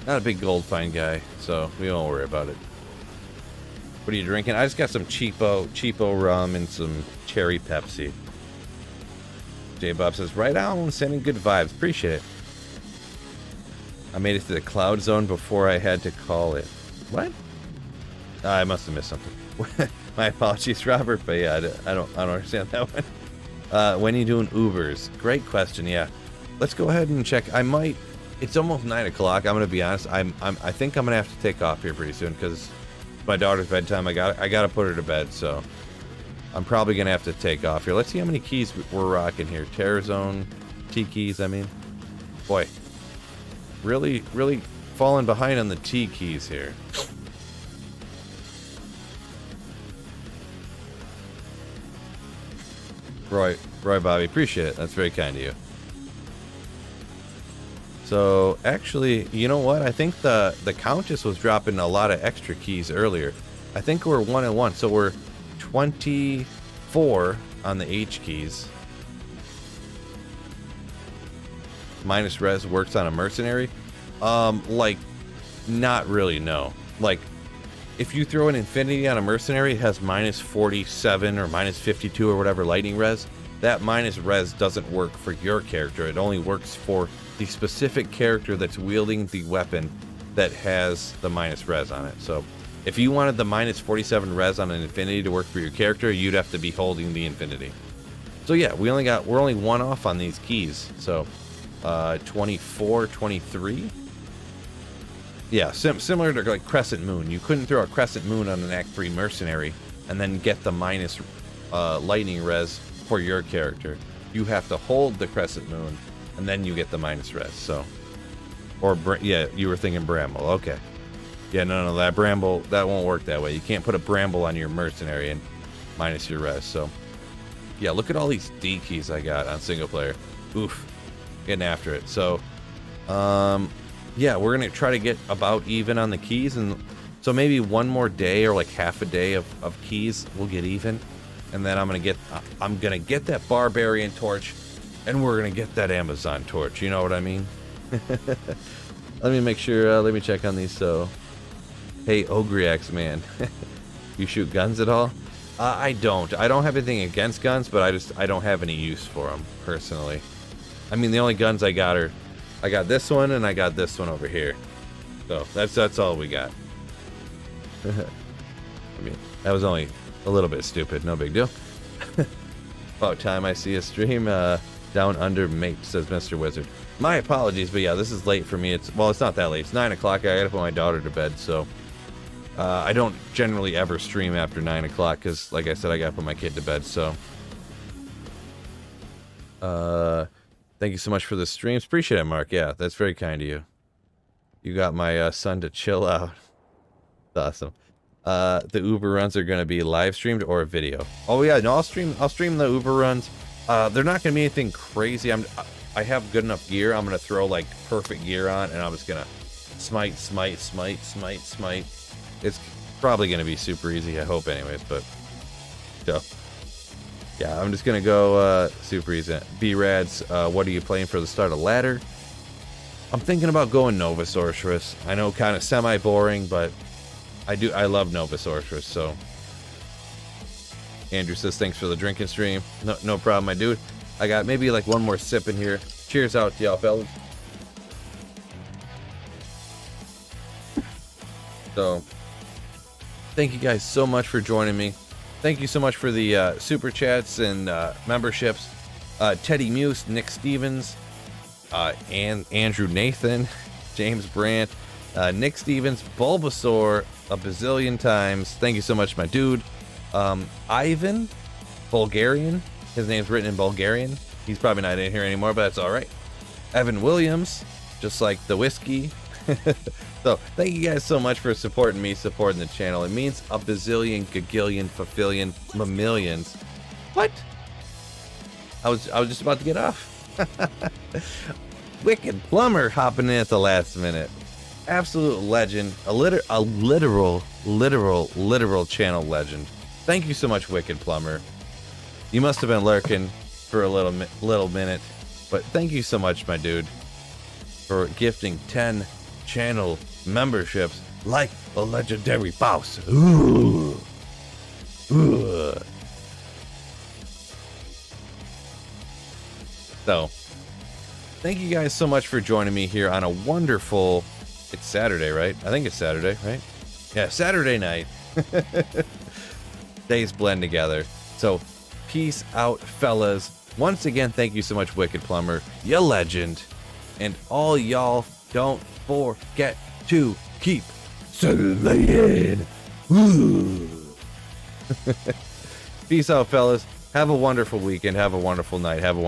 Not a big gold find guy, so we won't worry about it. What are you drinking? I just got some cheapo rum and some cherry Pepsi. J Bob says, right on, sending good vibes. Appreciate it. I made it to the cloud zone before I had to call it. What? I must have missed something. My apologies, Robert, but yeah, I don't understand that one. When are you doing Ubers? Great question. Yeah, let's go ahead and check. I might. It's almost 9 o'clock. I'm gonna be honest. I think I'm gonna have to take off here pretty soon because my daughter's bedtime. I gotta put her to bed, so I'm probably gonna have to take off here. Let's see how many keys we're rocking here. Terror Zone, T keys. I mean, boy, really falling behind on the T keys here. Roy Bobby, appreciate it. That's very kind of you. So actually, you know what? I think the Countess was dropping a lot of extra keys earlier. I think we're 1 and 1, so we're 24 on the H keys. Minus res works on a mercenary. Like, not really. No. Like, if you throw an infinity on a mercenary, it has minus 47 or minus 52 or whatever lightning res. That minus res doesn't work for your character. It only works for the specific character that's wielding the weapon that has the minus res on it. So if you wanted the minus 47 res on an infinity to work for your character, you'd have to be holding the infinity. So yeah, we're only 1 off on these keys. So 24, 23. Yeah, similar to like Crescent Moon. You couldn't throw a Crescent Moon on an Act 3 mercenary and then get the minus lightning res for your character. You have to hold the Crescent Moon and then you get the minus res. So, or yeah, you were thinking Bramble. Okay. Yeah, no, that Bramble, that won't work that way. You can't put a Bramble on your mercenary and minus your res. So, yeah, look at all these D keys I got on single player. Oof, getting after it. So, yeah, we're gonna try to get about even on the keys, and so maybe one more day or like half a day of keys, we'll get even, and then I'm gonna get that Barbarian torch, and we're gonna get that Amazon torch. You know what I mean? Let me make sure. Let me check on these. So, hey, Ogriax man, you shoot guns at all? I don't. I don't have anything against guns, but I don't have any use for them personally. I mean, the only guns I got are. I got this one and I got this one over here. So that's all we got. I mean, that was only a little bit stupid, no big deal. About time I see a stream down under mate, says Mr. Wizard. My apologies, but yeah, this is late for me. It's not that late. It's 9 o'clock. I gotta put my daughter to bed, so I don't generally ever stream after 9 o'clock because, like I said, I gotta put my kid to bed. So Thank you so much for the streams. Appreciate it, Mark. Yeah, that's very kind of you. You got my son to chill out. That's awesome. The Uber runs are going to be live streamed or a video. Oh yeah, no, I'll stream the Uber runs. They're not going to be anything crazy. I have good enough gear. I'm going to throw like perfect gear on, and I'm just going to smite. It's probably going to be super easy, I hope, anyways. But so yeah, I'm just going to go super easy. B-Rads, what are you playing for the start of ladder? I'm thinking about going Nova Sorceress. I know, kind of semi-boring, but I love Nova Sorceress. So Andrew says thanks for the drinking stream. No problem, my dude. I got maybe like one more sip in here. Cheers out to y'all, fellas. So thank you guys so much for joining me. Thank you so much for the super chats and memberships. Teddy Muse, Nick Stevens, and Andrew Nathan, James Brandt, Nick Stevens, Bulbasaur a bazillion times. Thank you so much, my dude. Ivan, Bulgarian. His name's written in Bulgarian. He's probably not in here anymore, but that's all right. Evan Williams, just like the whiskey. So thank you guys so much for supporting me, supporting the channel. It means a bazillion, gagillion, fafillion, mamillions. What? I was just about to get off. Wicked Plumber hopping in at the last minute. Absolute legend. A literal channel legend. Thank you so much, Wicked Plumber. You must have been lurking for a little minute, but thank you so much, my dude, for gifting 10 channel memberships like a legendary boss. Ooh. Ooh. So, thank you guys so much for joining me here on a wonderful, it's Saturday, right? I think it's Saturday, right? Yeah, Saturday night. Days blend together. So, peace out, fellas. Once again, thank you so much, Wicked Plumber. You legend. And all y'all, don't forget to keep slaying. Peace out, fellas. Have a wonderful weekend. Have a wonderful night. Have a wonderful